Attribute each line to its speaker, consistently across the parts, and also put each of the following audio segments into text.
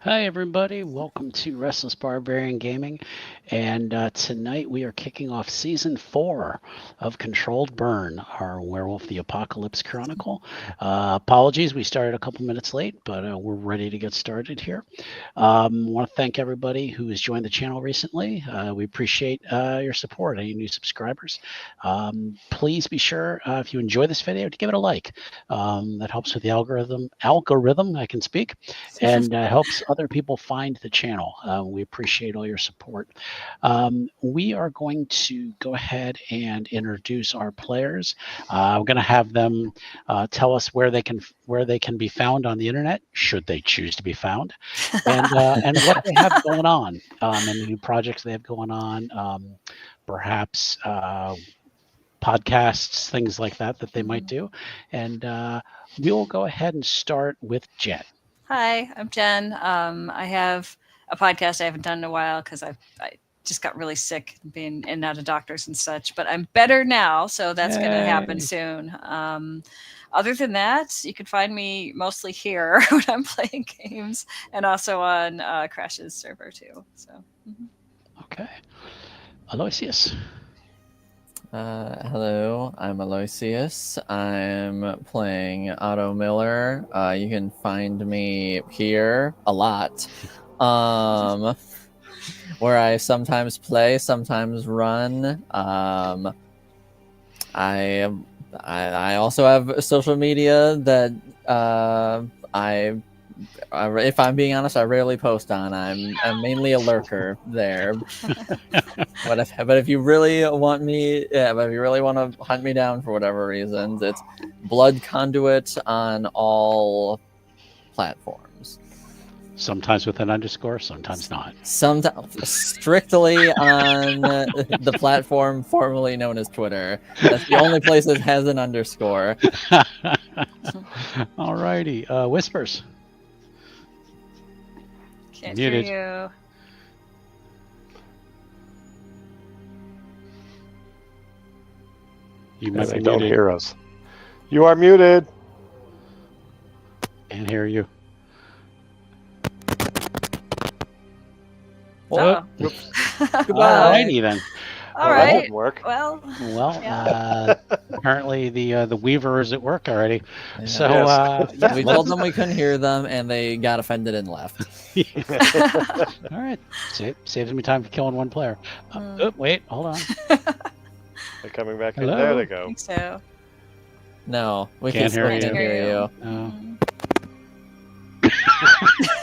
Speaker 1: Hi, everybody. Welcome to Restless Barbarian Gaming. And tonight we are kicking off Season 4 of Controlled Burn, our Werewolf the Apocalypse Chronicle. Apologies, we started a couple minutes late, but we're ready to get started here. Want to thank everybody who has joined the channel recently. We appreciate your support, any new subscribers. Please be sure, if you enjoy this video, to give it a like. That helps with the algorithm, I can speak, and helps other people find the channel. We appreciate all your support. We are going to go ahead and introduce our players. We're going to have them tell us where they can be found on the internet, should they choose to be found, and what they have going on, and the new projects they have going on, perhaps podcasts, things like that they might do. And we will go ahead and start with Jen.
Speaker 2: Hi, I'm Jen. I have a podcast I haven't done in a while because I just got really sick being in and out of doctors and such, but I'm better now, so that's going to happen soon. Other than that, you can find me mostly here when I'm playing games and also on Crash's server too. So.
Speaker 1: Okay. Aloysius.
Speaker 3: Hello, I'm Aloysius. I'm playing Otto Miller. You can find me here a lot, where I sometimes play, sometimes run. I also have social media that if I'm being honest, I rarely post on. I'm mainly a lurker there. But if you really want me, but if you really want to hunt me down for whatever reasons, it's Blood Conduit on all platforms.
Speaker 1: Sometimes with an underscore, sometimes not.
Speaker 3: Sometimes strictly on the platform formerly known as Twitter. That's the only place that has an underscore.
Speaker 1: Alrighty. Whispers.
Speaker 2: Can't
Speaker 1: Muted.
Speaker 2: hear
Speaker 1: You might be
Speaker 4: don't
Speaker 1: muted.
Speaker 4: hear us. You are muted.
Speaker 1: Can't hear you.
Speaker 2: Oh.
Speaker 1: Alrighty then.
Speaker 2: All
Speaker 4: That
Speaker 2: right.
Speaker 4: didn't work.
Speaker 2: Well,
Speaker 1: Apparently the Weaver is at work already.
Speaker 3: Yeah.
Speaker 1: So
Speaker 3: we told them we couldn't hear them, and they got offended and left.
Speaker 1: All right. Saves me time for killing one player. Wait, hold on.
Speaker 4: They're coming back in.
Speaker 1: Hello?
Speaker 4: There they
Speaker 2: I
Speaker 4: go.
Speaker 2: think so.
Speaker 3: No, we
Speaker 1: Can't hear
Speaker 3: can't
Speaker 1: you.
Speaker 3: hear you.
Speaker 1: Oh.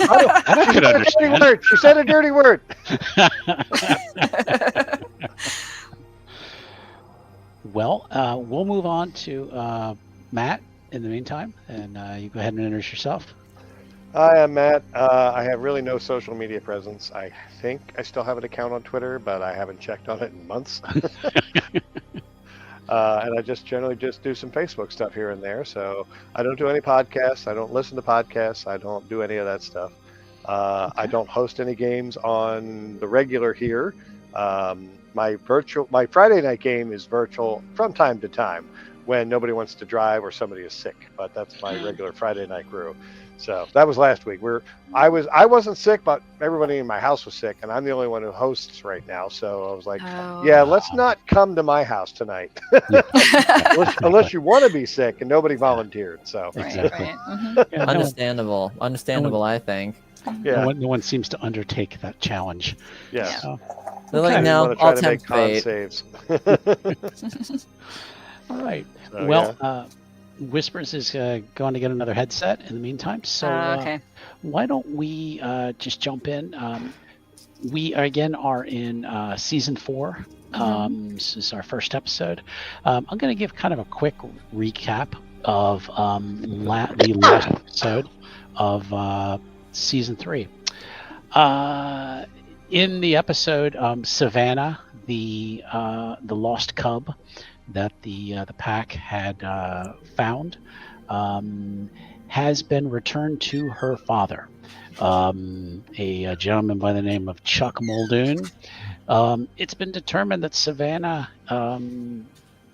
Speaker 4: I
Speaker 1: could understand.
Speaker 4: Word. She said a dirty word.
Speaker 1: Well, we'll move on to Matt in the meantime, and you go ahead and introduce yourself.
Speaker 4: Hi, I'm Matt. I have really no social media presence. I think I still have an account on Twitter, but I haven't checked on it in months. And I just generally just do some Facebook stuff here and there. So I don't do any podcasts. I don't listen to podcasts. I don't do any of that stuff. I don't host any games on the regular here. My Friday night game is virtual from time to time when nobody wants to drive or somebody is sick. But that's my regular Friday night crew. So that was last week. I wasn't sick, but everybody in my house was sick, and I'm the only one who hosts right now. So I was like, yeah, let's not come to my house tonight, unless you want to be sick, and nobody volunteered. So
Speaker 1: Exactly.
Speaker 2: Right. Mm-hmm.
Speaker 1: Yeah,
Speaker 3: Understandable, I think.
Speaker 4: yeah,
Speaker 1: no one seems to undertake that challenge.
Speaker 4: yes.
Speaker 1: So,
Speaker 3: They're
Speaker 1: Okay.
Speaker 3: like,
Speaker 4: I
Speaker 3: no,
Speaker 4: want to try
Speaker 3: I'll
Speaker 4: to make
Speaker 3: tempt
Speaker 4: con
Speaker 3: fate.
Speaker 4: saves.
Speaker 1: all right.
Speaker 4: So,
Speaker 1: Well,
Speaker 4: yeah.
Speaker 1: Whispers is going to get another headset in the meantime. So
Speaker 2: Okay.
Speaker 1: why don't we just jump in? We again are in season 4. This is our first episode. I'm going to give kind of a quick recap of the last episode of season 3. In the episode, Savannah, the lost cub that the pack had found, has been returned to her father, a gentleman by the name of Chuck Muldoon. It's been determined that Savannah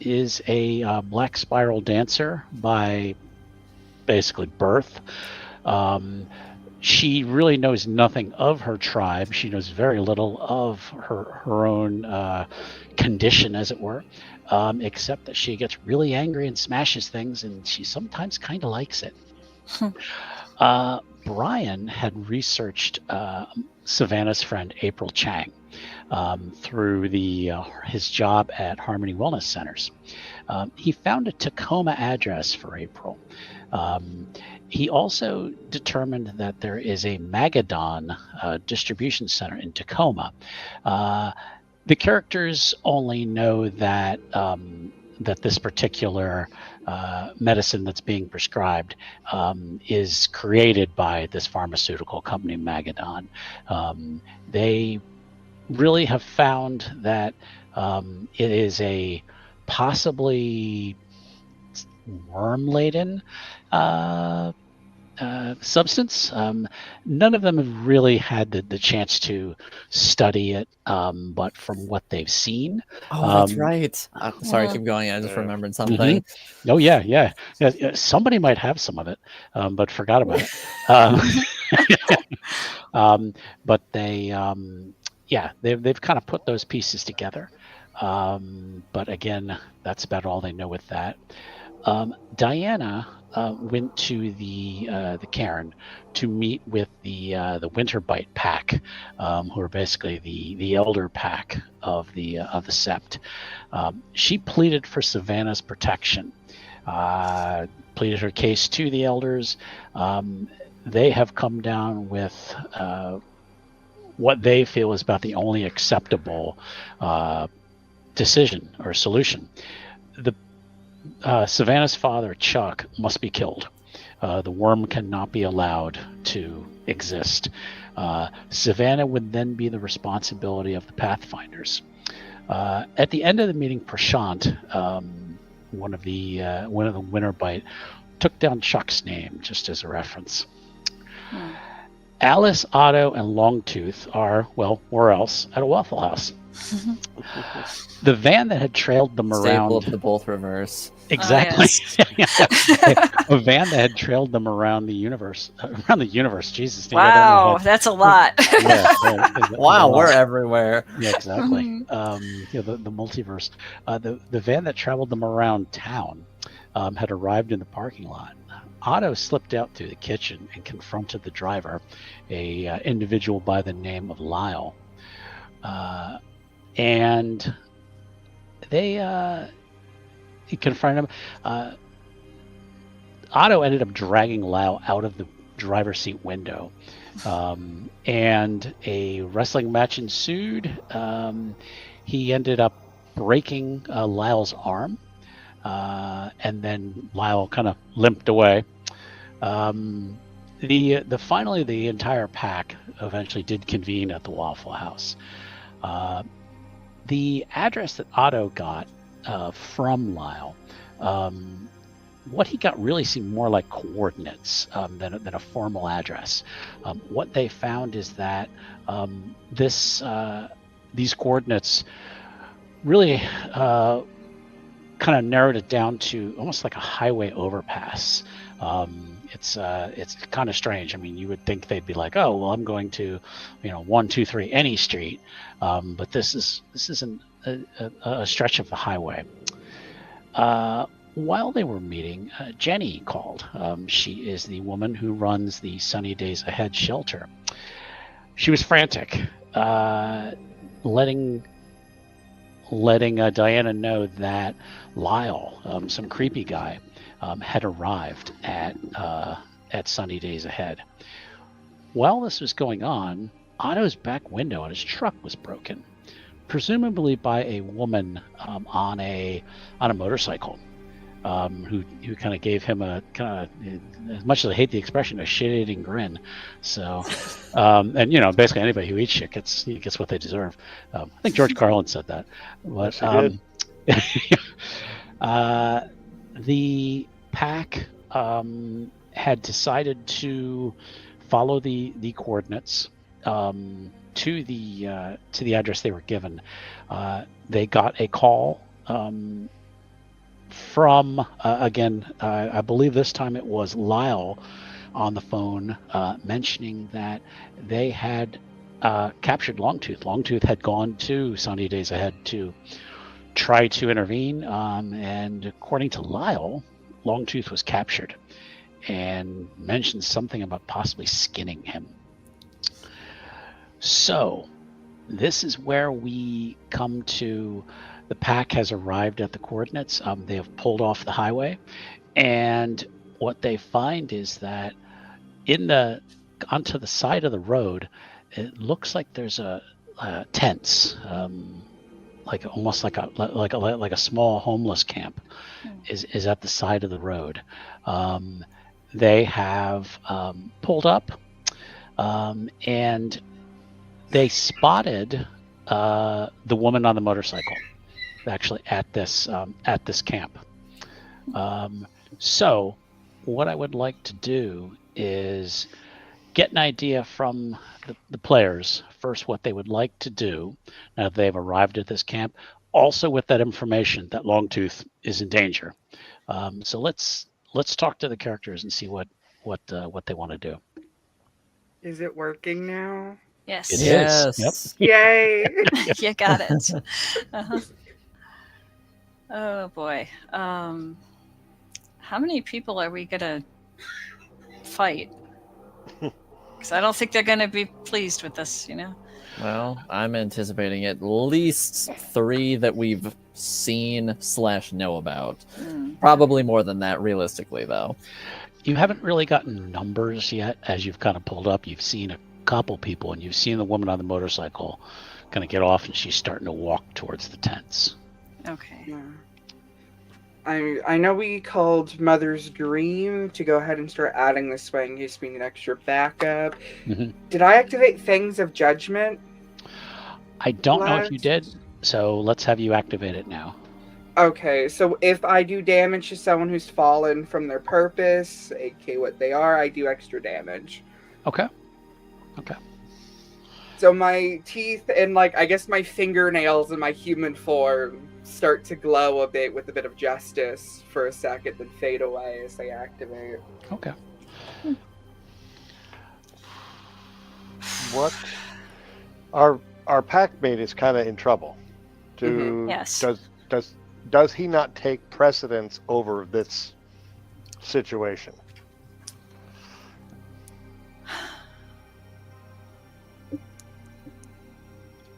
Speaker 1: is a black spiral dancer by basically birth. She really knows nothing of her tribe. She knows very little of her own condition, as it were, except that she gets really angry and smashes things, and she sometimes kind of likes it. Brian had researched Savannah's friend April Chang through his job at Harmony Wellness Centers. He found a Tacoma address for April. He also determined that there is a Magadon distribution center in Tacoma. The characters only know that that this particular medicine that's being prescribed is created by this pharmaceutical company, Magadon. They really have found that it is a possibly worm-laden substance. None of them have really had the chance to study it, but from what they've seen.
Speaker 3: Oh, that's right. Sorry, keep going. I just
Speaker 4: Yeah.
Speaker 3: remembered something.
Speaker 1: Oh yeah. Somebody might have some of it, but forgot about it. But they've kind of put those pieces together. But again, that's about all they know with that. Diana went to the cairn to meet with the Winterbite pack, who are basically the elder pack of the Sept. She pleaded for Savannah's protection, pleaded her case to the elders. They have come down with what they feel is about the only acceptable decision or solution. Savannah's father, Chuck, must be killed. The worm cannot be allowed to exist. Savannah would then be the responsibility of the Pathfinders. At the end of the meeting, Prashant, one of the Winterbite, took down Chuck's name just as a reference. Alice, Otto, and Longtooth are, well, where else? At a Waffle House. The van that had trailed them
Speaker 3: Staple
Speaker 1: around.
Speaker 3: of the both reverse.
Speaker 1: Exactly.
Speaker 2: Yes.
Speaker 1: A van that had trailed them around the universe. Jesus. Steve,
Speaker 2: Wow, that's a lot.
Speaker 3: Wow, we're everywhere.
Speaker 1: Yeah, exactly. The multiverse. The van that traveled them around town had arrived in the parking lot. Otto slipped out through the kitchen and confronted the driver, a individual by the name of Lyle. And he confronted him. Otto ended up dragging Lyle out of the driver's seat window, and a wrestling match ensued. He ended up breaking Lyle's arm, and then Lyle kind of limped away. Finally, the entire pack eventually did convene at the Waffle House. The address that Otto got from Lyle, what he got really seemed more like coordinates than a formal address. What they found is that these coordinates really kind of narrowed it down to almost like a highway overpass. It's kind of strange. I mean, you would think they'd be like, oh, well, I'm going to, 123 any street, but this isn't a stretch of the highway. While they were meeting, Jenny called. She is the woman who runs the Sunny Days Ahead shelter. She was frantic, letting Diana know that Lyle, some creepy guy, had arrived at Sunny Days Ahead. While this was going on, Otto's back window on his truck was broken, presumably by a woman on a motorcycle, who kind of gave him a kind of, as much as I hate the expression, a shit-eating grin. So, and basically anybody who eats shit gets what they deserve. I think George Carlin said that. But the pack had decided to follow the coordinates to the address they were given. They got a call from again, I believe this time it was Lyle, on the phone, mentioning that they had captured Longtooth. Longtooth had gone to Sunny Days Ahead to try to intervene, and according to Lyle, Longtooth was captured and mentioned something about possibly skinning him. So, this is where we come to the pack has arrived at the coordinates. They have pulled off the highway, and what they find is that onto the side of the road, it looks like there's a tents, like almost like a small homeless camp, is at the side of the road. They have pulled up, and they spotted the woman on the motorcycle, actually at this camp. So, what I would like to do is get an idea from the players first what they would like to do now that they've arrived at this camp. Also, with that information that Longtooth is in danger. So let's talk to the characters and see what they want to do.
Speaker 5: Is it working now?
Speaker 2: Yes.
Speaker 1: It
Speaker 3: Yes.
Speaker 1: is.
Speaker 5: Yay!
Speaker 2: You got it. Uh-huh. Oh boy. How many people are we gonna fight? Because I don't think they're gonna be pleased with this.
Speaker 3: Well, I'm anticipating at least 3 that we've seen / know about. Probably more than that, realistically, though.
Speaker 1: You haven't really gotten numbers yet as you've kind of pulled up. You've seen a couple people, and you've seen the woman on the motorcycle kind of get off, and she's starting to walk towards the tents.
Speaker 2: Okay.
Speaker 5: Yeah. I know we called Mother's Dream to go ahead and start adding this way in case we need extra backup.
Speaker 1: Mhm.
Speaker 5: Did I activate Things of Judgment?
Speaker 1: I don't know if you
Speaker 5: Last-
Speaker 1: did, so let's have you activate it now.
Speaker 5: Okay, so if I do damage to someone who's fallen from their purpose, aka what they are, I do extra damage.
Speaker 1: Okay.
Speaker 5: So my teeth and I guess my fingernails in my human form start to glow a bit with a bit of justice for a second, then fade away as they activate.
Speaker 1: Okay.
Speaker 4: What? Our pack mate is kind of in trouble.
Speaker 2: Yes.
Speaker 4: Does he not take precedence over this situation?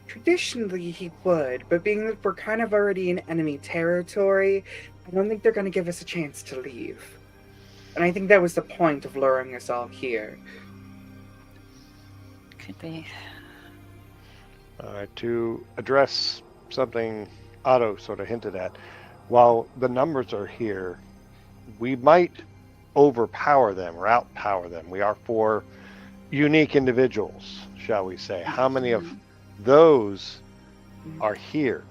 Speaker 5: Traditionally, he would, but being that we're kind of already in enemy territory, I don't think they're going to give us a chance to leave. And I think that was the point of luring us all here.
Speaker 2: Could be.
Speaker 4: To address something Otto sort of hinted at, while the numbers are here, we might overpower them or outpower them. We are 4 unique individuals, shall we say. How many of those are here?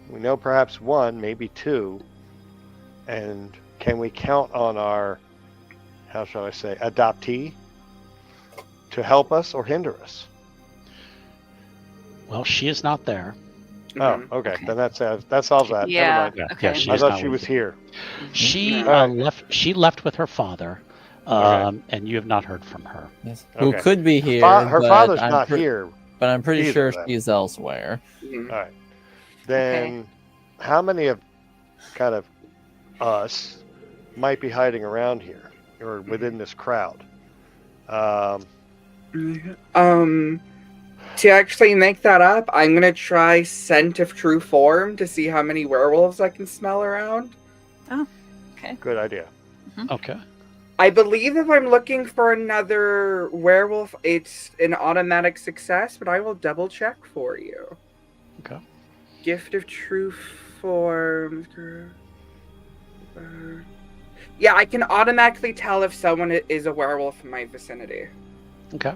Speaker 4: We know perhaps 1, maybe 2. And can we count on our, how shall I say, adoptee to help us or hinder us?
Speaker 1: Well, she is not there.
Speaker 4: Oh, okay. Then that solves that.
Speaker 2: Yeah.
Speaker 4: Never mind.
Speaker 1: Yeah,
Speaker 2: Okay.
Speaker 1: she
Speaker 4: I
Speaker 1: is
Speaker 4: thought
Speaker 1: not
Speaker 4: she
Speaker 1: with
Speaker 4: was
Speaker 1: you.
Speaker 4: here.
Speaker 1: She
Speaker 4: Alright.
Speaker 1: left. She left with her father,
Speaker 4: Okay.
Speaker 1: and you have not heard from her.
Speaker 3: Yes. Who
Speaker 4: Okay.
Speaker 3: could be here.
Speaker 4: Her
Speaker 3: but
Speaker 4: father's
Speaker 3: I'm
Speaker 4: not
Speaker 3: pre-
Speaker 4: here.
Speaker 3: But I'm pretty
Speaker 4: either
Speaker 3: sure
Speaker 4: then.
Speaker 3: she's elsewhere.
Speaker 5: Mhm.
Speaker 4: All right. Then how many of kind of us might be hiding around here or within this crowd?
Speaker 5: To actually make that up, I'm gonna try Scent of True Form to see how many werewolves I can smell around.
Speaker 4: Good idea.
Speaker 1: Okay.
Speaker 5: I believe if I'm looking for another werewolf, it's an automatic success, but I will double check for you.
Speaker 1: Okay.
Speaker 5: Gift of True Form. Yeah, I can automatically tell if someone is a werewolf in my vicinity.
Speaker 1: Okay.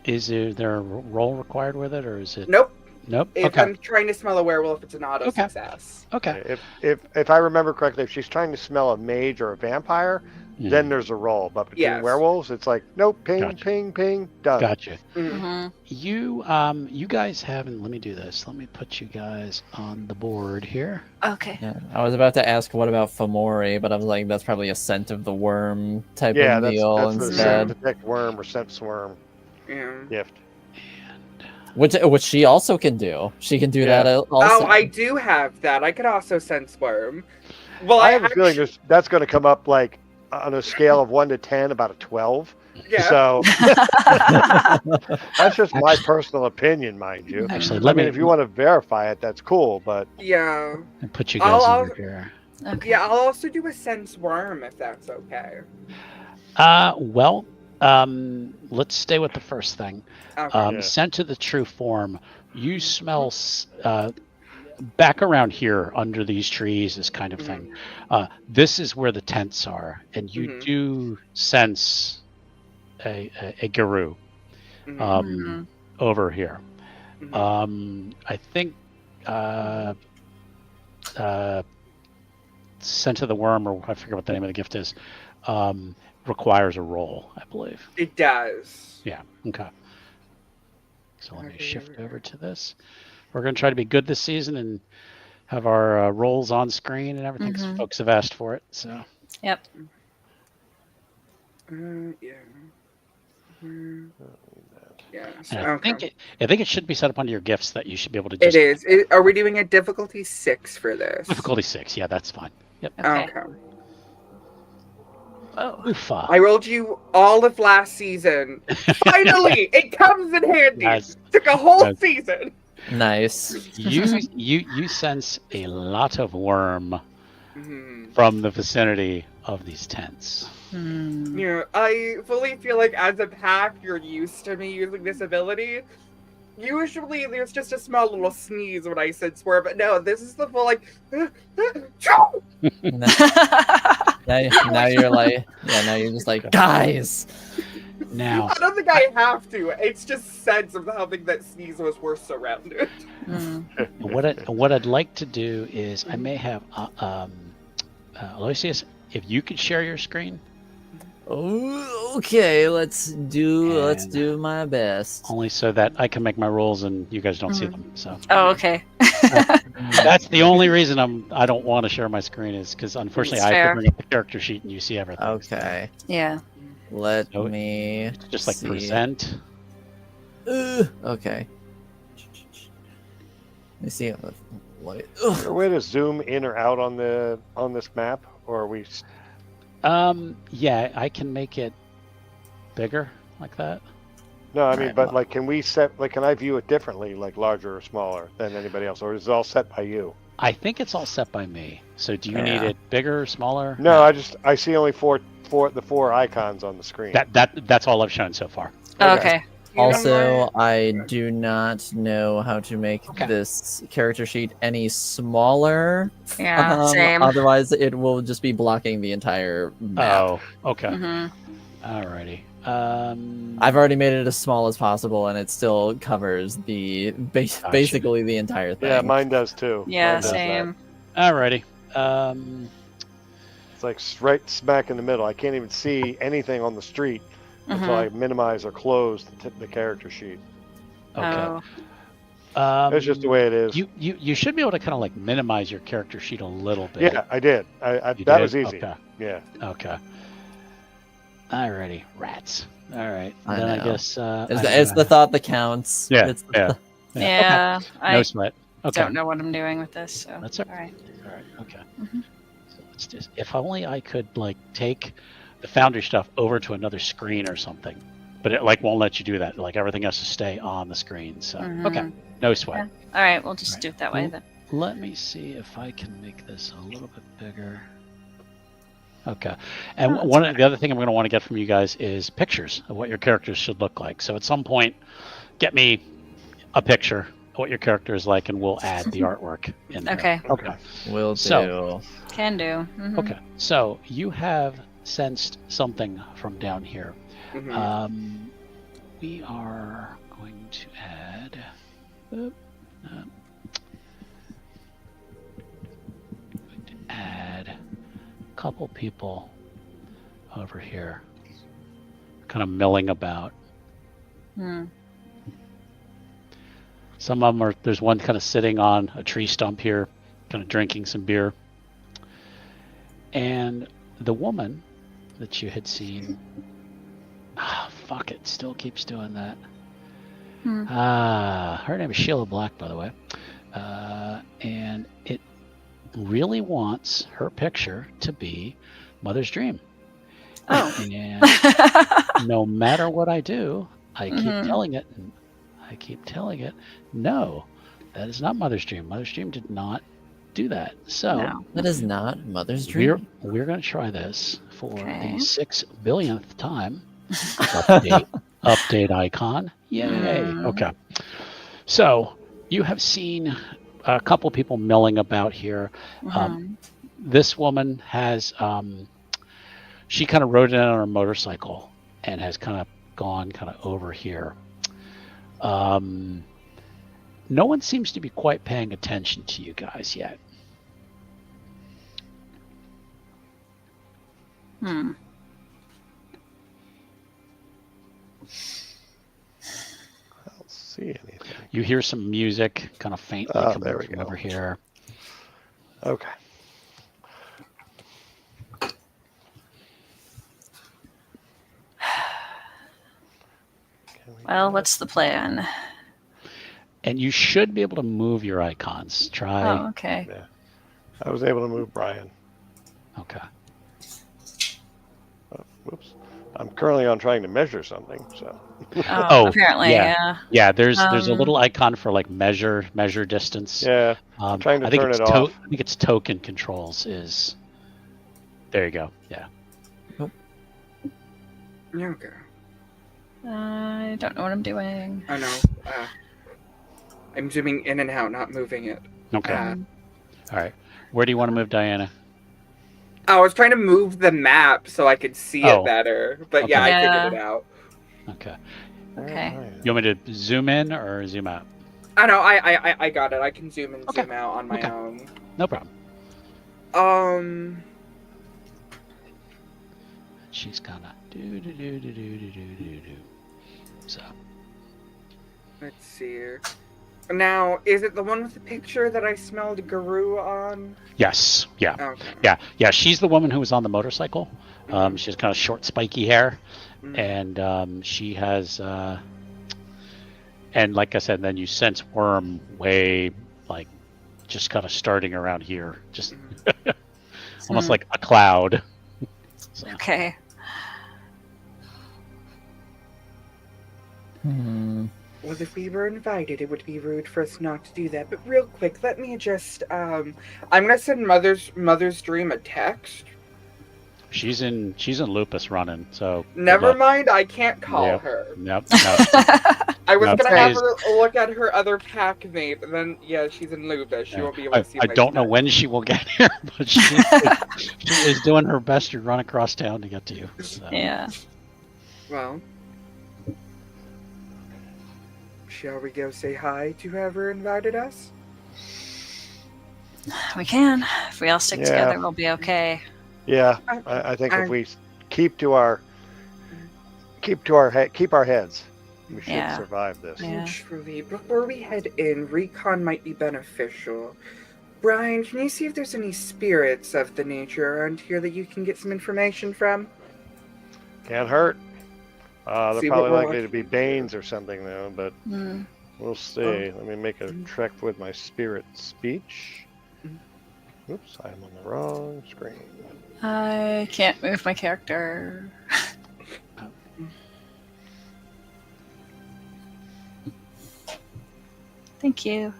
Speaker 1: Is there a roll required with it, or is it?
Speaker 5: Nope.
Speaker 1: Nope.
Speaker 5: If
Speaker 1: Okay.
Speaker 5: I'm trying to smell a werewolf, it's an auto
Speaker 1: Okay.
Speaker 5: success.
Speaker 1: Okay.
Speaker 4: If I remember correctly, if she's trying to smell a mage or a vampire, then there's a roll. But between
Speaker 5: Yes.
Speaker 4: werewolves, it's like, nope, ping,
Speaker 1: Gotcha.
Speaker 4: ping, ping, done.
Speaker 1: Gotcha.
Speaker 5: Mhm.
Speaker 1: You guys haven't. Let me do this. Let me put you guys on the board here.
Speaker 2: Okay.
Speaker 3: Yeah, I was about to ask what about Fomori, but I was like, that's probably a scent of the worm type
Speaker 4: Yeah,
Speaker 3: of
Speaker 4: that's
Speaker 3: deal
Speaker 4: the
Speaker 3: instead.
Speaker 4: detect worm or sense worm
Speaker 5: Yeah.
Speaker 4: gift.
Speaker 3: Which she also can do. She can do
Speaker 4: Yeah.
Speaker 3: that also.
Speaker 5: Oh, I do have that. I could also sense worm. Well,
Speaker 4: I have a feeling
Speaker 5: actually,
Speaker 4: that's going to come up like on a scale of 1 to 10, about a 12.
Speaker 5: yeah.
Speaker 4: So that's just my personal opinion, mind you.
Speaker 1: Actually,
Speaker 2: Mhm.
Speaker 1: let
Speaker 4: I mean,
Speaker 1: me
Speaker 4: if you want to verify it, that's cool. But
Speaker 5: Yeah.
Speaker 1: put you guys
Speaker 5: I'll-
Speaker 1: over here.
Speaker 2: Okay.
Speaker 5: Yeah, I'll also do a sense worm if that's okay.
Speaker 1: Well, let's stay with the first thing.
Speaker 5: Okay.
Speaker 4: Yeah.
Speaker 1: Sent to the true form. You smell back around here under these trees, this kind of thing. This is where the tents are, and you
Speaker 5: Mhm.
Speaker 1: do sense a guru
Speaker 5: Mhm.
Speaker 2: Mhm.
Speaker 1: over here.
Speaker 5: Mhm.
Speaker 1: I think Scent of the Worm, or I forget what the name of the gift is, requires a roll, I believe.
Speaker 5: It does.
Speaker 1: Yeah. Okay. So let me shift over to this. We're going to try to be good this season and have our rolls on screen and everything, 'cause folks have asked for it. So
Speaker 2: Yep.
Speaker 5: Yeah. Yes.
Speaker 1: and
Speaker 5: Okay.
Speaker 1: I think it should be set up under your gifts that you should be able to
Speaker 5: It
Speaker 1: just
Speaker 5: is. Are we doing a difficulty 6 for this?
Speaker 1: difficulty 6. Yeah, that's fine. Yep.
Speaker 2: Okay.
Speaker 5: Okay.
Speaker 2: Oh.
Speaker 1: Oofa.
Speaker 5: I rolled you all of last season. Finally, it comes in handy.
Speaker 1: Yes.
Speaker 5: Took a whole
Speaker 1: Yes.
Speaker 5: season.
Speaker 3: Nice.
Speaker 1: You sense a lot of worm
Speaker 5: Mhm.
Speaker 1: from the vicinity of these tents.
Speaker 2: Hmm.
Speaker 5: Yeah, I fully feel like as a pack, you're used to me using this ability. Usually, there's just a small little sneeze when I said swear, but no, this is the full like.
Speaker 3: Now you're like, yeah, now you're just like, guys.
Speaker 1: Now,
Speaker 5: I don't think I have to. It's just sense of having that sneeze was worse surrounded.
Speaker 2: Hmm.
Speaker 1: what I'd like to do is I may have Aloysius, if you could share your screen,
Speaker 3: Oh, okay, let's
Speaker 1: And-
Speaker 3: do my best.
Speaker 1: only so that I can make my rolls and you guys don't see them. So
Speaker 2: Oh, okay.
Speaker 1: that's the only reason I don't want to share my screen, is because unfortunately
Speaker 2: That's
Speaker 1: I have
Speaker 2: fair.
Speaker 1: to bring up the character sheet and you see everything. So
Speaker 3: Okay,
Speaker 2: Yeah.
Speaker 3: let
Speaker 1: So
Speaker 3: me
Speaker 1: just like
Speaker 3: see.
Speaker 1: present.
Speaker 3: Okay. Let me see. What?
Speaker 4: Is there a way to zoom in or out on this map, or are we?
Speaker 1: Yeah, I can make it bigger like that.
Speaker 4: No, I mean,
Speaker 1: Right.
Speaker 4: but like, can we set? Like, can I view it differently, like larger or smaller than anybody else, or is it all set by you?
Speaker 1: I think it's all set by me. So do you need
Speaker 3: Yeah.
Speaker 1: it bigger, smaller?
Speaker 4: No, I see only four icons on the screen.
Speaker 1: That's all I've shown so far.
Speaker 2: Okay.
Speaker 5: You know
Speaker 3: Also,
Speaker 5: what?
Speaker 3: I do not know how to make
Speaker 1: Okay.
Speaker 3: this character sheet any smaller.
Speaker 2: Yeah. Same.
Speaker 3: Otherwise, it will just be blocking the entire map.
Speaker 1: Oh, okay.
Speaker 2: Hmm.
Speaker 1: Alrighty.
Speaker 3: I've already made it as small as possible, and it still covers the basically the entire thing.
Speaker 4: Yeah, mine does too.
Speaker 2: Yeah.
Speaker 4: Mine does that.
Speaker 2: Same.
Speaker 1: Alrighty.
Speaker 4: It's like right smack in the middle. I can't even see anything on the street until I minimize or close the character sheet.
Speaker 1: Okay.
Speaker 2: Oh.
Speaker 4: That's just the way it is.
Speaker 1: You should be able to kind of like minimize your character sheet a little bit.
Speaker 4: Yeah, I did.
Speaker 1: You
Speaker 4: That
Speaker 1: did?
Speaker 4: was easy.
Speaker 1: Okay.
Speaker 4: Yeah.
Speaker 1: Okay. Alrighty. Rats. All right.
Speaker 3: I
Speaker 1: Then I
Speaker 3: know.
Speaker 1: guess
Speaker 3: It's the thought that counts.
Speaker 1: Yeah,
Speaker 3: It's
Speaker 1: yeah.
Speaker 2: Yeah.
Speaker 1: Okay. No
Speaker 2: I
Speaker 1: sweat. Okay.
Speaker 2: don't know what I'm doing with this. So.
Speaker 1: That's all
Speaker 2: all right.
Speaker 1: All right. Okay.
Speaker 2: Mhm.
Speaker 1: So let's just. If only I could like take the Foundry stuff over to another screen or something, but it like won't let you do that. Like everything has to stay on the screen. So okay.
Speaker 2: Mhm.
Speaker 1: No sweat.
Speaker 2: All right. We'll just
Speaker 1: Right.
Speaker 2: do it that way
Speaker 1: Well,
Speaker 2: then.
Speaker 1: Let me see if I can make this a little bit bigger. Okay. And
Speaker 2: Oh, that's
Speaker 1: the other thing I'm going to want to get from you guys is pictures of what your characters should look like. So at some point, get me a picture of what your character is like, and we'll add the artwork in there.
Speaker 2: Okay.
Speaker 1: Okay.
Speaker 3: will do.
Speaker 1: So-
Speaker 2: Can do. Mhm.
Speaker 1: Okay. So you have sensed something from down here.
Speaker 5: Mhm.
Speaker 1: We are going to add. Going to add a couple people over here, kind of milling about.
Speaker 2: Hmm.
Speaker 1: Some of them are, there's one kind of sitting on a tree stump here, kind of drinking some beer. And the woman that you had seen, fuck it, still keeps doing that.
Speaker 2: Hmm.
Speaker 1: Her name is Sheila Black, by the way. And it really wants her picture to be Mother's Dream.
Speaker 2: Oh.
Speaker 1: And no matter what I do, I keep
Speaker 2: Mhm.
Speaker 1: telling it, and I keep telling it, no, that is not Mother's Dream. Mother's Dream did not do that. So
Speaker 2: No.
Speaker 3: That is not Mother's
Speaker 1: we're
Speaker 3: Dream.
Speaker 1: going to try this for
Speaker 2: Okay.
Speaker 1: the 6 billionth time. Update icon. Yay.
Speaker 2: Mm.
Speaker 1: Okay. So you have seen a couple people milling about here.
Speaker 2: Mhm.
Speaker 1: This woman has, she kind of rode in on her motorcycle and has kind of gone kind of over here. No one seems to be quite paying attention to you guys yet.
Speaker 2: Hmm.
Speaker 4: I don't see anything.
Speaker 1: You hear some music kind of faintly
Speaker 4: Oh,
Speaker 1: coming
Speaker 4: there we
Speaker 1: from
Speaker 4: go.
Speaker 1: over here.
Speaker 4: Okay. Can we
Speaker 2: Well,
Speaker 4: do
Speaker 2: what's the plan?
Speaker 1: And you should be able to move your icons. Try.
Speaker 2: Oh, okay.
Speaker 4: Yeah. I was able to move Brian.
Speaker 1: Okay.
Speaker 4: Oh, whoops. I'm currently on trying to measure something, so.
Speaker 1: Oh,
Speaker 2: apparently,
Speaker 1: yeah.
Speaker 2: yeah.
Speaker 1: Yeah, there's a
Speaker 2: Um,
Speaker 1: little icon for like measure distance.
Speaker 4: Yeah, I'm trying to
Speaker 1: I think
Speaker 4: turn
Speaker 1: it's
Speaker 4: it off.
Speaker 1: I think it's token controls is. There you go. Yeah.
Speaker 5: Okay.
Speaker 2: I don't know what I'm doing.
Speaker 5: I know. I'm zooming in and out, not moving it.
Speaker 1: Okay.
Speaker 5: Ah.
Speaker 1: All right. Where do you want to move Diana?
Speaker 5: I was trying to move the map so I could see
Speaker 1: Oh.
Speaker 5: it better, but yeah,
Speaker 1: Okay.
Speaker 5: I
Speaker 2: Yeah.
Speaker 5: figured it out.
Speaker 1: Okay.
Speaker 2: Okay.
Speaker 1: You want me to zoom in or zoom out?
Speaker 5: I know. I got it. I can zoom in,
Speaker 1: Okay.
Speaker 5: zoom out on my
Speaker 1: Okay.
Speaker 5: own.
Speaker 1: No problem. She's gonna do. So
Speaker 5: Let's see here. Now, is it the one with the picture that I smelled Guru on?
Speaker 1: yes, yeah,
Speaker 5: Okay.
Speaker 1: yeah. She's the woman who was on the motorcycle. She has kind of short, spiky hair,
Speaker 5: Mhm.
Speaker 1: and she has. And like I said, then you sense Worm way like just kind of starting around here, just almost
Speaker 2: Hmm.
Speaker 1: like a cloud. So,
Speaker 2: Okay.
Speaker 3: Hmm.
Speaker 5: Well, if we were invited, it would be rude for us not to do that. But real quick, let me just I'm gonna send Mother's Dream a text.
Speaker 1: she's in Lupus running. So good
Speaker 5: Never
Speaker 1: luck.
Speaker 5: mind, I can't call
Speaker 1: Yep.
Speaker 5: her.
Speaker 1: Nope.
Speaker 5: I was
Speaker 1: No,
Speaker 5: gonna have
Speaker 1: please.
Speaker 5: her look at her other pack mate, and then yeah, she's in Lubis. She
Speaker 1: Yeah.
Speaker 5: won't be able to see.
Speaker 1: I
Speaker 5: my
Speaker 1: don't know
Speaker 5: text.
Speaker 1: when she will get here, but she is doing her best to run across town to get to you. So.
Speaker 2: Yeah.
Speaker 5: Well, shall we go say hi to whoever invited us?
Speaker 2: We can. If we all stick
Speaker 4: Yeah.
Speaker 2: together, we'll be okay.
Speaker 4: Yeah, I think if
Speaker 5: I-
Speaker 4: we keep our heads, we should
Speaker 2: Yeah.
Speaker 4: survive this.
Speaker 2: Yeah.
Speaker 5: Truly, before we head in, recon might be beneficial. Brian, can you see if there's any spirits of the nature around here that you can get some information from?
Speaker 4: Can't hurt. They're
Speaker 5: See what
Speaker 4: probably
Speaker 5: we're
Speaker 4: likely to
Speaker 5: looking
Speaker 4: be Banes or something though, but
Speaker 2: Hmm.
Speaker 4: we'll see. Let me make a check with my spirit speech. Oops, I'm on the wrong screen.
Speaker 2: I can't move my character. Thank you.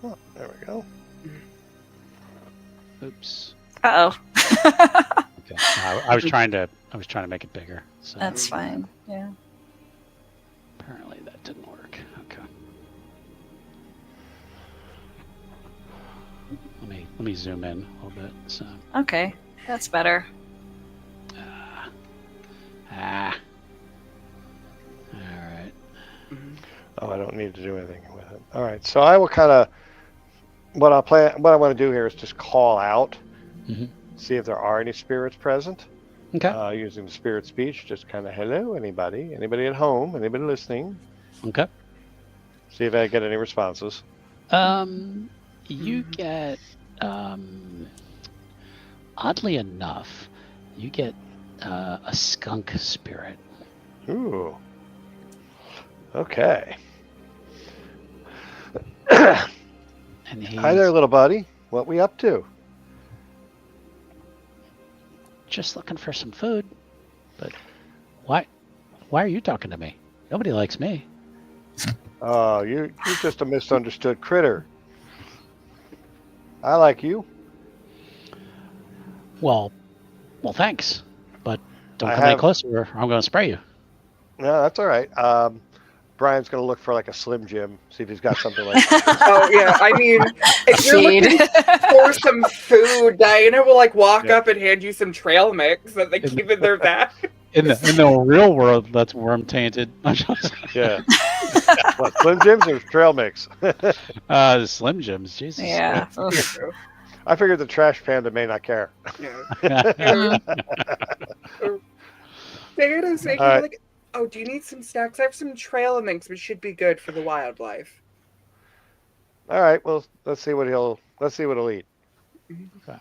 Speaker 4: Oh, there we go.
Speaker 1: Oops.
Speaker 2: Uh-oh.
Speaker 1: Okay. I was trying to make it bigger. So
Speaker 2: That's fine. Yeah.
Speaker 1: apparently that didn't work. Okay. Let me zoom in a little bit. So
Speaker 2: Okay. That's better.
Speaker 1: all right.
Speaker 4: Oh, I don't need to do anything with it. All right, so I will kind of what I want to do here is just call out
Speaker 1: Mhm.
Speaker 4: See if there are any spirits present.
Speaker 1: Okay.
Speaker 4: Using the spirit speech, just kind of hello, anybody at home, anybody listening.
Speaker 1: Okay.
Speaker 4: See if I get any responses.
Speaker 1: You get, oddly enough, you get a skunk spirit.
Speaker 4: Ooh. Okay.
Speaker 1: And
Speaker 4: Hi there,
Speaker 1: he's
Speaker 4: little buddy. What we up to?
Speaker 1: just looking for some food. But why are you talking to me? Nobody likes me.
Speaker 4: Oh, you're just a misunderstood critter. I like you.
Speaker 1: Well, thanks. But don't
Speaker 4: I
Speaker 1: come any
Speaker 4: have-
Speaker 1: closer or I'm going to spray you.
Speaker 4: No, that's all right. Brian's gonna look for like a Slim Jim, see if he's got something like.
Speaker 5: Oh yeah, I mean, if you're
Speaker 2: Feed.
Speaker 5: looking for some food, Diana will like walk
Speaker 4: Yeah.
Speaker 5: up and hand you some trail mix that they keep in their bag.
Speaker 1: In the real world, that's worm tainted.
Speaker 4: Yeah. What, Slim Jims or trail mix?
Speaker 1: Slim Jims, Jesus.
Speaker 2: Yeah. Oof.
Speaker 4: I figured the trash panda may not care.
Speaker 5: Yeah. Diana's making
Speaker 4: All right.
Speaker 5: like, oh, do you need some snacks? I have some trail mix, which should be good for the wildlife.
Speaker 4: All right. Well, let's see what he'll eat.
Speaker 1: He kind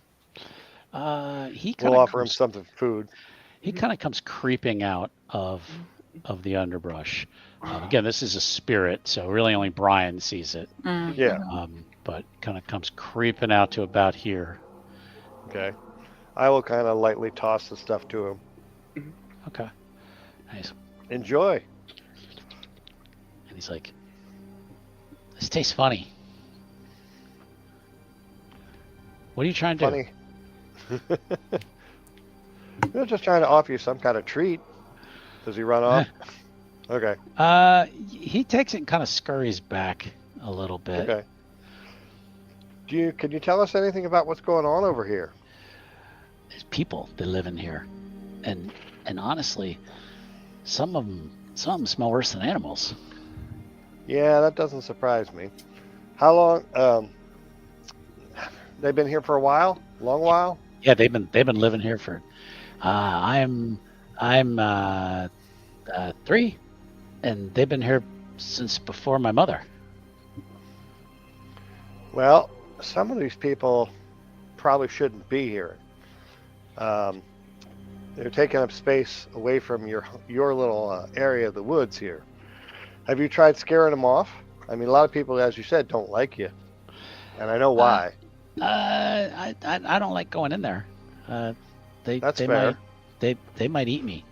Speaker 4: We'll
Speaker 1: of
Speaker 4: offer him something food.
Speaker 1: he kind of comes creeping out of the underbrush. Again, this is a spirit, so really only Brian sees it.
Speaker 2: Mm.
Speaker 4: Yeah.
Speaker 1: But kind of comes creeping out to about here.
Speaker 4: Okay. I will kind of lightly toss the stuff to him.
Speaker 1: Okay. Nice.
Speaker 4: Enjoy.
Speaker 1: And he's like, "This tastes funny. What are you trying to do?"
Speaker 4: Funny. We're just trying to offer you some kind of treat. Does he run off? Okay.
Speaker 1: He takes it and kind of scurries back a little bit.
Speaker 4: Okay. Can you tell us anything about what's going on over here?
Speaker 1: There's people that live in here, and honestly, some of them smell worse than animals.
Speaker 4: Yeah, that doesn't surprise me. How long? They've been here for a while. Long while.
Speaker 1: Yeah, they've been living here for. I'm 3, and they've been here since before my mother.
Speaker 4: Well, some of these people probably shouldn't be here. They're taking up space away from your little area of the woods here. Have you tried scaring them off? I mean, a lot of people, as you said, don't like you, and I know why.
Speaker 1: I don't like going in there.
Speaker 4: That's
Speaker 1: they
Speaker 4: fair.
Speaker 1: they might eat me.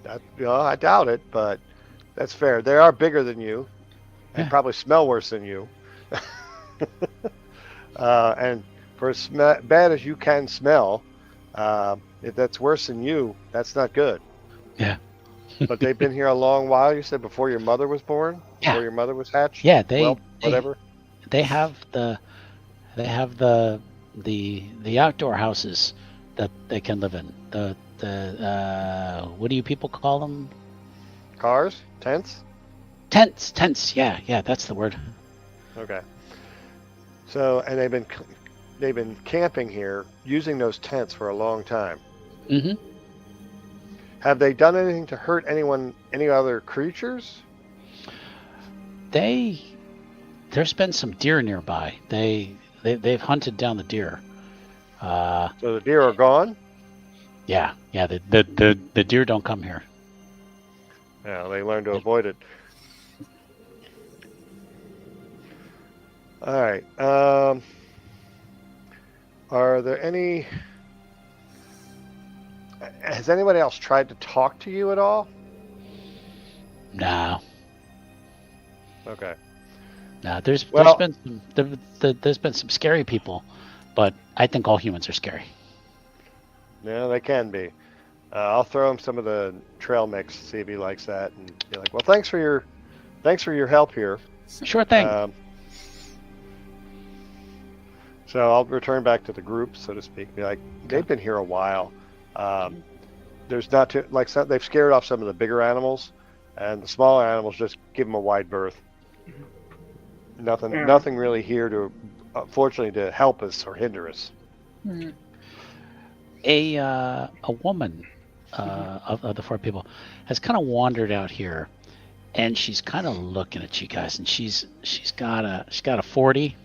Speaker 4: I doubt it, but that's fair. They are bigger than you, and
Speaker 1: Yeah.
Speaker 4: probably smell worse than you. And for as bad as you can smell, if that's worse than you, that's not good.
Speaker 1: Yeah.
Speaker 4: But they've been here a long while. You said before your mother was born,
Speaker 1: Yeah.
Speaker 4: before your mother was hatched.
Speaker 1: Yeah,
Speaker 4: Whatever.
Speaker 1: they have the outdoor houses that they can live in. The what do you people call them?
Speaker 4: Cars, tents.
Speaker 1: Tents. Yeah, that's the word.
Speaker 4: Okay. So, and they've been camping here using those tents for a long time.
Speaker 1: Mm-hmm.
Speaker 4: Have they done anything to hurt any other creatures?
Speaker 1: There's been some deer nearby. They've hunted down the deer.
Speaker 4: So the deer are gone?
Speaker 1: Yeah. The deer don't come here.
Speaker 4: Yeah, they learned to avoid it. All right. Are there any... Has anybody else tried to talk to you at all?
Speaker 1: No.
Speaker 4: Okay.
Speaker 1: There's
Speaker 4: Well-
Speaker 1: there's been some scary people, but I think all humans are scary.
Speaker 4: Yeah, they can be. I'll throw him some of the trail mix, see if he likes that, and be like, "Well, thanks for your help here."
Speaker 1: Sure thing.
Speaker 4: So I'll return back to the group, so to speak. Be like, they've been here a while. There's not too they've scared off some of the bigger animals, and the smaller animals just give them a wide berth.
Speaker 5: Yeah.
Speaker 4: Nothing really here to, fortunately, to help us or hinder us.
Speaker 2: Hmm.
Speaker 1: A woman of the four people has kind of wandered out here, and she's kind of looking at you guys, and she's got a 40.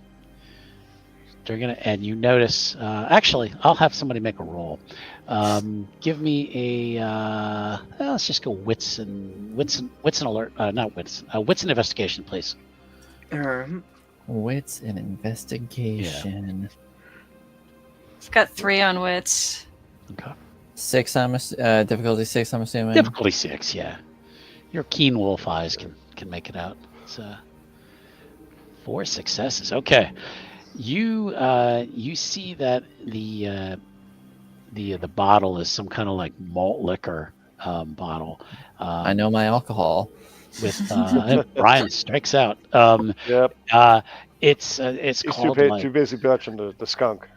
Speaker 1: They're gonna, and you notice. Actually, I'll have somebody make a roll. Give me a. Let's just go wits and alert. Not wits. Wits and investigation, please.
Speaker 3: Wits and investigation.
Speaker 2: I've got 3 on wits.
Speaker 1: Okay.
Speaker 3: 6. Difficulty 6. I'm assuming.
Speaker 1: Difficulty 6. Yeah. Your keen wolf eyes can make it out. So 4 successes. Okay. You see that the bottle is some kind of like malt liquor bottle.
Speaker 3: I know my alcohol.
Speaker 1: With Brian strikes out.
Speaker 4: Yep.
Speaker 1: It's
Speaker 4: He's
Speaker 1: called
Speaker 4: too busy watching the skunk.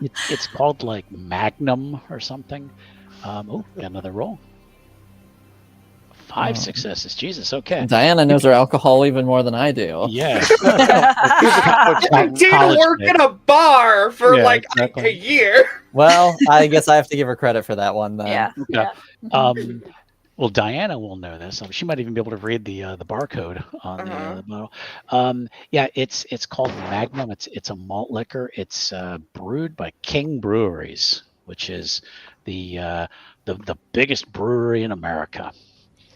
Speaker 1: it's called like Magnum or something. Got another roll. 5 successes. Jesus. Okay.
Speaker 3: Diana knows her alcohol even more than I do.
Speaker 1: Yeah.
Speaker 5: I did work at a bar for
Speaker 1: exactly.
Speaker 5: a year.
Speaker 3: Well, I guess I have to give her credit for that one then.
Speaker 2: Yeah.
Speaker 1: Yeah.
Speaker 2: Yeah.
Speaker 1: Well, Diana will know this. She might even be able to read the barcode on the bottle. Yeah, it's called Magnum. It's a malt liquor. It's brewed by King Breweries, which is the biggest brewery in America,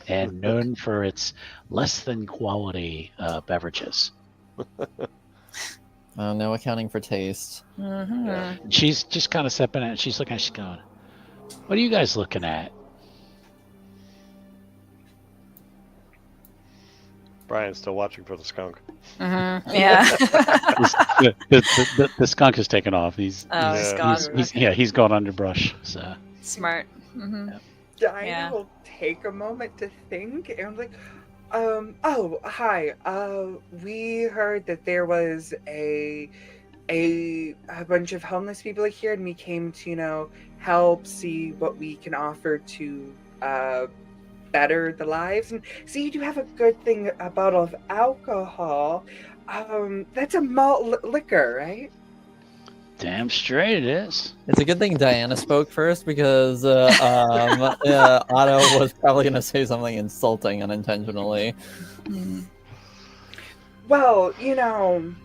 Speaker 1: and known for its less than quality beverages.
Speaker 3: No accounting for taste.
Speaker 2: Mm-hmm.
Speaker 1: She's just kind of stepping at it. She's looking at it. She's going, "What are you guys looking at?"
Speaker 4: Brian's still watching for the skunk.
Speaker 2: Mm-hmm. Yeah.
Speaker 1: The skunk has taken off. He's gone underbrush. So
Speaker 2: Smart. Mm-hmm.
Speaker 5: Diana
Speaker 2: Yeah.
Speaker 5: will take a moment to think, and I'm like, oh, hi. We heard that there was a bunch of homeless people here, and we came to, help see what we can offer to better the lives. And see, you do have a good thing, a bottle of alcohol. That's a malt liquor, right?
Speaker 1: damn straight it is.
Speaker 3: It's a good thing Diana spoke first because Otto was probably going to say something insulting unintentionally.
Speaker 2: Mm-hmm.
Speaker 5: Well, you know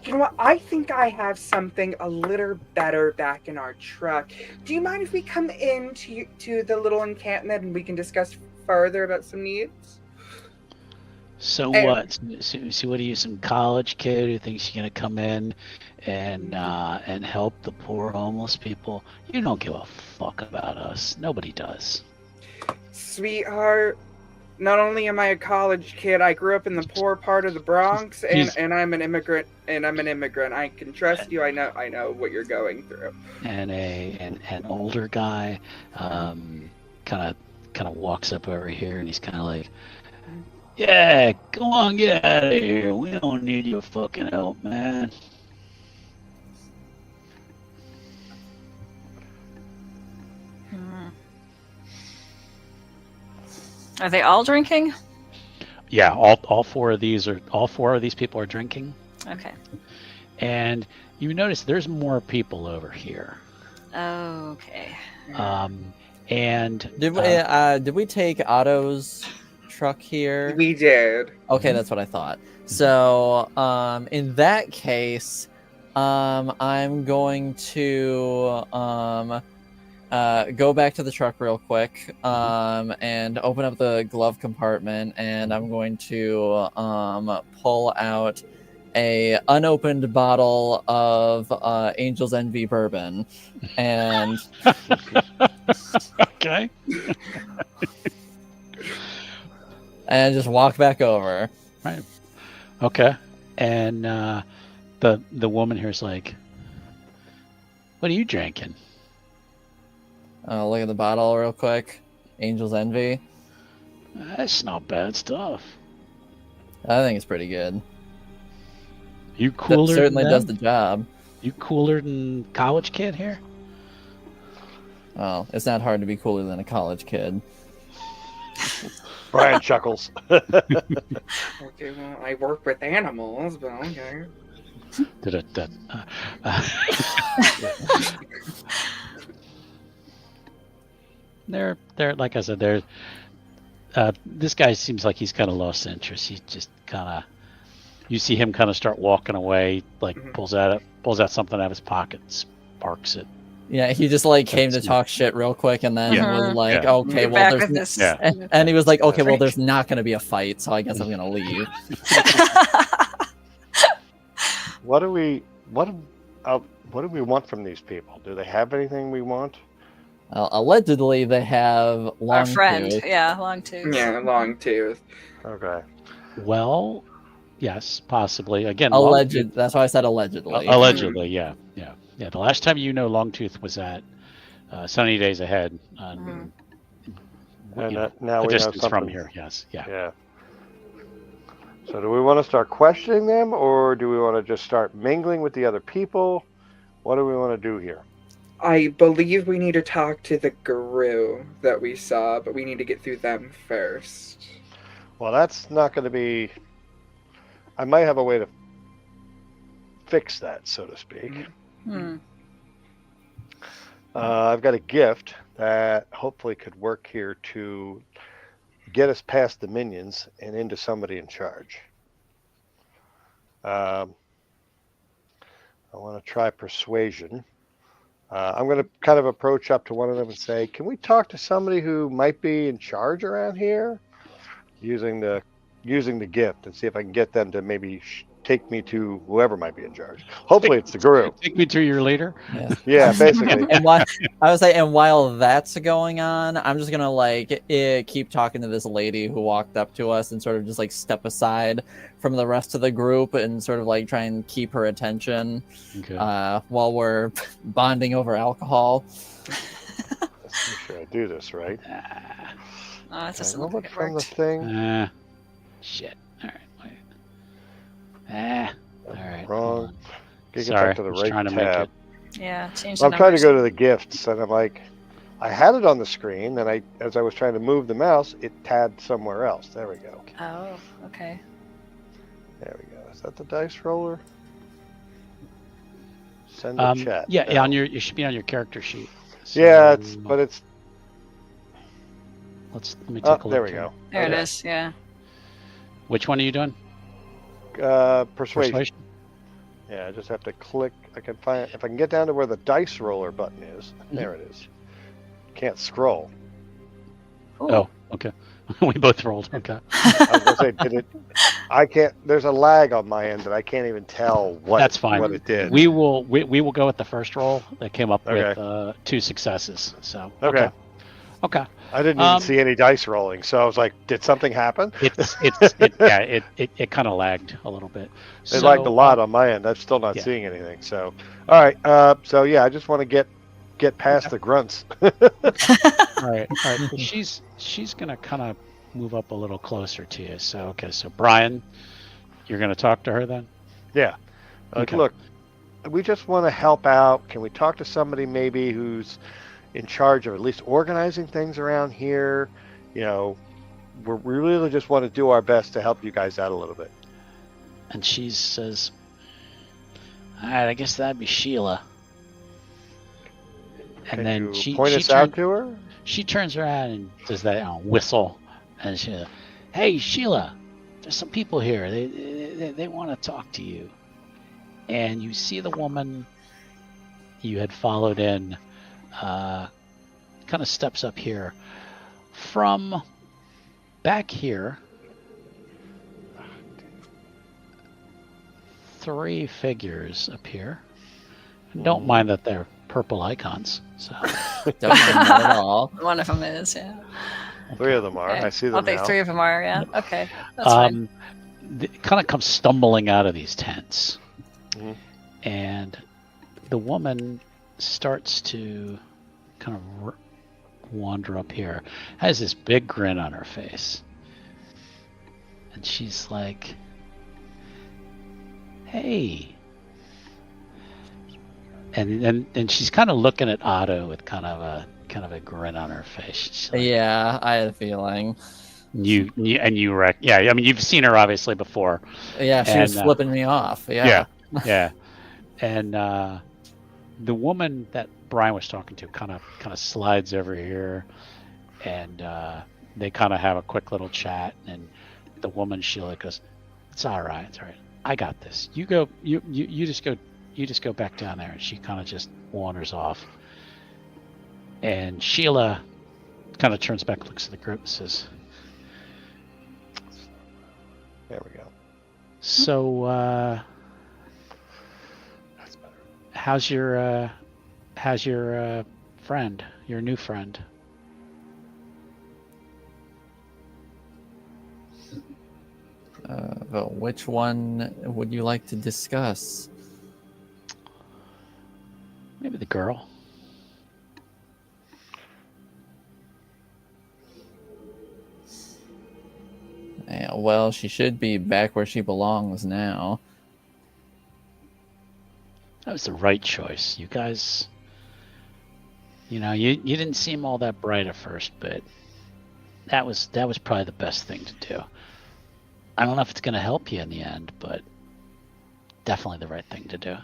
Speaker 5: what? I think I have something a little better back in our truck. Do you mind if we come in to the little encampment and we can discuss further about some needs?
Speaker 1: So
Speaker 5: Hey.
Speaker 1: what? So what are you, some college kid who thinks you're gonna come in and help the poor homeless people? You don't give a fuck about us. Nobody does.
Speaker 5: Sweetheart, not only am I a college kid, I grew up in the poor part of the Bronx, and I'm an immigrant. I can trust you. I know what you're going through.
Speaker 1: And an older guy kind of walks up over here, and he's kind of like, "Yeah, go on, get out of here. We don't need your fucking help, man."
Speaker 2: Are they all drinking?
Speaker 1: Yeah, all four of these people are drinking,
Speaker 2: Okay.
Speaker 1: and you notice there's more people over here.
Speaker 2: Okay.
Speaker 1: And
Speaker 3: Did we take Otto's truck here?
Speaker 5: We did.
Speaker 3: Okay, that's what I thought. So, in that case, I'm going to go back to the truck real quick, and open up the glove compartment, and I'm going to pull out a unopened bottle of Angel's Envy bourbon, and
Speaker 1: okay.
Speaker 3: and just walk back over.
Speaker 1: Right. Okay. And the woman here is like, "What are you drinking?"
Speaker 3: Look at the bottle real quick. Angel's Envy.
Speaker 1: That's not bad stuff.
Speaker 3: I think it's pretty good.
Speaker 1: You
Speaker 3: That
Speaker 1: cooler?
Speaker 3: certainly
Speaker 1: than
Speaker 3: does
Speaker 1: them?
Speaker 3: the job.
Speaker 1: You cooler than college kid here?
Speaker 3: Well, it's not hard to be cooler than a college kid.
Speaker 4: Brian chuckles.
Speaker 5: Okay, well, I work with animals, but okay.
Speaker 1: They're like I said, this guy seems like he's kind of lost interest. He just kind of, you see him kind of start walking away, like pulls out something out of his pocket, sparks it.
Speaker 3: Yeah, he just like came to talk shit real quick, and then was like, "Okay,
Speaker 2: Get
Speaker 3: well,
Speaker 2: back
Speaker 3: there's
Speaker 2: with this.
Speaker 3: and he was like, "Okay, well, there's not going to be a fight, so I guess I'm going to leave."
Speaker 4: What do we want from these people? Do they have anything we want?
Speaker 3: Allegedly, they have
Speaker 2: Our friend,
Speaker 3: Longtooth.
Speaker 2: yeah, Longtooth.
Speaker 5: Yeah, long tooth.
Speaker 4: Okay.
Speaker 1: Well, yes, possibly. Again,
Speaker 3: Alleged. That's why I said allegedly.
Speaker 1: Allegedly, yeah. The last time Longtooth was at Sunny Days Ahead.
Speaker 4: And
Speaker 1: Now
Speaker 4: now
Speaker 1: a
Speaker 4: we know
Speaker 1: distance
Speaker 4: something.
Speaker 1: from here. Yes, yeah.
Speaker 4: Yeah. So do we want to start questioning them, or do we want to just start mingling with the other people? What do we want to do here?
Speaker 5: I believe we need to talk to the guru that we saw, but we need to get through them first.
Speaker 4: Well, that's not going to be... I might have a way to fix that, so to speak. I've got a gift that hopefully could work here to get us past the minions and into somebody in charge. I want to try persuasion. I'm going to kind of approach up to one of them and say, can we talk to somebody who might be in charge around here? Using the gift, and see if I can get them to maybe take me to whoever might be in charge. Hopefully it's the guru.
Speaker 1: Take me to your leader.
Speaker 4: Yeah, basically.
Speaker 3: And while that's going on, I'm just gonna like keep talking to this lady who walked up to us and sort of just like step aside from the rest of the group and sort of like try and keep her attention while we're bonding over alcohol.
Speaker 4: Let's make sure I do this right.
Speaker 2: It doesn't look
Speaker 4: What
Speaker 2: like it
Speaker 4: from the
Speaker 2: worked.
Speaker 4: thing?
Speaker 1: Shit. All right. Wait. All right.
Speaker 4: Wrong. Get
Speaker 1: Sorry,
Speaker 4: back to the
Speaker 1: I was
Speaker 4: right
Speaker 1: trying to make
Speaker 4: tab.
Speaker 1: it.
Speaker 2: Yeah, change
Speaker 4: I'm
Speaker 2: the
Speaker 4: trying to
Speaker 2: numbers.
Speaker 4: go to the gifts, and I'm like, I had it on the screen, and as I was trying to move the mouse, it tabbed somewhere else. There we go.
Speaker 2: Oh, okay.
Speaker 4: There we go. Is that the dice roller? Send a chat.
Speaker 1: Yeah,
Speaker 4: No.
Speaker 1: it should be on your character sheet. So,
Speaker 4: Yeah, let me
Speaker 1: take a
Speaker 4: Oh,
Speaker 1: look.
Speaker 4: there we
Speaker 1: here.
Speaker 4: go.
Speaker 2: There it
Speaker 4: Okay.
Speaker 2: is. Yeah.
Speaker 1: Which one are you doing?
Speaker 4: Persuasion. Yeah, I just have to click. I can find if I can get down to where the dice roller button is. There it is. Can't scroll.
Speaker 2: Cool.
Speaker 1: Oh, okay. We both rolled. Okay.
Speaker 4: I was gonna say, did it? I can't. There's a lag on my end that I can't even tell what.
Speaker 1: That's fine.
Speaker 4: What it did.
Speaker 1: We will go with the first roll that came up
Speaker 4: Okay.
Speaker 1: with 2 successes. So
Speaker 4: Okay.
Speaker 1: Okay.
Speaker 4: I didn't even see any dice rolling, so I was like, did something happen?
Speaker 1: It kind of lagged a little bit.
Speaker 4: It lagged a lot on my end. I'm still not seeing anything. So, all right. So yeah, I just want to get past the grunts.
Speaker 1: All right. So she's gonna kind of move up a little closer to you. So so Brian, you're gonna talk to her then?
Speaker 4: Yeah. Like,
Speaker 1: Okay.
Speaker 4: look, we just want to help out. Can we talk to somebody maybe who's in charge of at least organizing things around here? You know, we really just want to do our best to help you guys out a little bit.
Speaker 1: And she says, "All right, I guess that'd be Sheila." And
Speaker 4: Can
Speaker 1: then
Speaker 4: you
Speaker 1: she
Speaker 4: point us out to her?
Speaker 1: She turns around and does that whistle, and she, "Hey, Sheila, there's some people here. They want to talk to you." And you see the woman you had followed in, kind of steps up here from back here. 3 figures appear. Don't mind that they're purple icons. So
Speaker 3: Don't mind that at all.
Speaker 2: One of them is. Yeah.
Speaker 4: 3 of them are.
Speaker 2: Okay.
Speaker 4: I see
Speaker 2: I'll
Speaker 4: them
Speaker 2: think
Speaker 4: now.
Speaker 2: 3 of them are. Yeah. Okay. That's fine.
Speaker 1: they kind of come stumbling out of these tents.
Speaker 4: Mhm.
Speaker 1: And the woman starts to kind of wander up here, has this big grin on her face, and she's like, "Hey," and she's kind of looking at Otto with kind of a grin on her face. She's like,
Speaker 3: Yeah, I had a feeling.
Speaker 1: you I mean, you've seen her obviously before.
Speaker 3: Yeah, she was
Speaker 1: And,
Speaker 3: flipping me off. Yeah.
Speaker 1: Yeah. Yeah. And the woman that Brian was talking to kind of slides over here, and they kind of have a quick little chat. And the woman Sheila goes, "It's all right. It's all right. I got this. You go. You just go. You just go back down there." And she kind of just wanders off. And Sheila kind of turns back, looks at the group, and says,
Speaker 4: There we go.
Speaker 1: "So,
Speaker 4: That's better.
Speaker 1: how's your friend? Your new friend?"
Speaker 3: Well, which one would you like to discuss?
Speaker 1: Maybe the girl.
Speaker 3: Yeah, well, she should be back where she belongs now.
Speaker 1: That was the right choice. You guys, you didn't seem all that bright at first, but that was probably the best thing to do. I don't know if it's going to help you in the end, but definitely the right thing to do.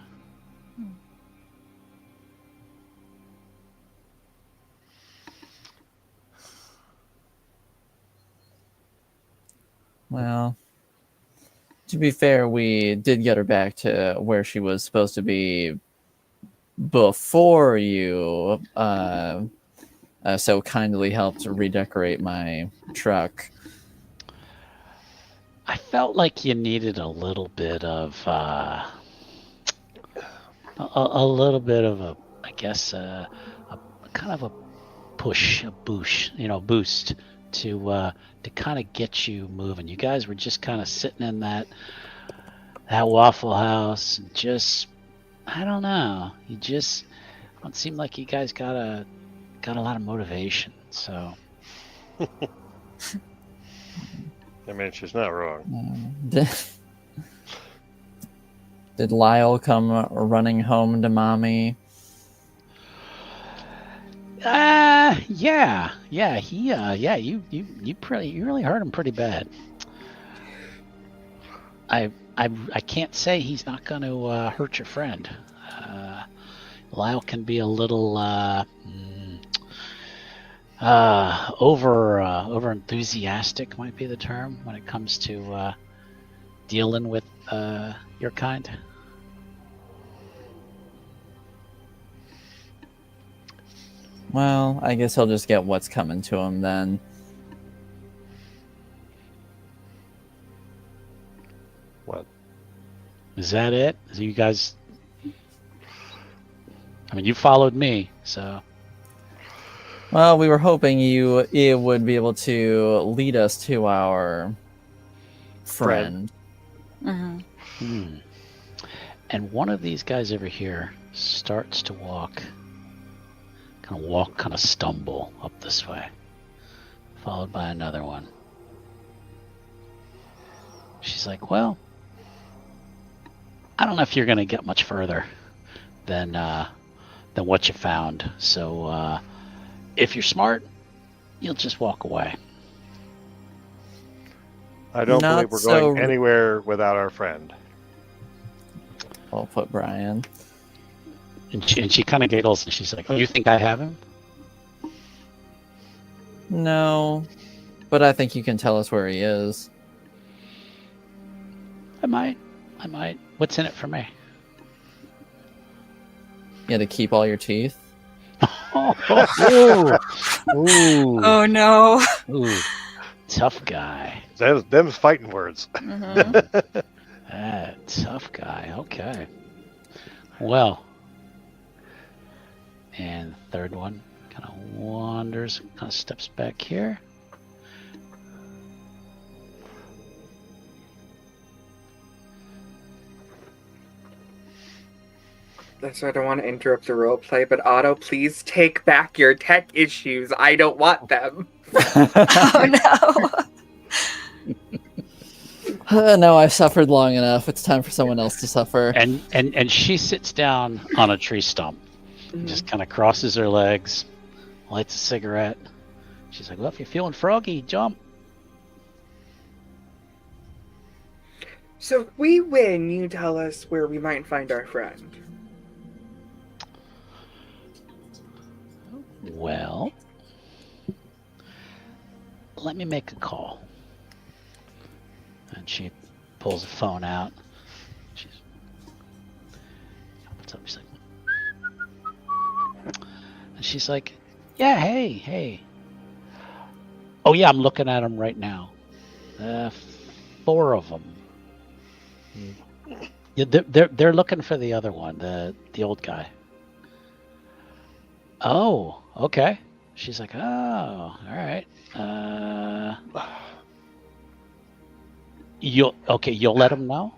Speaker 3: Well, to be fair, we did get her back to where she was supposed to be before you so kindly helped redecorate my truck.
Speaker 1: I felt like you needed a little bit of a little bit of a, I guess, a kind of a push, a boost to kind of get you moving. You guys were just kind of sitting in that Waffle House, and just, I don't know, you just don't seem like you guys got a lot of motivation. So
Speaker 4: I mean, she's not wrong.
Speaker 3: Did Lyle come running home to mommy?
Speaker 1: Yeah, he, you really hurt him pretty bad. I can't say he's not going to hurt your friend. Lyle can be a little over enthusiastic, might be the term, when it comes to dealing with your kind.
Speaker 3: Well, I guess he'll just get what's coming to him then.
Speaker 4: What?
Speaker 1: Is that it? So you guys, I mean, you followed me, so.
Speaker 3: Well, we were hoping it would be able to lead us to our friend.
Speaker 2: Mm-hmm.
Speaker 1: And one of these guys over here starts to kind of stumble up this way, followed by another one. She's like, "Well, I don't know if you're going to get much further than what you found. So if you're smart, you'll just walk away."
Speaker 4: I don't
Speaker 3: Not
Speaker 4: believe we're
Speaker 3: so-
Speaker 4: going anywhere without our friend.
Speaker 3: Well put, Brian.
Speaker 1: And she kind of giggles, and she's like, "Oh, you think I have him?"
Speaker 3: No, but I think you can tell us where he is.
Speaker 1: I might. What's in it for me?
Speaker 3: You had to keep all your teeth.
Speaker 1: Ooh.
Speaker 2: Oh no.
Speaker 1: Ooh. Tough guy.
Speaker 4: Them's fighting words.
Speaker 2: Mm-hmm.
Speaker 1: Tough guy. Okay. Well. And third one kind of wanders, kind of steps back here.
Speaker 5: So I don't want to interrupt the role play, but Otto, please take back your tech issues. I don't want them.
Speaker 2: Oh no.
Speaker 3: No, I've suffered long enough. It's time for someone else to suffer.
Speaker 1: And she sits down on a tree stump, and just kind of crosses her legs, lights a cigarette. She's like, "Well, if you're feeling froggy, jump."
Speaker 5: So if we win, you tell us where we might find our friend.
Speaker 1: Well, let me make a call. And she pulls the phone out. What's up? She's like, yeah, hey. Oh yeah, I'm looking at them right now. 4 of them. Yeah, they're looking for the other one, the old guy. Oh, okay. She's like, oh, all right. You'll let him know?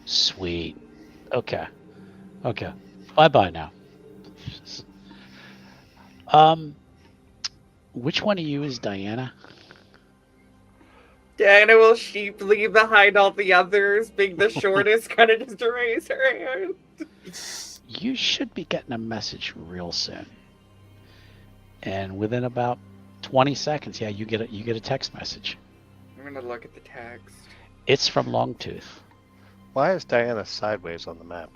Speaker 1: Sweet. Okay. Bye now. Which one of you is Diana?
Speaker 5: Diana will sheeply behind all the others, being the shortest, kind of just to raise her hand.
Speaker 1: You should be getting a message real soon. And within about 20 seconds, yeah, you get a text message.
Speaker 5: I'm gonna look at the text.
Speaker 1: It's from Longtooth.
Speaker 4: Why is Diana sideways on the map?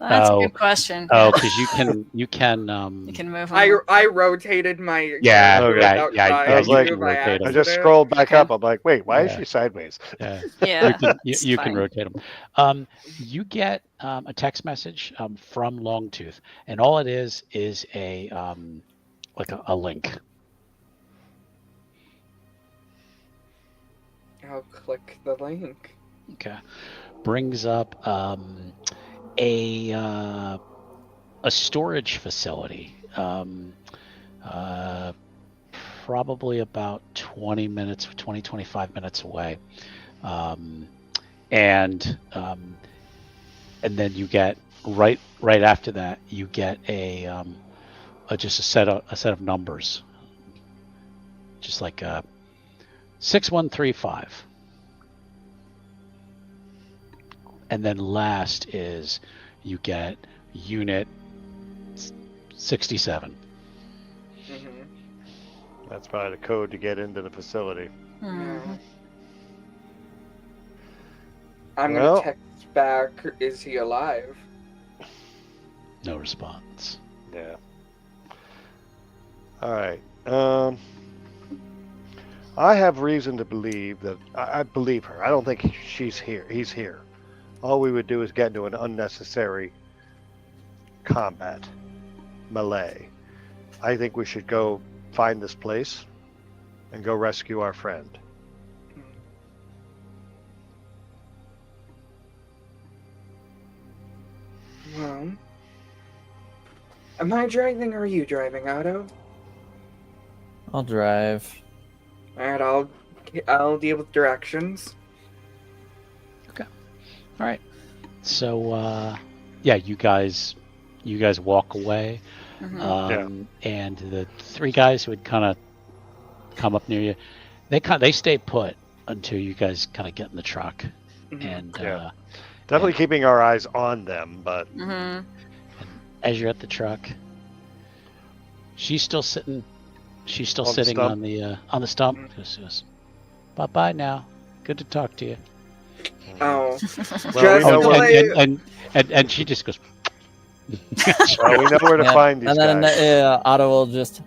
Speaker 2: That's a good question.
Speaker 1: Oh, because you can
Speaker 2: You can move them.
Speaker 5: I rotated my
Speaker 1: Yeah,
Speaker 4: Okay.
Speaker 5: I
Speaker 4: was like,
Speaker 1: rotate them.
Speaker 4: I just scrolled back up. I'm like, wait, why is she sideways?
Speaker 1: Yeah.
Speaker 2: Yeah,
Speaker 1: You can
Speaker 2: fine.
Speaker 1: rotate them. You get a text message from Longtooth, and all it is a like a link.
Speaker 5: I'll click the link.
Speaker 1: Okay, brings up a storage facility. Probably about 25 minutes away. And then you get right after that you get just a set of numbers, just like 6135, and then last is you get unit 67.
Speaker 5: Mm-hmm.
Speaker 4: That's probably the code to get into the facility.
Speaker 2: Mhm.
Speaker 5: I'm
Speaker 4: Well-
Speaker 5: gonna text back, is he alive?
Speaker 1: No response.
Speaker 4: Yeah. All right. I have reason to believe that I believe her. I don't think she's here. He's here. All we would do is get into an unnecessary combat melee. I think we should go find this place and go rescue our friend.
Speaker 5: Well, am I driving or are you driving, Otto?
Speaker 3: I'll drive.
Speaker 5: Alright, I'll deal with directions.
Speaker 1: All right. So yeah, you guys walk away.
Speaker 2: Mhm.
Speaker 1: And the 3 guys who had kind of come up near you, they stay put until you guys kind of get in the truck.
Speaker 5: Mhm.
Speaker 1: And
Speaker 4: Yeah. Definitely keeping our eyes on them, but
Speaker 2: Mhm.
Speaker 1: as you're at the truck, she's still sitting. She's still
Speaker 4: On the
Speaker 1: sitting
Speaker 4: stump?
Speaker 1: on the stump.
Speaker 5: Mhm.
Speaker 1: Just goes, bye now. Good to talk to you.
Speaker 5: Oh,
Speaker 4: well, we
Speaker 5: Just
Speaker 4: know
Speaker 5: to
Speaker 4: where,
Speaker 5: let-
Speaker 1: And she just goes.
Speaker 4: well, we know where to
Speaker 3: Yeah,
Speaker 4: find these
Speaker 3: and then
Speaker 4: guys.
Speaker 3: Otto will just.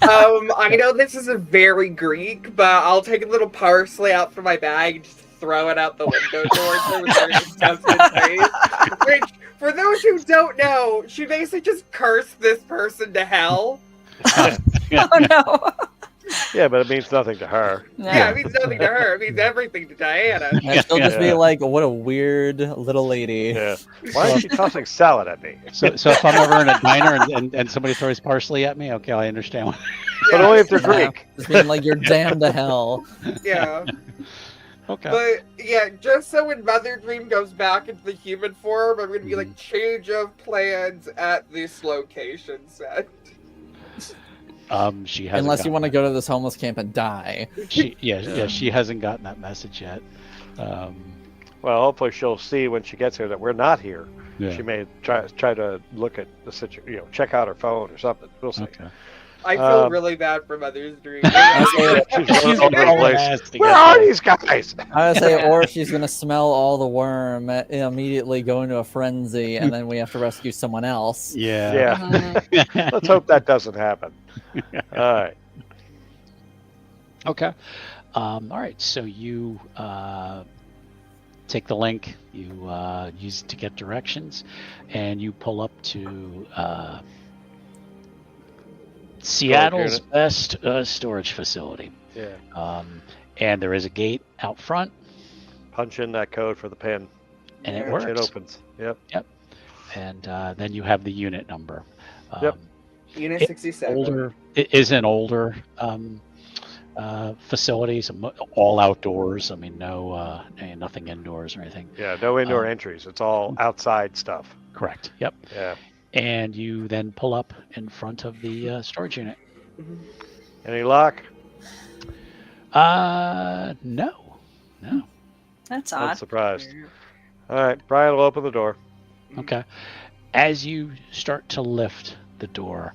Speaker 5: I know this is a very Greek, but I'll take a little parsley out from my bag and just throw it out the window towards her with her disgusted face. Which, for those who don't know, she basically just cursed this person to hell.
Speaker 2: Oh no.
Speaker 4: Yeah, but it means nothing to her.
Speaker 5: Yeah, it means nothing to her. It means everything to Diana.
Speaker 3: And she'll just be
Speaker 4: Yeah.
Speaker 3: like, "What a weird little lady."
Speaker 4: Yeah. Why is she tossing salad at me?
Speaker 1: So if I'm ever in a diner and somebody throws parsley at me, okay, I understand.
Speaker 4: But
Speaker 5: Yeah,
Speaker 4: only if they're
Speaker 3: Yeah.
Speaker 4: Greek.
Speaker 3: Just being like, "You're damned to hell."
Speaker 5: yeah.
Speaker 1: Okay.
Speaker 5: But yeah, just so when Mother Dream goes back into the human form, I'm gonna be like, change of plans at this location set.
Speaker 1: She hasn't.
Speaker 3: Unless you
Speaker 1: gotten
Speaker 3: want to
Speaker 1: that.
Speaker 3: go to this homeless camp and die.
Speaker 1: Yeah, she hasn't gotten that message yet.
Speaker 4: Well, hopefully she'll see when she gets here that we're not here.
Speaker 1: Yeah.
Speaker 4: She may try to look at the situation, check out her phone or something. We'll see.
Speaker 1: Okay.
Speaker 5: I feel
Speaker 4: Um,
Speaker 5: really bad for Mother's Dream.
Speaker 4: She's running all over the
Speaker 1: all
Speaker 4: place.
Speaker 1: ass to
Speaker 4: Where
Speaker 1: get
Speaker 4: are
Speaker 1: there.
Speaker 4: these guys?
Speaker 3: I would say,
Speaker 2: Yeah.
Speaker 3: or she's gonna smell all the worm, immediately go into a frenzy, and then we have to rescue someone else.
Speaker 1: Yeah.
Speaker 2: Mhm.
Speaker 4: Let's hope that doesn't happen. All right.
Speaker 1: Okay. All right. So you take the link, you use it to get directions, and you pull up to Seattle's
Speaker 4: unit.
Speaker 1: best storage facility.
Speaker 4: Yeah.
Speaker 1: And there is a gate out front,
Speaker 4: Punch in that code for the pin.
Speaker 1: and it
Speaker 5: Yeah.
Speaker 1: works.
Speaker 4: It opens. Yep.
Speaker 1: And then you have the unit number.
Speaker 4: Yep.
Speaker 5: Unit
Speaker 1: It-
Speaker 5: 67.
Speaker 1: Older. It is an older facilities, all outdoors. I mean, nothing indoors or anything.
Speaker 4: Yeah. No indoor entries. It's all outside stuff.
Speaker 1: Correct. Yep.
Speaker 4: Yeah.
Speaker 1: And you then pull up in front of the storage unit.
Speaker 5: Mhm.
Speaker 4: Any luck?
Speaker 1: No.
Speaker 2: That's
Speaker 4: I'm
Speaker 2: odd.
Speaker 4: surprised. All right. Brian will open the door.
Speaker 1: Okay. As you start to lift the door,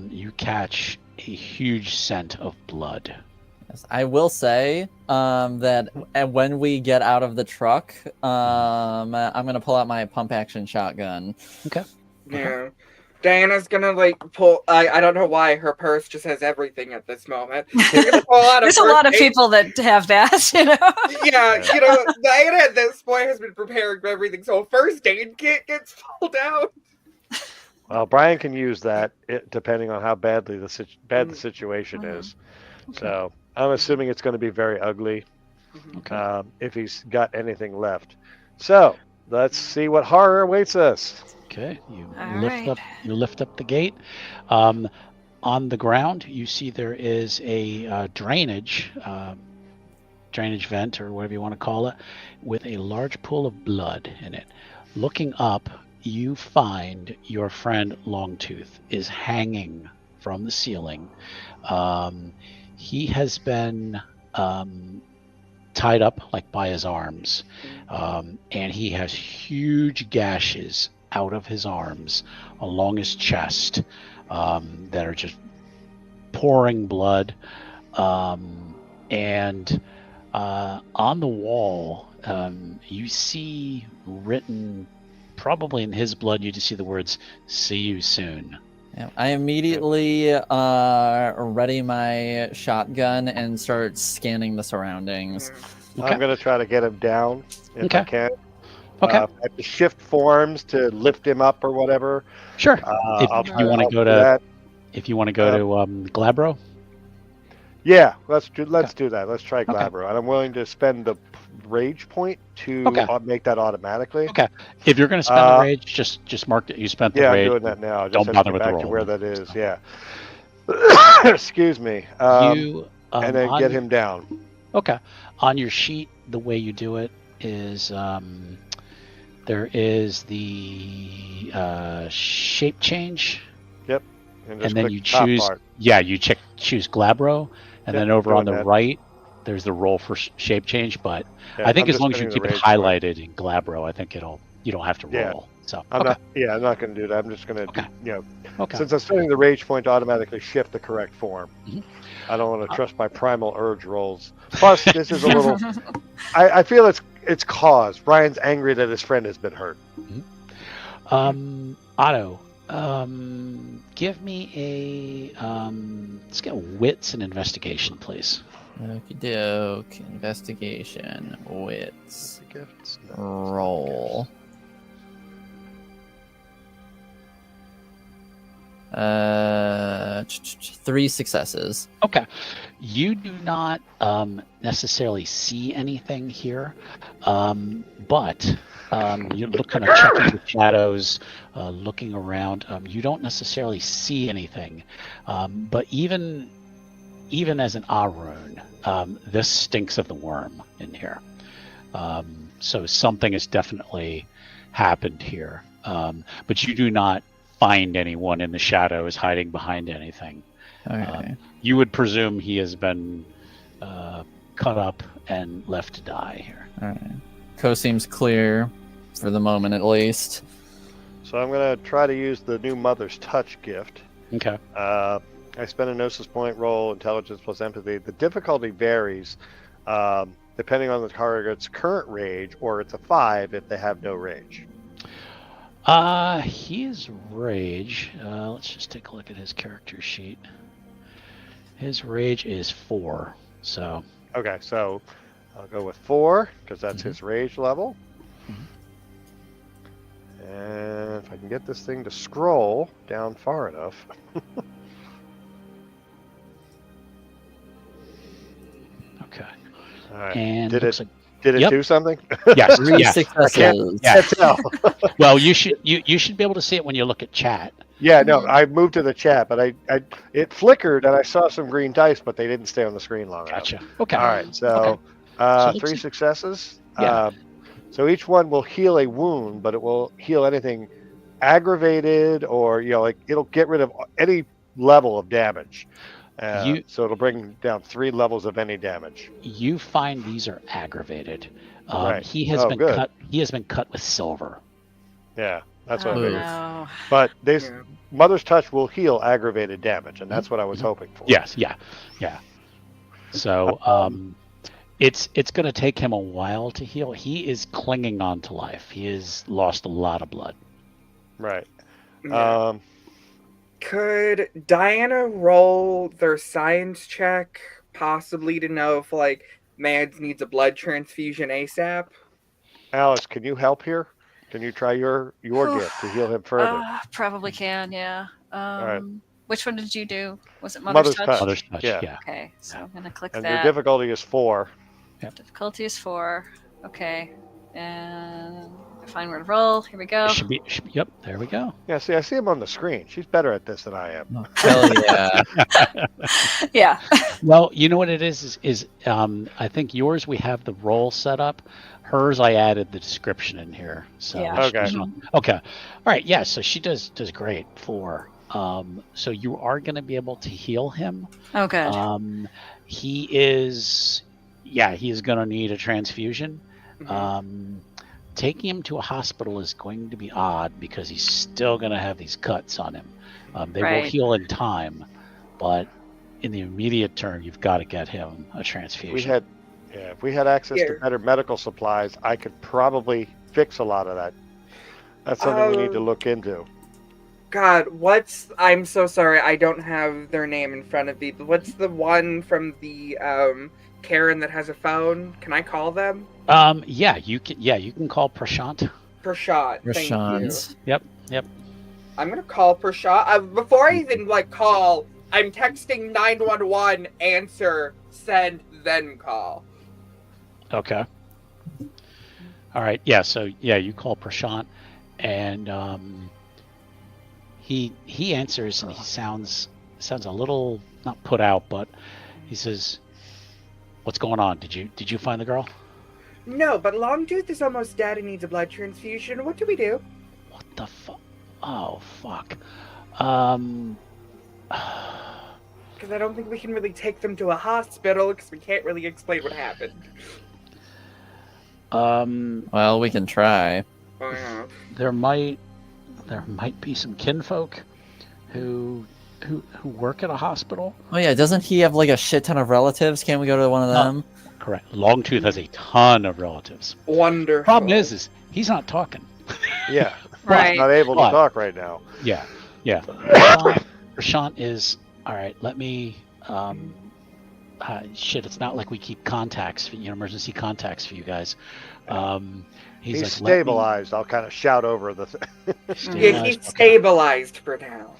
Speaker 1: you catch a huge scent of blood.
Speaker 3: Yes, I will say that when we get out of the truck, I'm gonna pull out my pump action shotgun.
Speaker 5: Yeah. Diana's gonna pull. I don't know why her purse just has everything at this moment. She's gonna pull out
Speaker 2: There's a
Speaker 5: first
Speaker 2: lot of
Speaker 5: aid-
Speaker 2: people that have that, you know.
Speaker 5: Yeah, Diana at this point has been preparing for everything, so a first aid kit gets pulled out.
Speaker 4: Well, Brian can use that depending on how badly the situation
Speaker 2: Mhm.
Speaker 4: is. So I'm assuming it's going to be very ugly
Speaker 1: Okay.
Speaker 4: if he's got anything left. So let's see what horror awaits us.
Speaker 1: Okay. You
Speaker 2: All
Speaker 1: lift
Speaker 2: right.
Speaker 1: up. You lift up the gate. On the ground, you see there is a drainage vent, or whatever you want to call it, with a large pool of blood in it. Looking up, you find your friend Longtooth is hanging from the ceiling. He has been tied up by his arms, and he has huge gashes out of his arms along his chest that are just pouring blood. And on the wall, you see written, probably in his blood, you just see the words "See you soon."
Speaker 3: Yeah, I immediately ready my shotgun and start scanning the surroundings.
Speaker 5: Yeah.
Speaker 1: Okay.
Speaker 4: I'm going to try to get him down if I
Speaker 1: Okay.
Speaker 4: can.
Speaker 1: Okay.
Speaker 4: I have to shift forms to lift him up or whatever.
Speaker 1: Sure. If
Speaker 4: I'll
Speaker 1: you want to
Speaker 4: I'll
Speaker 1: go
Speaker 4: do
Speaker 1: to,
Speaker 4: that.
Speaker 1: if you want to go to Glabro.
Speaker 4: Yeah, let's do that. Let's try
Speaker 1: Okay.
Speaker 4: Glabro, and I'm willing to spend the rage point to
Speaker 1: Okay.
Speaker 4: make that automatically.
Speaker 1: Okay. If you're going to spend the rage, just mark that you spent the
Speaker 4: Yeah, I'm
Speaker 1: rage.
Speaker 4: doing that now. I just
Speaker 1: Don't
Speaker 4: have
Speaker 1: bother
Speaker 4: to
Speaker 1: with
Speaker 4: get
Speaker 1: the
Speaker 4: back to
Speaker 1: roll.
Speaker 4: where that is.
Speaker 1: So.
Speaker 4: Yeah. Excuse me.
Speaker 1: You
Speaker 4: And then get him down.
Speaker 1: Okay. On your sheet, the way you do it is there is the shape change,
Speaker 4: And,
Speaker 1: and then
Speaker 4: click
Speaker 1: you
Speaker 4: the top
Speaker 1: choose.
Speaker 4: part.
Speaker 1: Yeah, you choose Glabro, and
Speaker 4: Yep,
Speaker 1: then over on
Speaker 4: doing
Speaker 1: the
Speaker 4: that.
Speaker 1: right, there's the roll for shape change. But
Speaker 4: Yeah,
Speaker 1: I think
Speaker 4: I'm
Speaker 1: as
Speaker 4: just
Speaker 1: long as you
Speaker 4: spending
Speaker 1: keep
Speaker 4: the
Speaker 1: it
Speaker 4: rage point.
Speaker 1: highlighted in Glabro, I think you don't have to
Speaker 4: Yeah.
Speaker 1: roll. So
Speaker 4: I'm
Speaker 1: okay.
Speaker 4: not going to do that. I'm just going to,
Speaker 1: Okay. Okay.
Speaker 4: since I'm spending the rage point to automatically shift the correct form.
Speaker 1: Mhm.
Speaker 4: I don't want to trust my primal urge rolls. Plus, this is a little. I feel it's cause. Brian's angry that his friend has been hurt.
Speaker 1: Otto, give me a let's get wits and investigation, please.
Speaker 3: Okie doke. Investigation. Wits.
Speaker 4: Gifts.
Speaker 3: Roll. 3 successes.
Speaker 1: Okay. You do not necessarily see anything here, but you're kind of checking the shadows, looking around. You don't necessarily see anything, but even as an Arun, this stinks of the worm in here. So something has definitely happened here, but you do not find anyone in the shadows hiding behind anything.
Speaker 3: Okay.
Speaker 1: You would presume he has been cut up and left to die here.
Speaker 3: Alright. Coast seems clear, for the moment at least.
Speaker 4: So I'm going to try to use the new Mother's Touch gift.
Speaker 1: Okay.
Speaker 4: I spend a gnosis point, roll intelligence plus empathy. The difficulty varies depending on the target's current rage, or it's a 5 if they have no rage.
Speaker 1: His rage. Let's just take a look at his character sheet. His rage is 4. So.
Speaker 4: Okay, so I'll go with 4 because that's his rage level. And if I can get this thing to scroll down far enough.
Speaker 1: Okay.
Speaker 4: All right.
Speaker 1: And
Speaker 4: Did
Speaker 1: looks
Speaker 4: it do something?
Speaker 1: Yes.
Speaker 3: 3
Speaker 1: yes.
Speaker 3: successes.
Speaker 1: Yeah.
Speaker 4: No.
Speaker 1: Well, you should be able to see it when you look at chat.
Speaker 4: Yeah, no, I moved to the chat, but it flickered and I saw some green dice, but they didn't stay on the screen long enough.
Speaker 1: Gotcha. Okay.
Speaker 4: All right, so,
Speaker 1: So
Speaker 4: 3 successes.
Speaker 1: Yeah.
Speaker 4: So each one will heal a wound, but it will heal anything aggravated or, like it'll get rid of any level of damage. So it'll bring down 3 levels of any damage.
Speaker 1: You find these are aggravated.
Speaker 4: Right.
Speaker 1: He has been
Speaker 4: good.
Speaker 1: cut. He has been cut with silver.
Speaker 4: Yeah, that's what
Speaker 2: Oh,
Speaker 4: I figured.
Speaker 2: no.
Speaker 4: But
Speaker 5: Yeah.
Speaker 4: Mother's Touch will heal aggravated damage, and that's what I was hoping for.
Speaker 1: Yes. Yeah. So it's going to take him a while to heal. He is clinging on to life. He has lost a lot of blood.
Speaker 4: Right.
Speaker 5: Yeah. Could Diana roll their science check, possibly to know if like Mads needs a blood transfusion ASAP?
Speaker 4: Alice, can you help here? Can you try your gift to heal him further?
Speaker 2: Probably can, yeah.
Speaker 4: right.
Speaker 2: Which one did you do? Was it Mother's Touch?
Speaker 1: Mother's touch.
Speaker 4: Yeah.
Speaker 1: Yeah.
Speaker 2: Okay, so I'm going to click
Speaker 4: And
Speaker 2: that.
Speaker 4: your difficulty is 4.
Speaker 2: Difficulty is 4. Okay. And find where to roll. Here we go.
Speaker 1: It should be. Yep. There we go.
Speaker 4: Yeah, see, I see him on the screen. She's better at this than I am.
Speaker 3: Oh, hell yeah.
Speaker 2: Yeah.
Speaker 1: Well, you know what it is I think yours we have the roll set up. Hers I added the description in here. So
Speaker 2: Yeah.
Speaker 1: she does not- okay. All right. Yeah. So she does great for. So you are going to be able to heal him.
Speaker 2: Oh, good.
Speaker 1: He is going to need a transfusion. Taking him to a hospital is going to be odd because he's still going to have these cuts on him. They will
Speaker 2: Right.
Speaker 1: heal in time, but in the immediate term, you've got to get him a transfusion.
Speaker 4: If we had access to better medical supplies, I could probably fix a lot of that. That's something we need to look into.
Speaker 5: God, I'm so sorry, I don't have their name in front of me, but what's the one from the Karen that has a phone? Can I call them?
Speaker 1: Yeah, you can call Prashant.
Speaker 5: Prashant. Thank you.
Speaker 3: Rashans.
Speaker 1: Yep.
Speaker 5: I'm gonna call Prashant. Before I even call, I'm texting 911. Answer, send, then call.
Speaker 1: Okay. All right. Yeah. So you call Prashant, and he answers, and he sounds a little not put out, but he says, "What's going on? Did you find the girl?"
Speaker 5: No, but Longtooth is almost dead and needs a blood transfusion. What do we do?
Speaker 1: What the fuck? Oh fuck.
Speaker 5: Because I don't think we can really take them to a hospital because we can't really explain what happened.
Speaker 3: Well, we can try.
Speaker 5: Oh, yeah.
Speaker 1: There might be some kinfolk who work at a hospital.
Speaker 3: Oh yeah, doesn't he have like a shit ton of relatives? Can't we go to one of them?
Speaker 1: Correct. Longtooth has a ton of relatives.
Speaker 5: Wonderful.
Speaker 1: Problem is he's not talking.
Speaker 4: Yeah.
Speaker 2: Right.
Speaker 4: He's not able to talk right now.
Speaker 1: Yeah. Prashant is all right. Let me. Shit, it's not like we keep contacts, emergency contacts for you guys. He's like,
Speaker 4: stabilized. I'll kind of shout over the thing.
Speaker 5: Yeah, he's stabilized for now.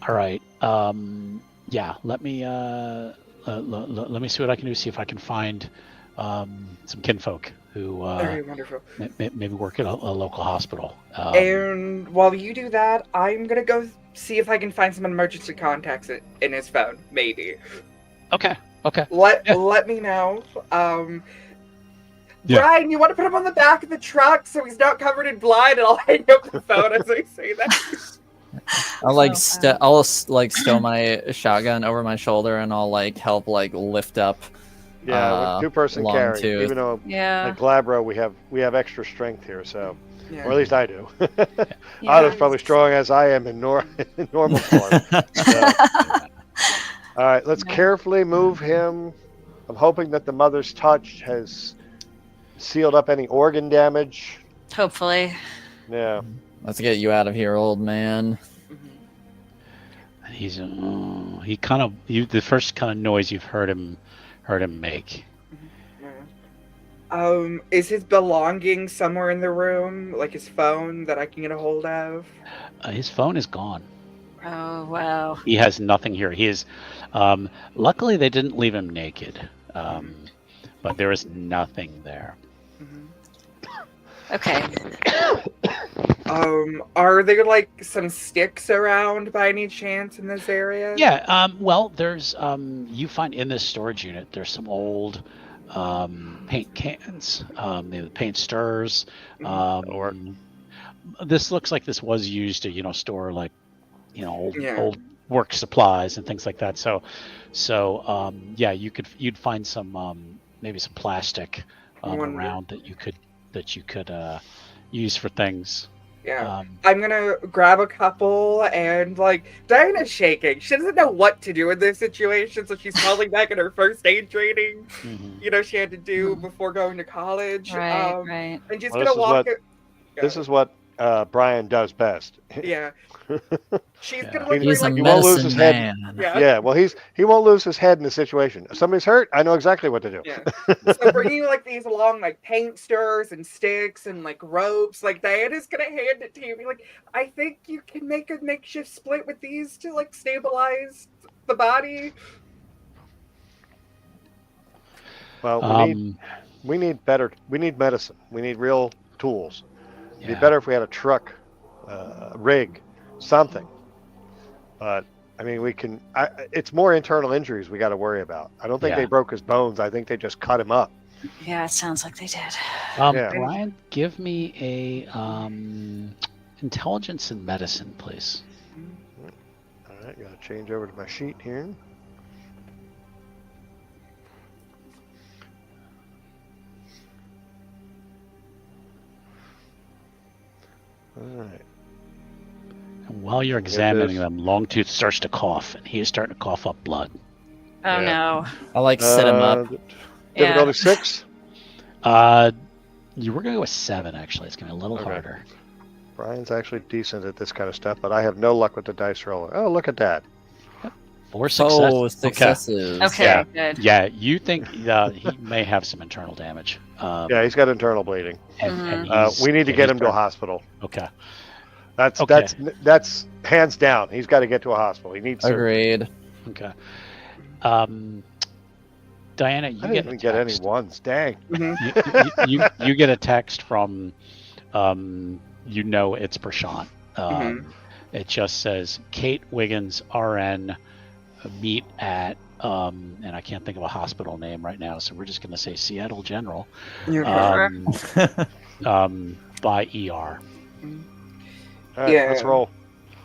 Speaker 1: All right. Yeah. Let me. Let me see what I can do. See if I can find some kinfolk who
Speaker 5: Very wonderful.
Speaker 1: maybe work at a local hospital.
Speaker 5: And while you do that, I'm gonna go see if I can find some emergency contacts in his phone. Maybe.
Speaker 1: Okay.
Speaker 5: Let me know.
Speaker 1: Yeah.
Speaker 5: Brian, you want to put him on the back of the truck so he's not covered in blood, and I'll hang up the phone as I say that.
Speaker 3: I'll stow my shotgun over my shoulder and I'll help lift up.
Speaker 4: Yeah, with 2-person carry.
Speaker 3: Longtooth.
Speaker 4: Even though
Speaker 2: Yeah.
Speaker 4: like Glabro, we have extra strength here, so
Speaker 5: Yeah.
Speaker 4: Or at least I do.
Speaker 2: Yeah.
Speaker 4: Otto's probably strong as I am in normal form. So, all right, let's
Speaker 2: Yeah.
Speaker 4: carefully move him. I'm hoping that the mother's touch has sealed up any organ damage.
Speaker 2: Hopefully.
Speaker 4: Yeah.
Speaker 3: Let's get you out of here, old man.
Speaker 1: And he's he kind of the first kind of noise you've heard him make.
Speaker 5: Is his belongings somewhere in the room, like his phone that I can get a hold of?
Speaker 1: His phone is gone.
Speaker 2: Oh wow.
Speaker 1: He has nothing here. He is. Luckily, they didn't leave him naked, but there is nothing there.
Speaker 2: Okay.
Speaker 5: Are there like some sticks around by any chance in this area?
Speaker 1: Yeah. Well, there's. You find in this storage unit there's some old paint cans, the paint stirrers. This looks like this was used to store like old work supplies and things like that. So yeah, you'd find some maybe some plastic around that you could use for things.
Speaker 5: Yeah. I'm gonna grab a couple, and like Diana's shaking. She doesn't know what to do in this situation, so she's falling back in her first aid training. She had to do before going to college.
Speaker 2: Right.
Speaker 5: And she's
Speaker 4: Well,
Speaker 5: gonna walk.
Speaker 4: This is what Brian does best.
Speaker 5: Yeah. She's gonna
Speaker 4: He-
Speaker 5: look
Speaker 3: He's a
Speaker 5: like
Speaker 4: he won't lose
Speaker 3: medicine
Speaker 4: his head.
Speaker 3: man.
Speaker 5: yeah.
Speaker 4: Well, he won't lose his head in the situation. If somebody's hurt, I know exactly what to do.
Speaker 5: Yeah. So bringing like these long like paint stirrers and sticks and like ropes, like Diana's gonna hand it to you. Be like, I think you can make a makeshift split with these to like stabilize the body.
Speaker 4: Well, we need medicine. We need real tools. It'd be
Speaker 1: Yeah.
Speaker 4: better if we had a truck, rig, something. But I mean, it's more internal injuries we got to worry about. I don't think
Speaker 1: Yeah.
Speaker 4: they broke his bones. I think they just cut him up.
Speaker 2: Yeah, it sounds like they did.
Speaker 4: Yeah.
Speaker 1: Brian, give me a intelligence and medicine, please.
Speaker 4: All right, got to change over to my sheet here. All right.
Speaker 1: And while you're
Speaker 4: Here it
Speaker 1: examining
Speaker 4: is.
Speaker 1: them, Longtooth starts to cough, and he is starting to cough up blood.
Speaker 2: Oh
Speaker 4: Yeah.
Speaker 2: no.
Speaker 3: I like set him up.
Speaker 4: Difficulty
Speaker 2: Yeah.
Speaker 4: 6.
Speaker 1: You were going to go with 7, actually. It's going to be a little
Speaker 4: Okay.
Speaker 1: harder.
Speaker 4: Brian's actually decent at this kind of stuff, but I have no luck with the dice roller. Oh, look at that.
Speaker 1: 4 successes.
Speaker 3: Oh, successes.
Speaker 2: Okay,
Speaker 1: Yeah.
Speaker 2: good.
Speaker 1: Yeah, you think he may have some internal damage.
Speaker 4: Yeah, he's got internal bleeding.
Speaker 1: And
Speaker 4: We need to
Speaker 1: yeah,
Speaker 4: get
Speaker 1: he's
Speaker 4: him to a
Speaker 1: starting-
Speaker 4: hospital.
Speaker 1: Okay.
Speaker 4: That's that's hands down. He's got to get to a hospital. He needs surgery.
Speaker 3: Agreed.
Speaker 1: Okay. Diana, you
Speaker 4: I didn't
Speaker 1: get
Speaker 4: even
Speaker 1: a
Speaker 4: get any
Speaker 1: text.
Speaker 4: ones. Dang.
Speaker 1: You get a text from, it's Prashant. It just says Kate Wiggins, RN, meet at, and I can't think of a hospital name right now, so we're just going to say Seattle General. By ER.
Speaker 4: All right, let's roll.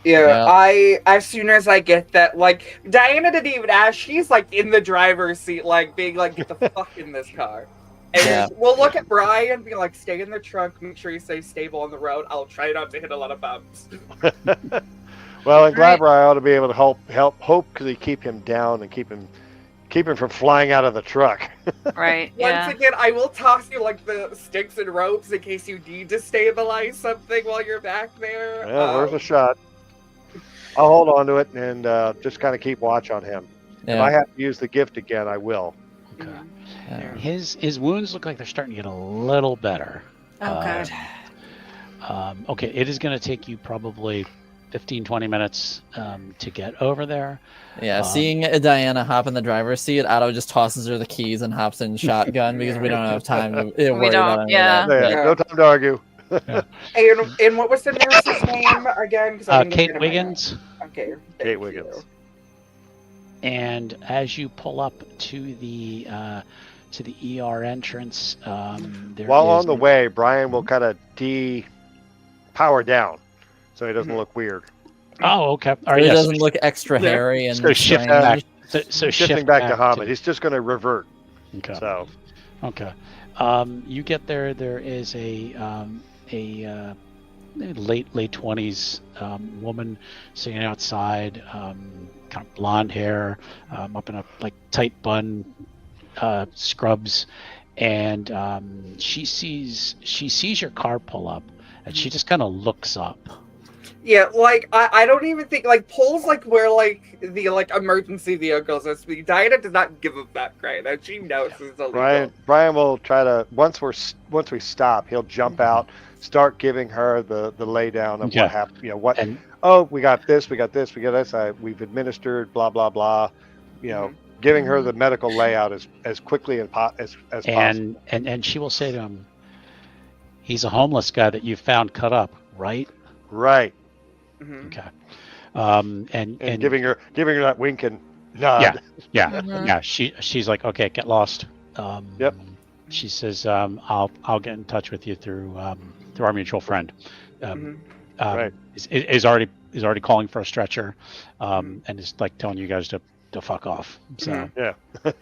Speaker 5: Yeah, as soon as I get that, like, Diana didn't even ask. She's, like, in the driver's seat, like, being like, get the fuck in this car. And
Speaker 3: Yeah.
Speaker 5: we'll look at Brian, be like, stay in the trunk, make sure you stay stable on the road. I'll try not to hit a lot of bumps.
Speaker 4: Well, and Glabber, I ought to be able to hope because he keep him down and keep him from flying out of the truck.
Speaker 2: Right.
Speaker 5: Once
Speaker 2: Yeah.
Speaker 5: again, I will toss you, like, the sticks and ropes in case you need to stabilize something while you're back there.
Speaker 4: Yeah, where's a shot? I'll hold on to it and just kind of keep watch on him. If I
Speaker 3: Yeah.
Speaker 4: have to use the gift again, I will.
Speaker 1: Okay.
Speaker 3: Yeah.
Speaker 1: His wounds look like they're starting to get a little better.
Speaker 2: Oh good.
Speaker 1: Okay, it is going to take you probably 15-20 minutes to get over there.
Speaker 3: Yeah, seeing Diana hop in the driver's seat, Otto just tosses her the keys and hops in shotgun because we don't have time to worry about any of that.
Speaker 4: Yeah, no time to argue.
Speaker 5: And what was the nurse's name again? 'Cause I didn't get
Speaker 1: Kate
Speaker 5: it in my
Speaker 1: Wiggins.
Speaker 5: notes. Okay.
Speaker 4: Kate
Speaker 5: thank
Speaker 4: Wiggins.
Speaker 5: you.
Speaker 1: And as you pull up to the ER entrance, there
Speaker 4: While
Speaker 1: is
Speaker 4: on the way, Brian will kind of power down so he doesn't look weird.
Speaker 1: Oh, okay. All
Speaker 3: So
Speaker 1: right.
Speaker 3: it
Speaker 1: Yeah,
Speaker 3: doesn't look extra hairy and
Speaker 1: so shift
Speaker 3: strange.
Speaker 1: back. So
Speaker 4: Shifting
Speaker 1: shift
Speaker 4: back to
Speaker 1: back
Speaker 4: Hamid. He's just going to revert.
Speaker 1: Okay.
Speaker 4: So
Speaker 1: Okay. You get there. There is a late 20s woman sitting outside, kind of blonde hair, up in a like tight bun, scrubs, and she sees your car pull up, and she just kind of looks up.
Speaker 5: Yeah, like I don't even think like Pole's like where like the like emergency vehicles are. Diana does not give a fuck right now. She knows it's illegal.
Speaker 4: Brian will try to once we stop, he'll jump out, start giving her the laydown of what happened. You know what?
Speaker 1: And
Speaker 4: We got this. We've administered blah blah blah. You know, giving her the medical layout as quickly as possible.
Speaker 1: And she will say to him, "He's a homeless guy that you found cut up, right?"
Speaker 4: Right.
Speaker 5: Mm-hmm.
Speaker 1: Okay.
Speaker 4: And giving her that wink and nod.
Speaker 1: Yeah. She's like, okay, get lost.
Speaker 4: Yep.
Speaker 1: She says, I'll get in touch with you through our mutual friend.
Speaker 4: Right.
Speaker 1: Is already calling for a stretcher, and is like telling you guys to fuck off. So
Speaker 4: Yeah.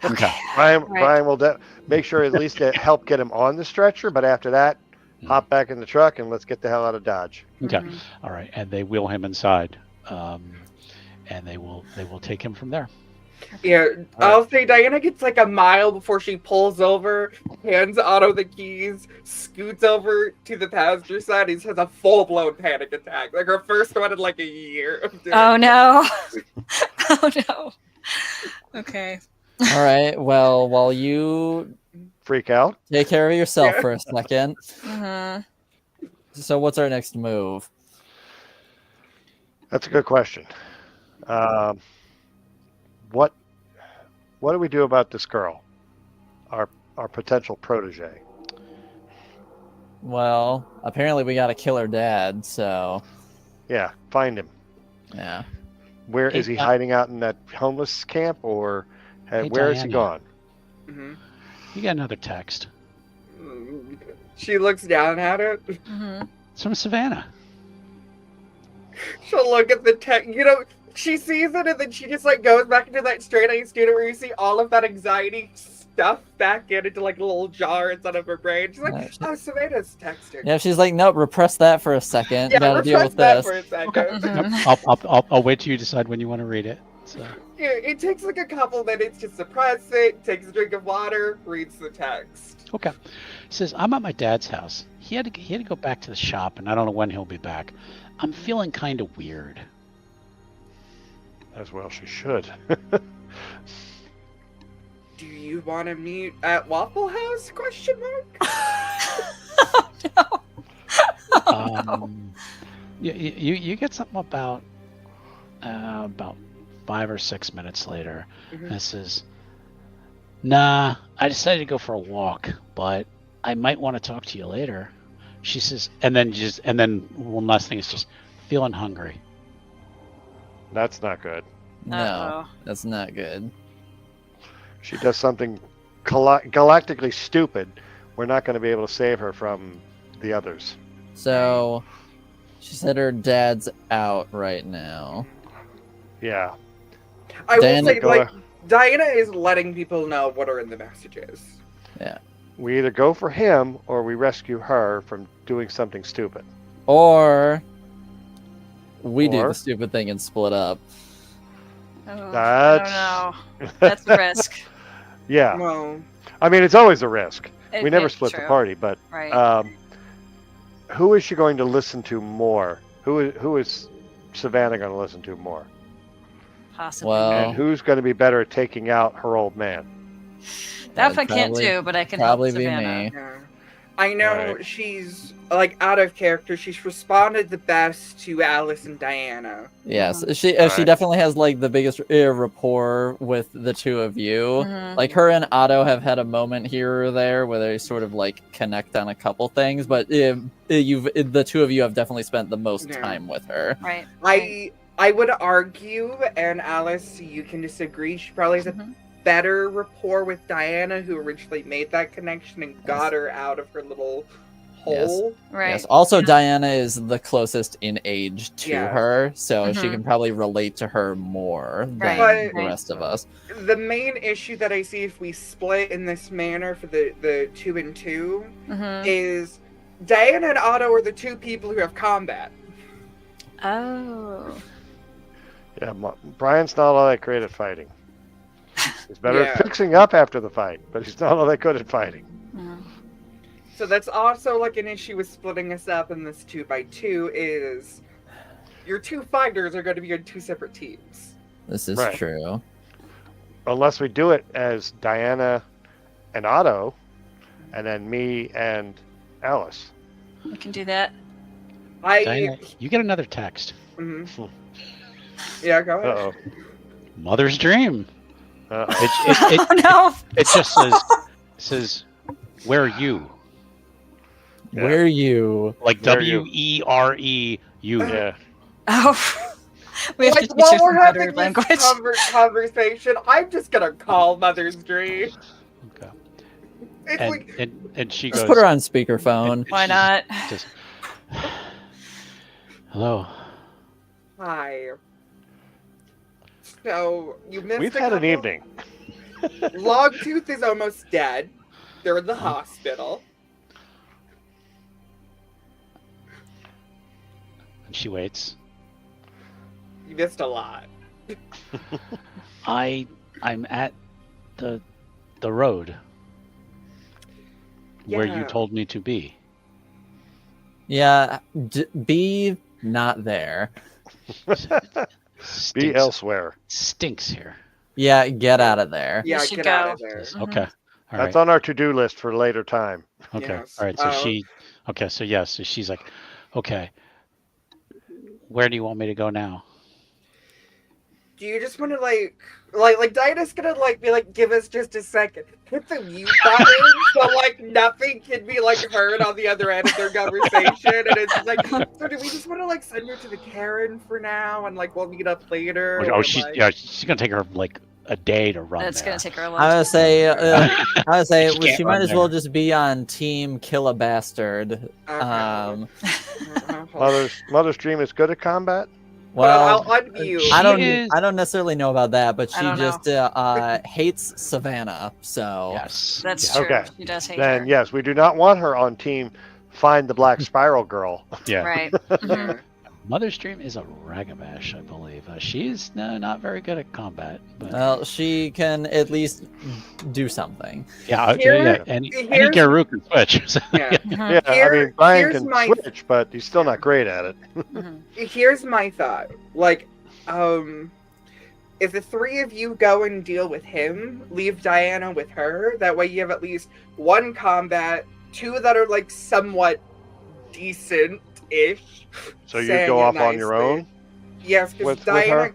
Speaker 1: okay.
Speaker 4: Brian will make sure at least to help get him on the stretcher, but after that, hop back in the truck and let's get the hell out of Dodge.
Speaker 1: Okay. All right. And they wheel him inside, and they will take him from there.
Speaker 5: Yeah, I'll say Diana gets like a mile before she pulls over, hands Otto the keys, scoots over to the passenger side, and has a full-blown panic attack. Like her first one in like a year.
Speaker 2: Oh no. Oh no. Okay.
Speaker 3: All right. Well, while you
Speaker 4: Freak out.
Speaker 3: take care of yourself for a second.
Speaker 2: Mm-hmm.
Speaker 3: So, what's our next move?
Speaker 4: That's a good question. What do we do about this girl, our potential protege?
Speaker 3: Well, apparently we got to kill her dad. So,
Speaker 4: Yeah, find him.
Speaker 3: yeah.
Speaker 4: Where
Speaker 1: Hey,
Speaker 4: is he hiding out in that homeless camp, or where is he
Speaker 1: Diana.
Speaker 4: gone?
Speaker 5: Mm-hmm.
Speaker 1: You got another text.
Speaker 5: She looks down at it.
Speaker 2: Mm-hmm.
Speaker 1: It's from Savannah.
Speaker 5: She'll look at the text. You know, she sees it and then she just like goes back into that straight A student where you see all of that anxiety stuff back into like a little jar inside of her brain. She's like, "Oh, Savannah's texting."
Speaker 3: Yeah, she's like, nope, repress that for a second.
Speaker 5: Yeah,
Speaker 3: Gotta deal
Speaker 5: repress
Speaker 3: with
Speaker 5: that
Speaker 3: this.
Speaker 5: for a second.
Speaker 1: Yep. I'll wait till you decide when you want to read it. So.
Speaker 5: Yeah, it takes like a couple minutes to suppress it, takes a drink of water, reads the text.
Speaker 1: Okay. He says, I'm at my dad's house. He had to go back to the shop, and I don't know when he'll be back. I'm feeling kind of weird.
Speaker 4: As well, she should.
Speaker 5: Do you want to meet at Waffle House? Question mark.
Speaker 2: Oh no.
Speaker 1: You get something about 5 or 6 minutes later.
Speaker 5: Mhm.
Speaker 1: And it says, nah, I decided to go for a walk, but I might want to talk to you later. She says, and then one last thing is just feeling hungry.
Speaker 4: That's not good.
Speaker 3: No,
Speaker 2: Uh-oh.
Speaker 3: that's not good.
Speaker 4: She does something galactically stupid. We're not going to be able to save her from the others.
Speaker 3: So, she said her dad's out right now.
Speaker 4: Yeah.
Speaker 5: I will
Speaker 3: Diana,
Speaker 5: say, like, Diana is letting people know what are in the messages.
Speaker 4: We either go for him or we rescue her from doing something stupid.
Speaker 3: Or we do
Speaker 4: Or-
Speaker 3: the stupid thing and split up.
Speaker 2: Oh,
Speaker 4: That's-
Speaker 2: I don't know. That's a risk.
Speaker 4: Yeah.
Speaker 5: Well,
Speaker 4: I mean, it's always a risk. We never
Speaker 2: It's
Speaker 4: split the
Speaker 2: true.
Speaker 4: party, but
Speaker 2: Right.
Speaker 4: who is she going to listen to more? Who is Savannah going to listen to more?
Speaker 2: Possibly.
Speaker 3: Well,
Speaker 4: And who's going to be better at taking out her old man?
Speaker 2: that
Speaker 3: that'd
Speaker 2: I can't
Speaker 3: probably-
Speaker 2: do, but I can help
Speaker 3: probably be
Speaker 2: Savannah.
Speaker 3: me.
Speaker 5: yeah. I know
Speaker 4: Right.
Speaker 5: she's like out of character. She's responded the best to Alice and Diana.
Speaker 3: Yes,
Speaker 2: Mhm.
Speaker 3: she
Speaker 4: Alright.
Speaker 3: definitely has like the biggest rapport with the two of you.
Speaker 2: Mhm.
Speaker 3: Like her and Otto have had a moment here or there where they sort of like connect on a couple things, but the two of you have definitely spent the most
Speaker 5: Yeah.
Speaker 3: time with her.
Speaker 2: Right.
Speaker 5: I would argue, and Alice, you can disagree. She probably has a
Speaker 2: Mhm.
Speaker 5: better rapport with Diana, who originally made that connection and got her out of her little hole.
Speaker 2: Right.
Speaker 3: Yes. Also, Diana is the closest in age to
Speaker 5: Yeah.
Speaker 3: her, so she
Speaker 2: Mhm.
Speaker 3: can probably relate to her more than
Speaker 2: Right,
Speaker 3: the
Speaker 2: right.
Speaker 3: rest of us.
Speaker 5: The main issue that I see if we split in this manner for the 2 and 2
Speaker 2: Mhm.
Speaker 5: is Diana and Otto are the two people who have combat.
Speaker 2: Oh.
Speaker 4: Yeah, Brian's not all that great at fighting. He's better
Speaker 5: Yeah.
Speaker 4: at fixing up after the fight, but he's not all that good at fighting.
Speaker 2: Mm.
Speaker 5: So that's also like an issue with splitting us up in this 2x2 is your two fighters are going to be on two separate teams.
Speaker 3: This is
Speaker 4: Right.
Speaker 3: true.
Speaker 4: Unless we do it as Diana and Otto, and then me and Alice.
Speaker 2: We can do that.
Speaker 1: Diana, you get another text.
Speaker 5: Mhm. Yeah, go ahead.
Speaker 4: Uh-oh.
Speaker 1: Mother's dream.
Speaker 4: Uh-oh.
Speaker 1: It
Speaker 2: Oh no.
Speaker 1: It just says, where are you?
Speaker 4: Yeah.
Speaker 3: Where you?
Speaker 1: Like
Speaker 4: Where are you?
Speaker 1: WEREU.
Speaker 4: Yeah.
Speaker 2: Oh. We have to
Speaker 5: Like,
Speaker 2: teach
Speaker 5: while
Speaker 2: her
Speaker 5: we're
Speaker 2: some better
Speaker 5: having
Speaker 2: language.
Speaker 5: this conversation, I'm just gonna call Mother's Dream.
Speaker 1: Okay.
Speaker 5: It's
Speaker 1: And,
Speaker 5: like,
Speaker 1: and she
Speaker 3: Just
Speaker 1: goes.
Speaker 3: put her on speakerphone.
Speaker 1: and
Speaker 2: Why
Speaker 1: she's
Speaker 2: not?
Speaker 1: just, hello.
Speaker 5: hi. So you missed.
Speaker 4: We've
Speaker 5: a
Speaker 4: had an
Speaker 5: couple-
Speaker 4: evening.
Speaker 5: Logtooth is almost dead. They're in the hospital.
Speaker 1: And she waits.
Speaker 5: You missed a lot.
Speaker 1: I'm at the road where you
Speaker 5: Yeah.
Speaker 1: told me to be.
Speaker 3: Yeah, be not there.
Speaker 4: Be
Speaker 1: Stinks,
Speaker 4: elsewhere.
Speaker 1: stinks here.
Speaker 3: Yeah, get out of there.
Speaker 5: Yeah,
Speaker 2: should
Speaker 5: get out
Speaker 2: go.
Speaker 5: of there.
Speaker 2: Mhm.
Speaker 1: Okay. All
Speaker 4: That's
Speaker 1: right.
Speaker 4: on our to-do list for later time.
Speaker 1: Okay.
Speaker 5: Yes.
Speaker 1: All right. So
Speaker 5: Oh.
Speaker 1: okay. So yes. So she's like, okay. Where do you want me to go now?
Speaker 5: Do you just want to like Diana's gonna be like, give us just a second, hit the mute button so like nothing can be like heard on the other end of their conversation, and it's just like, so do we just want to like send her to the Karen for now, and like we'll meet up later?
Speaker 1: Oh,
Speaker 5: or,
Speaker 1: she's
Speaker 5: like-
Speaker 1: she's gonna take her like a day to run
Speaker 2: That's
Speaker 1: there.
Speaker 2: gonna take her a long
Speaker 3: I
Speaker 2: time.
Speaker 3: would say,
Speaker 1: She can't
Speaker 3: she
Speaker 1: run
Speaker 3: might as well
Speaker 1: there.
Speaker 3: just be on Team Kill a Bastard.
Speaker 5: Okay. Hold on.
Speaker 4: Mother's Dream is good at combat.
Speaker 3: Well,
Speaker 5: I'll unmute.
Speaker 3: I don't necessarily know about that, but
Speaker 2: I
Speaker 3: she
Speaker 2: don't know.
Speaker 3: just hates Savannah. So
Speaker 1: Yes.
Speaker 2: That's
Speaker 1: yeah.
Speaker 2: true.
Speaker 4: Okay.
Speaker 2: She does hate
Speaker 4: Then
Speaker 2: her.
Speaker 4: yes, we do not want her on team Find the Black Spiral Girl.
Speaker 1: Yeah.
Speaker 2: Right.
Speaker 5: Yeah.
Speaker 2: Mhm.
Speaker 1: Mother's Dream is a ragabash, I believe. She's not very good at combat, but
Speaker 3: well, she can at least do something.
Speaker 1: yeah,
Speaker 5: Here-
Speaker 1: yeah. Any
Speaker 5: here's-
Speaker 1: Garou can switch. So,
Speaker 5: Yeah.
Speaker 2: Mhm.
Speaker 4: Yeah, I
Speaker 5: Here-
Speaker 4: mean Brian
Speaker 5: here's
Speaker 4: can
Speaker 5: my-
Speaker 4: switch, but he's still not great at it.
Speaker 2: Mhm.
Speaker 5: Here's my thought. Like, if the three of you go and deal with him, leave Diana with her. That way you have at least one combat, two that are like somewhat decent-ish.
Speaker 4: So you
Speaker 5: saying
Speaker 4: go
Speaker 5: it
Speaker 4: off on your
Speaker 5: nicely.
Speaker 4: own.
Speaker 5: Yes, because
Speaker 4: With her?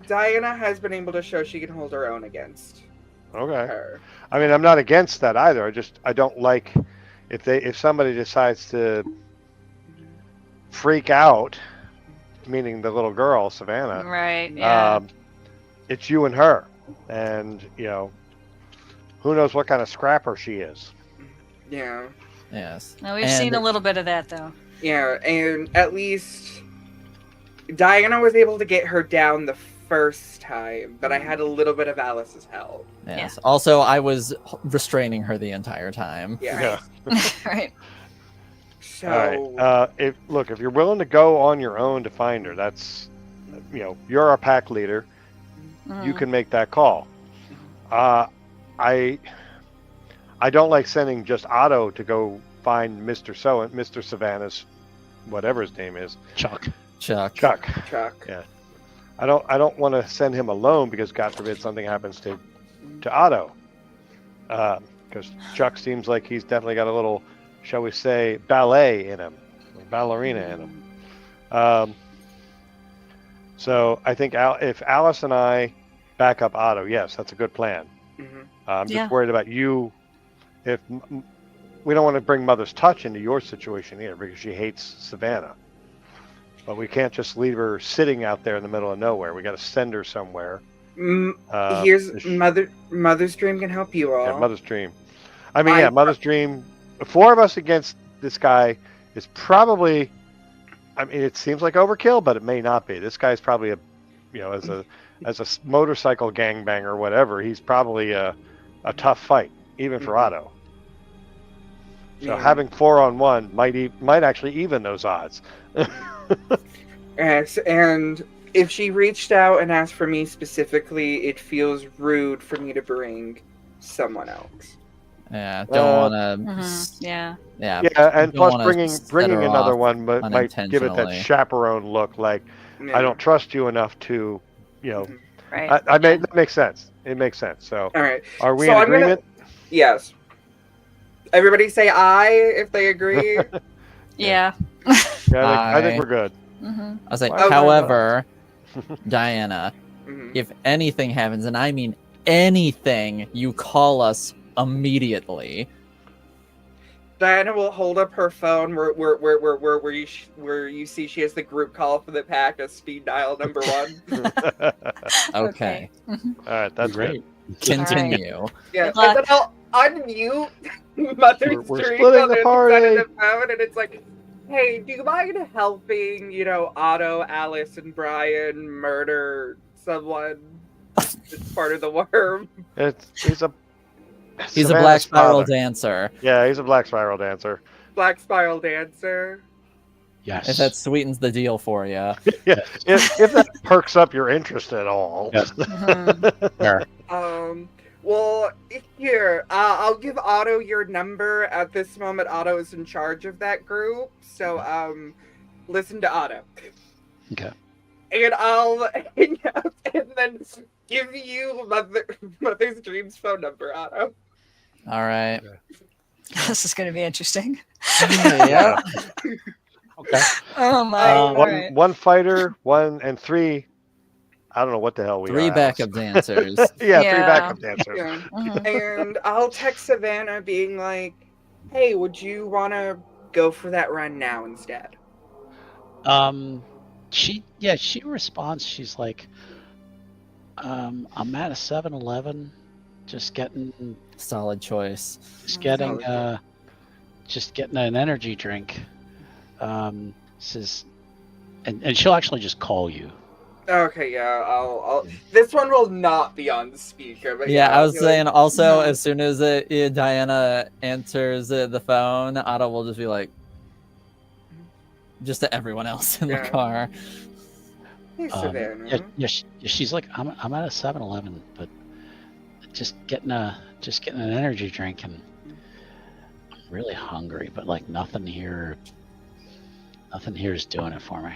Speaker 5: Diana has been able to show she can hold her own against
Speaker 4: Okay.
Speaker 5: her.
Speaker 4: I mean, I'm not against that either. I don't like if somebody decides to freak out, meaning the little girl Savannah.
Speaker 2: Right. Yeah.
Speaker 4: It's you and her, and who knows what kind of scrapper she is.
Speaker 5: Yeah.
Speaker 3: Yes.
Speaker 2: No, we've
Speaker 3: And-
Speaker 2: seen a little bit of that though.
Speaker 5: Yeah, and at least Diana was able to get her down the first time, but I had a little bit of Alice's help.
Speaker 3: Yes. Also, I was restraining her the entire time.
Speaker 5: Yeah.
Speaker 2: Right.
Speaker 5: So
Speaker 4: All right. If you're willing to go on your own to find her, that's you're our pack leader. You
Speaker 2: Mhm.
Speaker 4: can make that call. I don't like sending just Otto to go find Mr. Savannah's, whatever his name is,
Speaker 1: Chuck.
Speaker 3: Chuck.
Speaker 4: Chuck.
Speaker 5: Chuck.
Speaker 4: I don't want to send him alone because God forbid something happens to Otto. Because Chuck seems like he's definitely got a little, shall we say, ballet in him, ballerina in him. So I think if Alice and I back up Otto, yes, that's a good plan.
Speaker 5: Mhm.
Speaker 4: I'm just
Speaker 2: Yeah.
Speaker 4: worried about you. If we don't want to bring Mother's Touch into your situation either, because she hates Savannah. But we can't just leave her sitting out there in the middle of nowhere. We got to send her somewhere.
Speaker 5: Here's
Speaker 4: Is-
Speaker 5: Mother's Dream can help you all.
Speaker 4: Yeah, Mother's Dream. I mean,
Speaker 5: I-
Speaker 4: Mother's Dream. The four of us against this guy is probably. I mean, it seems like overkill, but it may not be. This guy's probably as a motorcycle gangbanger or whatever, he's probably a tough fight, even for Otto. So having 4-on-1 might actually even those odds.
Speaker 5: Yes, and if she reached out and asked for me specifically, it feels rude for me to bring someone else.
Speaker 3: Yeah, don't want
Speaker 2: Mhm, yeah.
Speaker 3: Yeah,
Speaker 4: and
Speaker 3: don't
Speaker 4: plus
Speaker 3: wanna set
Speaker 4: bringing
Speaker 3: her
Speaker 4: another
Speaker 3: off
Speaker 4: one might give it that
Speaker 3: unintentionally.
Speaker 4: chaperone look, like
Speaker 5: Yeah.
Speaker 4: I don't trust you enough to,
Speaker 5: Mhm.
Speaker 2: Right.
Speaker 4: that makes sense. It makes sense. So
Speaker 5: All right.
Speaker 4: are we
Speaker 5: So
Speaker 4: in
Speaker 5: I'm gonna-
Speaker 4: agreement?
Speaker 5: Yes. Everybody say aye if they agree.
Speaker 2: Yeah.
Speaker 4: Yeah, I think we're good.
Speaker 2: Hmm.
Speaker 3: I was like,
Speaker 4: Why-
Speaker 3: however, Diana,
Speaker 5: Mhm.
Speaker 3: if anything happens, and I mean anything, you call us immediately.
Speaker 5: Diana will hold up her phone where you see she has the group call for the pack as speed dial number 1.
Speaker 3: Okay,
Speaker 2: Mhm.
Speaker 4: All right, that's
Speaker 1: Great.
Speaker 3: continue.
Speaker 5: Yeah,
Speaker 2: Good
Speaker 5: and
Speaker 2: luck.
Speaker 5: then I'll unmute Mother's
Speaker 4: We're
Speaker 5: Dream
Speaker 4: splitting
Speaker 5: on
Speaker 4: the
Speaker 5: the
Speaker 4: party.
Speaker 5: other side of the phone, and it's like, hey, do you mind helping, Otto, Alice, and Brian murder someone that's part of the worm?
Speaker 4: He's a
Speaker 3: He's a
Speaker 4: Savannah's
Speaker 3: black spiral
Speaker 4: father.
Speaker 3: dancer.
Speaker 4: Yeah, he's a black spiral dancer.
Speaker 5: Black Spiral Dancer.
Speaker 1: Yes.
Speaker 3: If that sweetens the deal for you.
Speaker 4: Yeah, if that perks up your interest at all.
Speaker 1: Yes.
Speaker 2: Mhm.
Speaker 1: Fair.
Speaker 5: Well, here, I'll give Otto your number. At this moment, Otto is in charge of that group, so, listen to Otto.
Speaker 1: Okay.
Speaker 5: And I'll hang up and then give you Mother's Dream's phone number, Otto.
Speaker 3: All right.
Speaker 2: This is going to be interesting.
Speaker 3: Yeah.
Speaker 1: Okay.
Speaker 2: Oh my!
Speaker 1: Um,
Speaker 2: All right.
Speaker 4: One fighter, 1 and 3. I don't know what the hell we
Speaker 3: 3
Speaker 4: are.
Speaker 3: backup dancers.
Speaker 4: Yeah, 3
Speaker 2: Yeah.
Speaker 4: backup dancers.
Speaker 5: Yeah.
Speaker 2: Mhm.
Speaker 5: And I'll text Savannah being like, hey, would you want to go for that run now instead?
Speaker 1: She responds. She's like, I'm at a 7-Eleven, just getting
Speaker 3: Solid choice.
Speaker 5: Solid.
Speaker 1: just getting an energy drink. Says, and she'll actually just call you.
Speaker 5: Okay, yeah, I'll. This one will not be on the speaker, but
Speaker 3: Yeah, I
Speaker 5: I'll
Speaker 3: was
Speaker 5: be
Speaker 3: saying
Speaker 5: like,
Speaker 3: also,
Speaker 2: No.
Speaker 3: as soon as Diana answers the phone, Otto will just be like, just to everyone else in
Speaker 5: Yeah.
Speaker 3: the car.
Speaker 5: hey, Savannah.
Speaker 1: She's like, I'm at a 7-Eleven, but just getting an energy drink, and I'm really hungry, but like nothing here is doing it for me.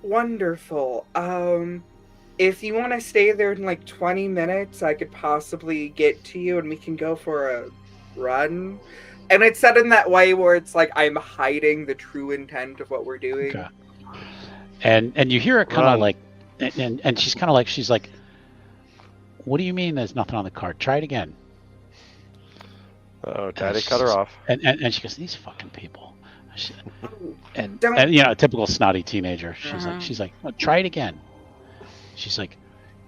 Speaker 5: Wonderful. If you want to stay there in like 20 minutes, I could possibly get to you and we can go for a run. And it's said in that way where it's like I'm hiding the true intent of what we're doing.
Speaker 1: Okay. And you hear it kind of
Speaker 4: Run.
Speaker 1: like, and she's kind of like, she's like, what do you mean there's nothing on the card? Try it again.
Speaker 4: Oh, Daddy cut her off.
Speaker 1: And she goes, these fucking people. And
Speaker 5: Don't-
Speaker 1: a typical snotty teenager.
Speaker 2: Uh-huh.
Speaker 1: She's like, well, try it again. She's like,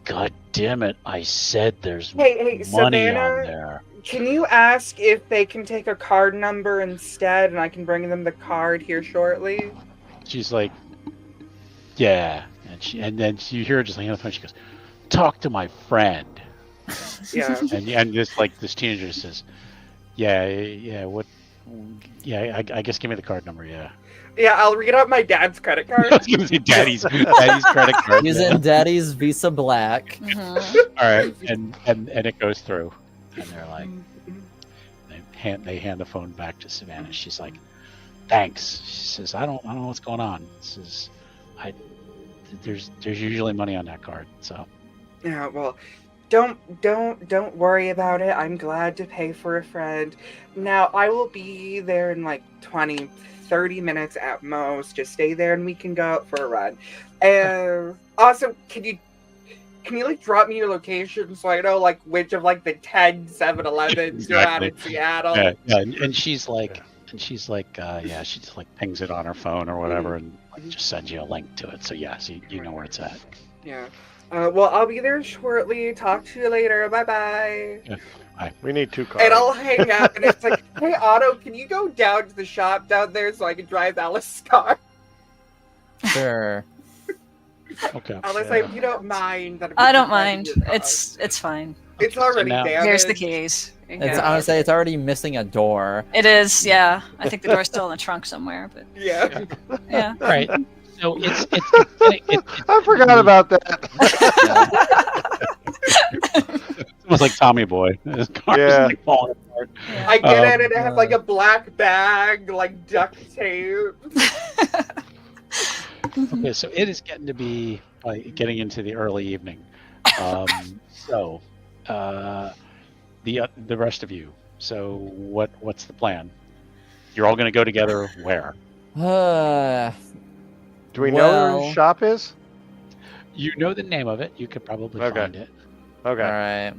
Speaker 1: God damn it! I said there's
Speaker 5: Hey,
Speaker 1: money
Speaker 5: Savannah?
Speaker 1: on there.
Speaker 5: Can you ask if they can take a card number instead and I can bring them the card here shortly?
Speaker 1: She's like, yeah, and then you hear her just like on the phone. She goes, talk to my friend.
Speaker 5: Yeah.
Speaker 1: And this teenager says, yeah, what? Yeah, I guess give me the card number. Yeah.
Speaker 5: Yeah, I'll read out my dad's credit
Speaker 1: I
Speaker 5: card.
Speaker 1: was gonna say daddy's credit card.
Speaker 3: He's
Speaker 1: yeah.
Speaker 3: in Daddy's Visa Black.
Speaker 2: Mhm.
Speaker 1: All right, and it goes through, and they're like, they hand the phone back to Savannah. She's like, thanks. She says, I don't know what's going on. Says, there's usually money on that card. So
Speaker 5: Yeah, well, don't worry about it. I'm glad to pay for a friend. Now, I will be there in like 20, 30 minutes at most. Just stay there and we can go out for a run. And also, can you like drop me your location so I know like which of like the 10 7-Elevens you're at in Seattle?
Speaker 1: yeah, and she's like, she just like pings it on her phone or whatever, and like, just sends you a link to it. So yeah, so you know where it's at.
Speaker 5: Yeah. Well, I'll be there shortly. Talk to you later. Bye-bye.
Speaker 4: We need 2 cars.
Speaker 5: And I'll hang up, and it's like, hey, Otto, can you go down to the shop down there so I can drive Alice's car?
Speaker 3: Sure.
Speaker 1: Okay.
Speaker 5: Alice,
Speaker 4: Yeah.
Speaker 5: you don't mind that I'm
Speaker 2: I don't
Speaker 5: driving
Speaker 2: mind.
Speaker 5: your car.
Speaker 2: It's fine.
Speaker 5: It's already
Speaker 1: now-
Speaker 5: damaged.
Speaker 2: Here's the keys. Here you
Speaker 3: It's,
Speaker 2: go.
Speaker 3: I would say it's already missing a door.
Speaker 2: It is, yeah. I think the door's still in the trunk somewhere, but
Speaker 5: Yeah.
Speaker 2: yeah.
Speaker 1: Right. So it's
Speaker 4: I forgot about that.
Speaker 1: almost like Tommy Boy. His car's
Speaker 4: Yeah.
Speaker 1: like falling apart.
Speaker 2: Yeah.
Speaker 5: I get it, and it
Speaker 3: yeah.
Speaker 5: has like a black bag, like duct tape.
Speaker 1: Okay, so it is getting to be getting into the early evening. So the rest of you. So what's the plan? You're all going to go together where?
Speaker 4: Do we know where
Speaker 3: Well-
Speaker 4: his shop is?
Speaker 1: You know the name of it. You could probably
Speaker 4: Okay.
Speaker 1: find it.
Speaker 4: Okay.
Speaker 3: All right.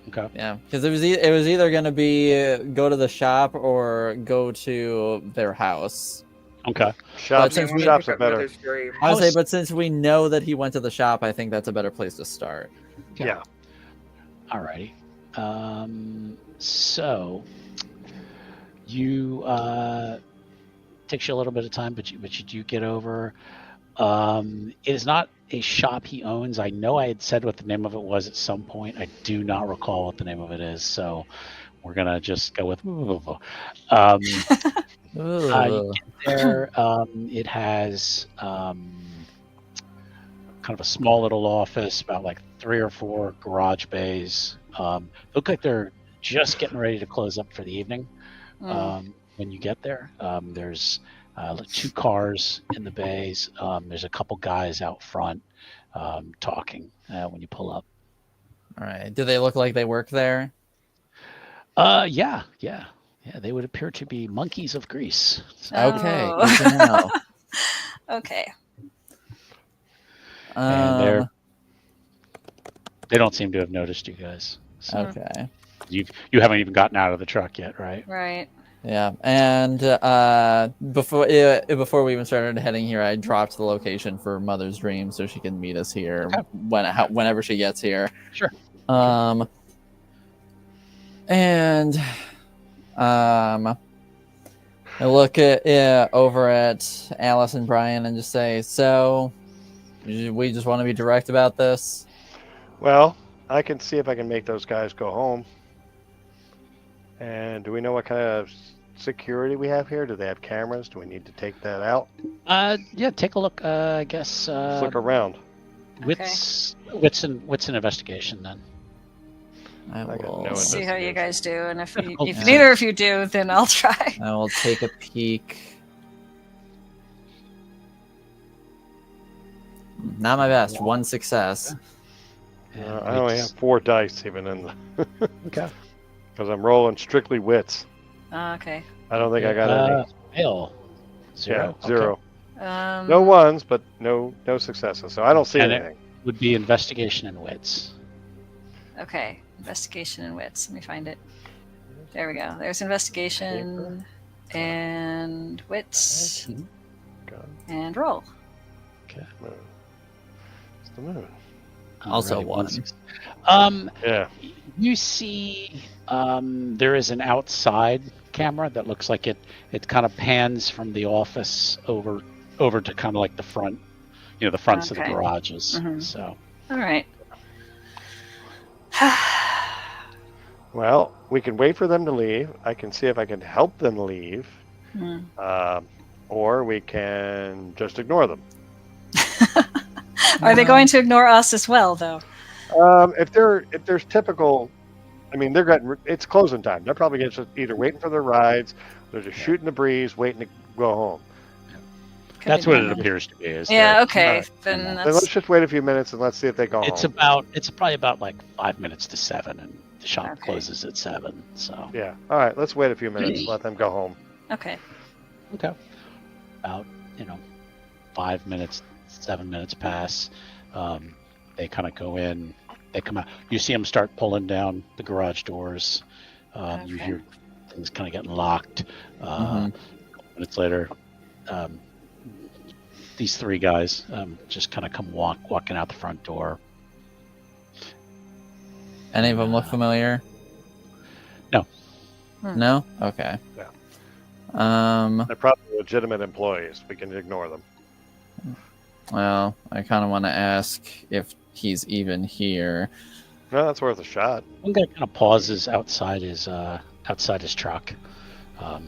Speaker 1: Okay.
Speaker 3: Yeah, because it was either gonna be go to the shop or go to their house.
Speaker 1: Okay.
Speaker 4: Shops,
Speaker 3: since we-
Speaker 4: shops are better.
Speaker 5: Mother's Dream.
Speaker 3: I would say,
Speaker 1: House-
Speaker 3: but since we know that he went to the shop, I think that's a better place to start.
Speaker 4: Yeah.
Speaker 1: Alrighty. So you takes you a little bit of time, but you do get over. It is not a shop he owns. I know I had said what the name of it was at some point. I do not recall what the name of it is, so we're gonna just go with.
Speaker 3: Ooh.
Speaker 1: There, it has kind of a small little office, about like 3 or 4 garage bays. Look like they're just getting ready to close up for the evening. When you get there, there's 2 cars in the bays. There's a couple guys out front talking when you pull up.
Speaker 3: All right. Do they look like they work there?
Speaker 1: Yeah. They would appear to be monkeys of Greece. So,
Speaker 3: Okay.
Speaker 2: Oh.
Speaker 3: Good to know.
Speaker 2: Okay.
Speaker 1: and they don't seem to have noticed you guys. So
Speaker 3: Okay.
Speaker 1: you haven't even gotten out of the truck yet, right?
Speaker 2: Right.
Speaker 3: Yeah, and before we even started heading here, I dropped the location for Mother's Dream so she can meet us here
Speaker 1: Okay.
Speaker 3: whenever she gets here.
Speaker 1: Sure.
Speaker 3: And I look over at Alice and Brian and just say, "So, we just want to be direct about this."
Speaker 4: Well, I can see if I can make those guys go home. And do we know what kind of security we have here? Do they have cameras? Do we need to take that out?
Speaker 1: Yeah. Take a look. I guess.
Speaker 4: Let's look around.
Speaker 1: What's an investigation then?
Speaker 3: I
Speaker 4: got
Speaker 3: will.
Speaker 4: no
Speaker 2: See how you guys do, and if
Speaker 3: Yeah.
Speaker 2: neither of you do, then I'll try.
Speaker 3: I will take a peek. Not my best. 1 success.
Speaker 4: I only have 4 dice even in the
Speaker 1: Okay.
Speaker 4: because I'm rolling strictly wits.
Speaker 2: Okay.
Speaker 4: I don't think I got any.
Speaker 1: Fail. 0.
Speaker 4: Yeah, 0.
Speaker 2: Um,
Speaker 4: No ones, but no successes. So I don't see
Speaker 1: And it-
Speaker 4: anything.
Speaker 1: Would be investigation and wits.
Speaker 2: Okay. Investigation and wits. Let me find it. There we go. There's investigation and wits
Speaker 4: God,
Speaker 2: and roll.
Speaker 4: moon. It's the moon.
Speaker 3: Also
Speaker 1: Alrighty,
Speaker 3: one.
Speaker 1: six.
Speaker 4: Yeah.
Speaker 1: You see, there is an outside camera that looks like it kind of pans from the office over to kind of like the front, the fronts of the
Speaker 2: Okay.
Speaker 1: garages.
Speaker 2: Mhm.
Speaker 1: So
Speaker 2: All right.
Speaker 4: Well, we can wait for them to leave. I can see if I can help them leave,
Speaker 2: Hmm.
Speaker 4: or we can just ignore them.
Speaker 2: Are they going to ignore us as well, though?
Speaker 4: If there's typical, I mean, it's closing time. They're probably just either waiting for their rides, they're just shooting the breeze, waiting to go home.
Speaker 2: Could
Speaker 1: that's
Speaker 2: be
Speaker 1: what it
Speaker 2: done.
Speaker 1: appears to be. Is
Speaker 2: Yeah.
Speaker 1: that
Speaker 2: Okay.
Speaker 4: Alright.
Speaker 2: Then
Speaker 4: Then let's
Speaker 2: that's
Speaker 4: just wait a few minutes and let's see if they go
Speaker 1: It's
Speaker 4: home.
Speaker 1: it's probably about like 5 minutes to 7, and the shop
Speaker 2: Okay.
Speaker 1: closes at 7. So
Speaker 4: Yeah. All right. Let's wait a few minutes. Let them go home.
Speaker 2: okay.
Speaker 1: okay, about 5 minutes, 7 minutes pass. They kind of go in. They come out. You see them start pulling down the garage doors. You
Speaker 2: Okay.
Speaker 1: hear things kind of getting locked.
Speaker 3: Mhm.
Speaker 1: A couple minutes later, these 3 guys just kind of come walking out the front door.
Speaker 3: Any of them look familiar?
Speaker 1: No.
Speaker 3: No? Okay.
Speaker 4: Yeah.
Speaker 3: Um.
Speaker 4: They're probably legitimate employees. We can ignore them.
Speaker 3: Well, I kind of want to ask if he's even here.
Speaker 4: No, that's worth a shot.
Speaker 1: One guy kind of pauses outside his truck.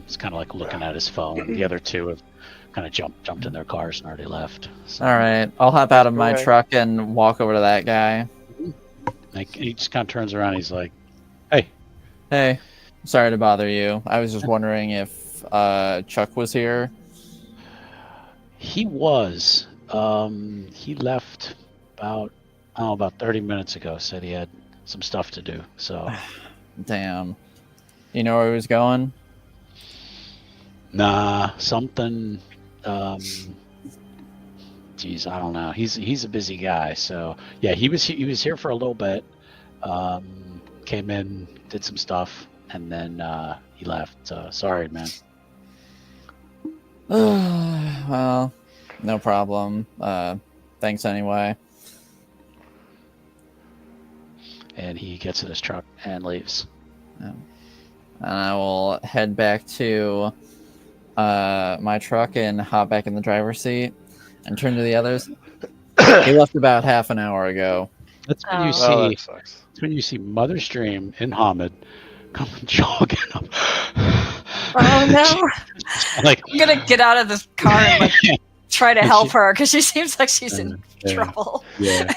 Speaker 1: He's kind of like looking at his phone. The other two have kind of jumped in their cars and already left. So,
Speaker 3: All right, I'll hop out of my
Speaker 4: Okay.
Speaker 3: truck and walk over to that guy.
Speaker 1: like, he just kind of turns around. He's like, "Hey,
Speaker 3: Hey, sorry to bother you. I was just wondering if Chuck was here.
Speaker 1: he was. He left about 30 minutes ago. Said he had some stuff to do. So,
Speaker 3: Damn. You know where he was going?
Speaker 1: nah, something. Geez, I don't know. He's a busy guy. So yeah, he was here for a little bit. Came in, did some stuff, and then he left. So sorry, man.
Speaker 3: Well, no problem. Thanks anyway.
Speaker 1: And he gets in his truck and leaves.
Speaker 3: And I will head back to my truck and hop back in the driver's seat and turn to the others. He left about half an hour ago.
Speaker 1: That's when you
Speaker 2: Oh.
Speaker 4: Oh,
Speaker 1: see.
Speaker 4: that sucks.
Speaker 1: That's when you see Mother Stream and Hamid come jogging up.
Speaker 2: Oh no!
Speaker 1: Like
Speaker 2: I'm gonna get out of this car and like try to
Speaker 1: And
Speaker 2: help
Speaker 1: she-
Speaker 2: her because she seems like she's in
Speaker 1: yeah,
Speaker 2: trouble.
Speaker 1: yeah.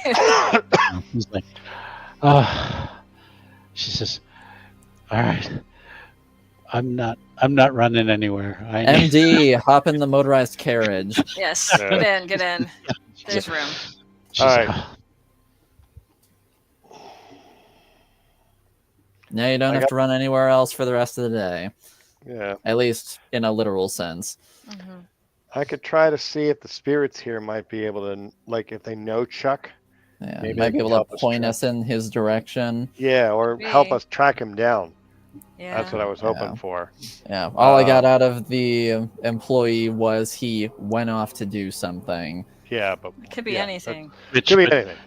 Speaker 1: He's like, she says, "All right, I'm not running anywhere. I need."
Speaker 3: MD, hop in the motorized carriage.
Speaker 2: Yes,
Speaker 4: Yeah.
Speaker 2: get in. There's room.
Speaker 1: She's
Speaker 4: All
Speaker 1: like,
Speaker 4: right.
Speaker 3: Now you don't
Speaker 4: I
Speaker 3: have
Speaker 4: got-
Speaker 3: to run anywhere else for the rest of the day.
Speaker 4: Yeah.
Speaker 3: At least in a literal sense.
Speaker 2: Mhm.
Speaker 4: I could try to see if the spirits here might be able to, like, if they know Chuck.
Speaker 3: Yeah,
Speaker 4: Maybe
Speaker 3: might
Speaker 4: they
Speaker 3: be
Speaker 4: can
Speaker 3: able
Speaker 4: help
Speaker 3: to
Speaker 4: us
Speaker 3: point
Speaker 4: track-
Speaker 3: us in his direction.
Speaker 4: Yeah, or help
Speaker 2: Maybe.
Speaker 4: us track him down.
Speaker 2: Yeah.
Speaker 4: That's what I was hoping
Speaker 3: Yeah.
Speaker 4: for.
Speaker 3: Yeah, all I got out of the employee was he went off to do something.
Speaker 4: Yeah, but
Speaker 2: It could be
Speaker 4: yeah,
Speaker 2: anything.
Speaker 1: but,
Speaker 4: Could be
Speaker 1: but-
Speaker 4: anything.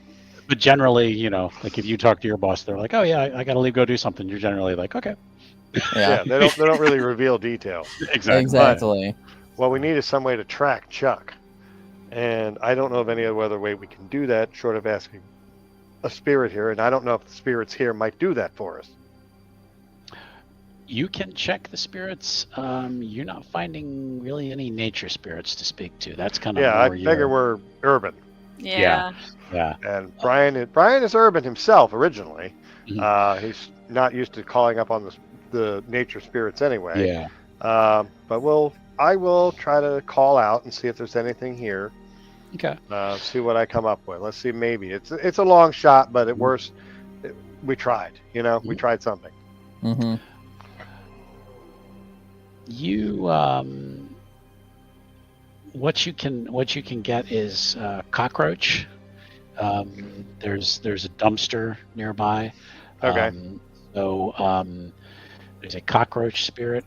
Speaker 1: but generally, you know, like if you talk to your boss, they're like, "Oh yeah, I gotta leave, go do something." You're generally like, "Okay."
Speaker 3: Yeah,
Speaker 4: Yeah, they don't really reveal details.
Speaker 3: exactly.
Speaker 4: What we need is some way to track Chuck, and I don't know of any other way we can do that short of asking a spirit here, and I don't know if the spirits here might do that for us.
Speaker 1: You can check the spirits. You're not finding really any nature spirits to speak to. That's kind of
Speaker 4: Yeah, I
Speaker 1: more
Speaker 4: figure
Speaker 1: your-
Speaker 4: we're urban,
Speaker 2: Yeah.
Speaker 1: Yeah.
Speaker 4: and Brian is urban himself originally.
Speaker 1: Mhm.
Speaker 4: He's not used to calling up on the nature spirits anyway.
Speaker 1: Yeah.
Speaker 4: But I will try to call out and see if there's anything here.
Speaker 1: Okay.
Speaker 4: See what I come up with. Let's see, maybe it's a long shot, but at worst, we tried. You know, we tried something.
Speaker 3: Hmm.
Speaker 1: You what you can get is cockroach. There's a dumpster nearby.
Speaker 4: Okay.
Speaker 1: So there's a cockroach spirit.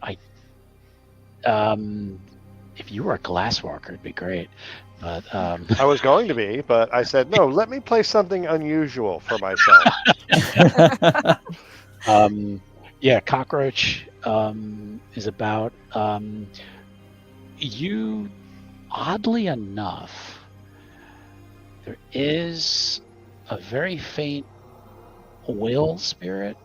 Speaker 1: If you were a glasswalker, it'd be great. But
Speaker 4: I was going to be, but I said no. Let me play something unusual for myself.
Speaker 1: yeah, cockroach is about you. Oddly enough, there is a very faint whale spirit,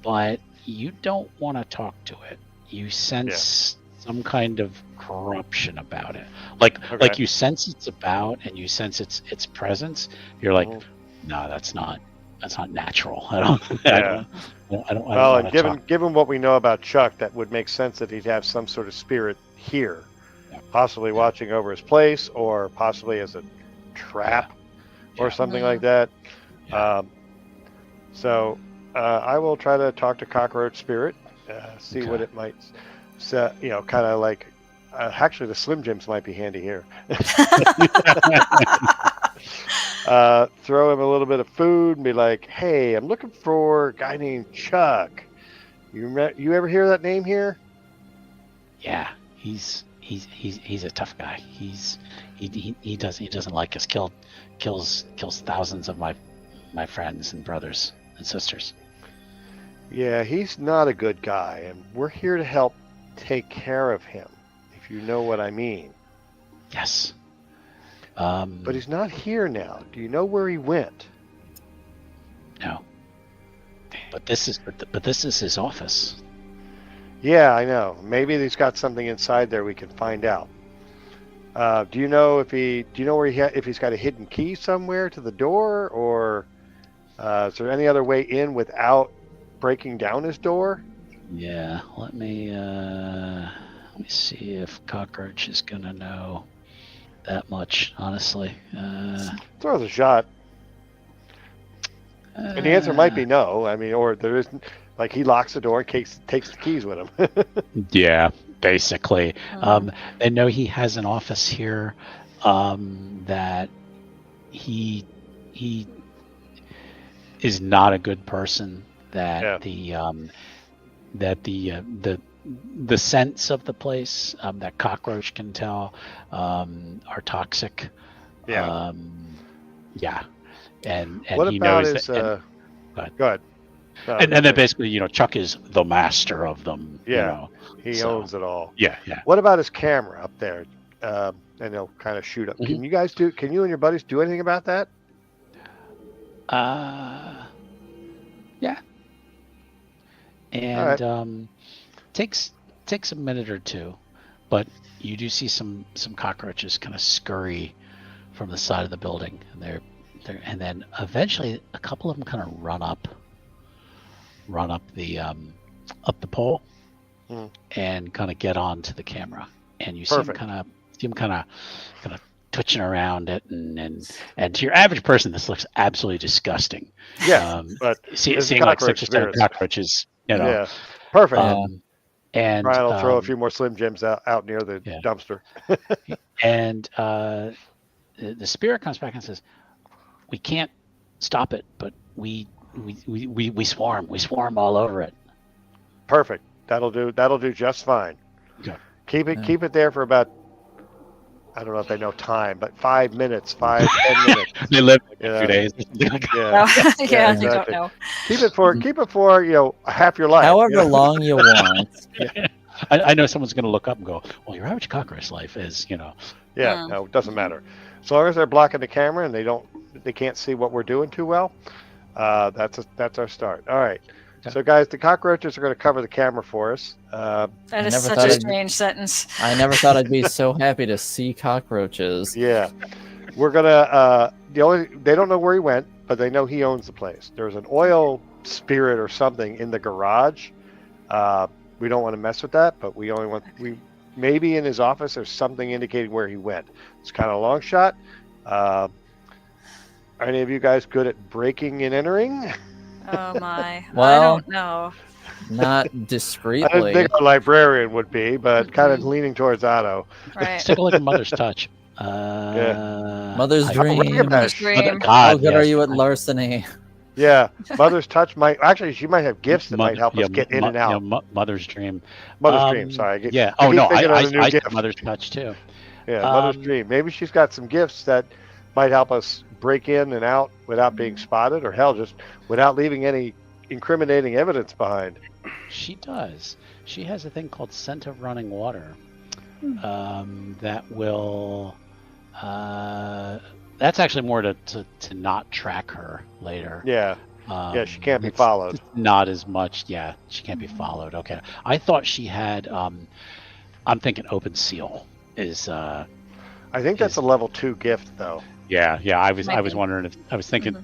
Speaker 1: but you don't want to talk to it. You sense some kind of corruption about it. Like you sense it's about, and you sense its presence. You're like, no, that's not natural. I don't.
Speaker 4: Yeah.
Speaker 1: I don't
Speaker 4: Well,
Speaker 1: wanna
Speaker 4: and
Speaker 1: talk.
Speaker 4: given what we know about Chuck, that would make sense that he'd have some sort of spirit here, possibly watching over his place, or possibly as a trap, or something like that.
Speaker 1: Yeah.
Speaker 4: So I will try to talk to Cockroach Spirit, see what
Speaker 1: Okay.
Speaker 4: it might, kind of like. Actually, the Slim Jims might be handy here. Throw him a little bit of food and be like, "Hey, I'm looking for a guy named Chuck. You ever hear that name here?"
Speaker 1: Yeah, he's a tough guy. He doesn't like us. Kills thousands of my friends and brothers and sisters.
Speaker 4: Yeah, he's not a good guy, and we're here to help take care of him, if you know what I mean.
Speaker 1: Yes.
Speaker 4: But he's not here now. Do you know where he went?
Speaker 1: But this is his office.
Speaker 4: Yeah, I know. Maybe he's got something inside there we can find out. Do you know if if he's got a hidden key somewhere to the door, or is there any other way in without breaking down his door?
Speaker 1: Yeah, let me see if Cockroach is gonna know that much. Honestly,
Speaker 4: Throws a shot, and the answer might be no. I mean, or there isn't. Like he locks the door and takes the keys with him.
Speaker 1: Yeah, basically.
Speaker 2: Mhm.
Speaker 1: They know he has an office here. That he is not a good person. That
Speaker 4: Yeah.
Speaker 1: the scents of the place that Cockroach can tell are toxic.
Speaker 4: Yeah.
Speaker 1: Yeah, and
Speaker 4: What
Speaker 1: he
Speaker 4: about
Speaker 1: knows
Speaker 4: his?
Speaker 1: that.
Speaker 4: Go ahead. No,
Speaker 1: And then basically, Chuck is the master of them.
Speaker 4: Yeah. He
Speaker 1: so-
Speaker 4: owns it all.
Speaker 1: Yeah.
Speaker 4: What about his camera up there? And he'll kind of shoot up.
Speaker 1: Mhm.
Speaker 4: Can you guys do? Can you and your buddies do anything about that?
Speaker 1: Yeah. And takes a minute or two, but you do see some cockroaches kind of scurry from the side of the building, and and then eventually a couple of them kind of run up the pole
Speaker 4: Hmm.
Speaker 1: and kind of get onto the camera, and you see
Speaker 4: Perfect.
Speaker 1: him kind of twitching around it, and to your average person this looks absolutely disgusting.
Speaker 4: Yeah, but
Speaker 1: seeing
Speaker 4: it's
Speaker 1: like
Speaker 4: cockroach
Speaker 1: 6 or 7
Speaker 4: spirits.
Speaker 1: cockroaches,
Speaker 4: yeah, perfect.
Speaker 1: And
Speaker 4: Brian will throw a few more Slim Jims out near the
Speaker 1: yeah.
Speaker 4: dumpster.
Speaker 1: and the spirit comes back and says, "We can't stop it, but we swarm all over it."
Speaker 4: Perfect. That'll do just fine.
Speaker 1: Okay.
Speaker 4: Keep it there for about, I don't know if they know time, but 5 minutes, 10 minutes.
Speaker 1: They live like
Speaker 4: Yeah.
Speaker 1: 2 days or something like that.
Speaker 4: Yeah.
Speaker 2: Yeah,
Speaker 4: Yeah,
Speaker 2: they don't
Speaker 4: exactly.
Speaker 2: know.
Speaker 4: Keep it for half your life.
Speaker 3: However
Speaker 4: you know?
Speaker 3: long you want.
Speaker 1: I know someone's going to look up and go, "Well, your average cockroach life is,
Speaker 4: Yeah,
Speaker 2: Yeah.
Speaker 4: no, it doesn't matter. As long as they're blocking the camera and they can't see what we're doing too well. That's our start. All right.
Speaker 1: Okay.
Speaker 4: So guys, the cockroaches are going to cover the camera for us.
Speaker 2: That is
Speaker 3: never
Speaker 2: such
Speaker 3: thought
Speaker 2: a
Speaker 3: I'd-
Speaker 2: strange sentence.
Speaker 3: I never thought I'd be so happy to see cockroaches.
Speaker 4: Yeah, we're gonna. They don't know where he went, but they know he owns the place. There's an oil spirit or something in the garage. We don't want to mess with that, but we maybe in his office there's something indicating where he went. It's kind of a long shot. Are any of you guys good at breaking and entering?
Speaker 2: Oh my. I
Speaker 3: Well,
Speaker 2: don't know.
Speaker 3: Not
Speaker 4: I didn't
Speaker 3: discreetly.
Speaker 4: think a librarian would be, but kind of leaning towards Otto.
Speaker 2: Right.
Speaker 1: Let's take a look at Mother's Touch.
Speaker 3: Mother's
Speaker 1: I-
Speaker 3: Dream.
Speaker 4: recognize-
Speaker 2: Dream.
Speaker 1: God,
Speaker 3: How good are
Speaker 1: yes.
Speaker 3: you at larceny?
Speaker 4: Yeah, Mother's Touch might actually. She might have gifts that might help us get in and out.
Speaker 1: Mother's Dream.
Speaker 4: Mother's Dream. Sorry.
Speaker 1: Yeah.
Speaker 4: I
Speaker 1: Oh
Speaker 4: keep
Speaker 1: no,
Speaker 4: thinking of
Speaker 1: I
Speaker 4: the new
Speaker 1: said
Speaker 4: gift.
Speaker 1: Mother's Touch too.
Speaker 4: Yeah, Mother's
Speaker 1: Um,
Speaker 4: Dream. Maybe she's got some gifts that might help us break in and out without being spotted, or hell, just without leaving any incriminating evidence behind.
Speaker 1: She does. She has a thing called Scent of Running Water. That will. That's actually more to not track her later.
Speaker 4: Yeah, yeah, she can't be
Speaker 1: it's
Speaker 4: followed.
Speaker 1: Not as much. Yeah, she can't be followed. Okay. I thought she had. I'm thinking Open Seal is.
Speaker 4: I think that's a level 2 gift though,
Speaker 1: Yeah. I was
Speaker 2: Might be.
Speaker 1: wondering if I was thinking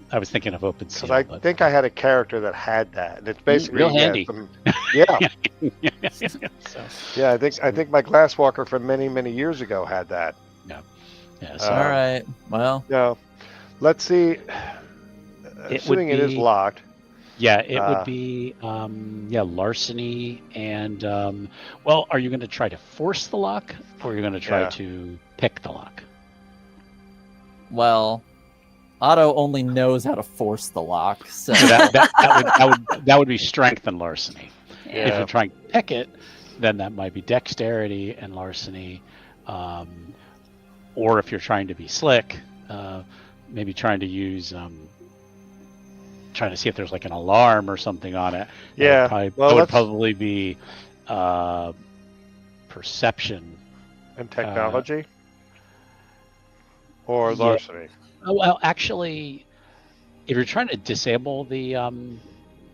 Speaker 1: of Open
Speaker 4: because
Speaker 1: Seal.
Speaker 4: I
Speaker 1: but-
Speaker 4: think I had a character that had that, and it's basically
Speaker 1: real handy.
Speaker 4: Yeah,
Speaker 1: So,
Speaker 4: yeah. I think my Glasswalker from many years ago had that.
Speaker 1: yeah. So,
Speaker 3: All right. Well,
Speaker 4: No, let's see.
Speaker 1: would
Speaker 4: Assuming it is
Speaker 1: be-
Speaker 4: locked.
Speaker 1: yeah, it
Speaker 4: Uh,
Speaker 1: would be larceny and well, are you going to try to force the lock or are you going to try
Speaker 4: Yeah.
Speaker 1: to pick the lock?
Speaker 3: Otto only knows how to force the lock. So
Speaker 1: So that would be strength and larceny. If
Speaker 4: Yeah.
Speaker 1: you're trying to pick it, then that might be dexterity and larceny. Or if you're trying to be slick, maybe trying to use trying to see if there's like an alarm or something on it.
Speaker 4: Yeah,
Speaker 1: That
Speaker 4: well,
Speaker 1: would
Speaker 4: let's-
Speaker 1: probably be perception.
Speaker 4: And technology? Or
Speaker 1: yeah.
Speaker 4: larceny?
Speaker 1: Oh, well, actually, if you're trying to disable the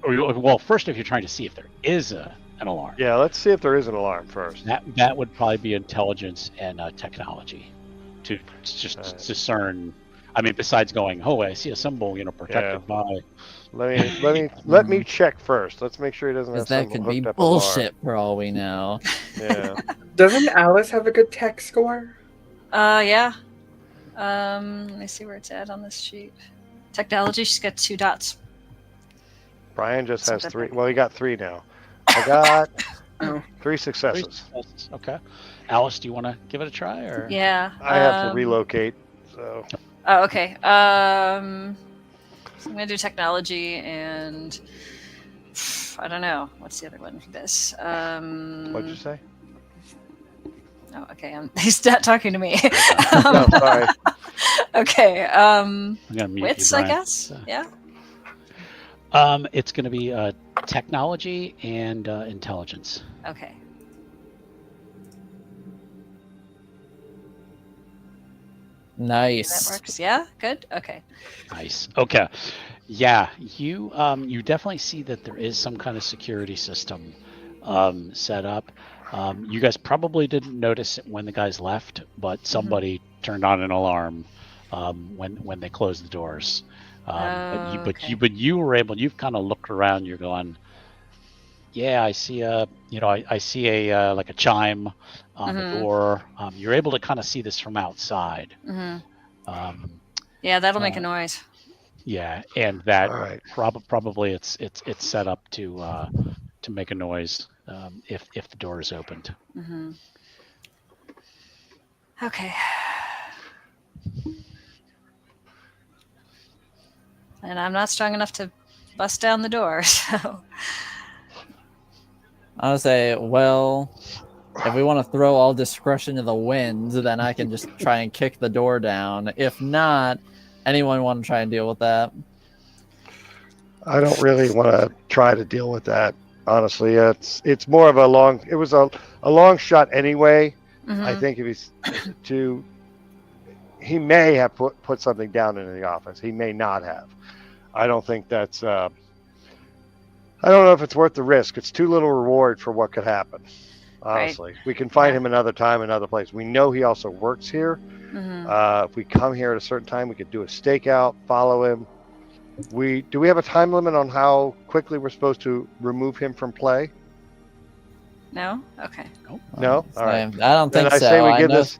Speaker 1: Well, first, if you're trying to see if there is an alarm,
Speaker 4: Yeah, let's see if there is an alarm first.
Speaker 1: that would probably be intelligence and technology to just
Speaker 4: Alright.
Speaker 1: discern. I mean, besides going, oh, I see a symbol, protected by.
Speaker 4: Let me check first. Let's make sure he doesn't have
Speaker 3: Because that
Speaker 4: something
Speaker 3: could be
Speaker 4: hooked up
Speaker 3: bullshit for all we know.
Speaker 4: a bar. Yeah.
Speaker 5: Doesn't Alice have a good tech score?
Speaker 2: Yeah. Let me see where it's at on this sheet. Technology, she's got 2 dots.
Speaker 4: Brian just has
Speaker 2: Something
Speaker 4: 3.
Speaker 2: like-
Speaker 4: Well, he got 3 now. I got
Speaker 5: Oh.
Speaker 4: 3 successes.
Speaker 1: Okay. Alice, do you want to give it a try, or?
Speaker 2: Yeah.
Speaker 4: I have to relocate. So
Speaker 2: Oh, okay. So I'm gonna do technology and I don't know what's the other one for this.
Speaker 4: what'd you say?
Speaker 2: Oh, okay. He's not talking to me.
Speaker 4: No, sorry.
Speaker 2: Okay.
Speaker 1: I'm gonna mute
Speaker 2: Wits,
Speaker 1: you,
Speaker 2: I
Speaker 1: Brian.
Speaker 2: guess. Yeah.
Speaker 1: It's going to be technology and intelligence.
Speaker 2: Okay. That
Speaker 3: Nice.
Speaker 2: works. Yeah. Good. Okay.
Speaker 1: Nice. Okay. Yeah, you definitely see that there is some kind of security system set up. You guys probably didn't notice it when the guys left, but somebody turned on an alarm when they closed the doors. But you were able. You've kind of looked around. You're going, yeah, I see I see a like a chime on the door. You're able to kind of see this from outside.
Speaker 2: Yeah, that'll make a noise.
Speaker 1: Yeah, and that
Speaker 4: All right.
Speaker 1: probably it's set up to make a noise if the door is opened.
Speaker 2: Okay. And I'm not strong enough to bust down the door, so.
Speaker 3: I would say, well, if we want to throw all discretion to the wind, then I can just try and kick the door down. If not, anyone want to try and deal with that?
Speaker 4: I don't really want to try to deal with that. Honestly, it's more of a long. It was a long shot anyway. I think if he's he may have put something down in the office. He may not have. I don't think that's. I don't know if it's worth the risk. It's too little reward for what could happen. Honestly, we can find him another time, another place. We know he also works here. If we come here at a certain time, we could do a stakeout, follow him. Do we have a time limit on how quickly we're supposed to remove him from play?
Speaker 2: No? Okay.
Speaker 4: No? All right.
Speaker 3: I don't think
Speaker 4: Then
Speaker 3: so.
Speaker 4: I say we give this.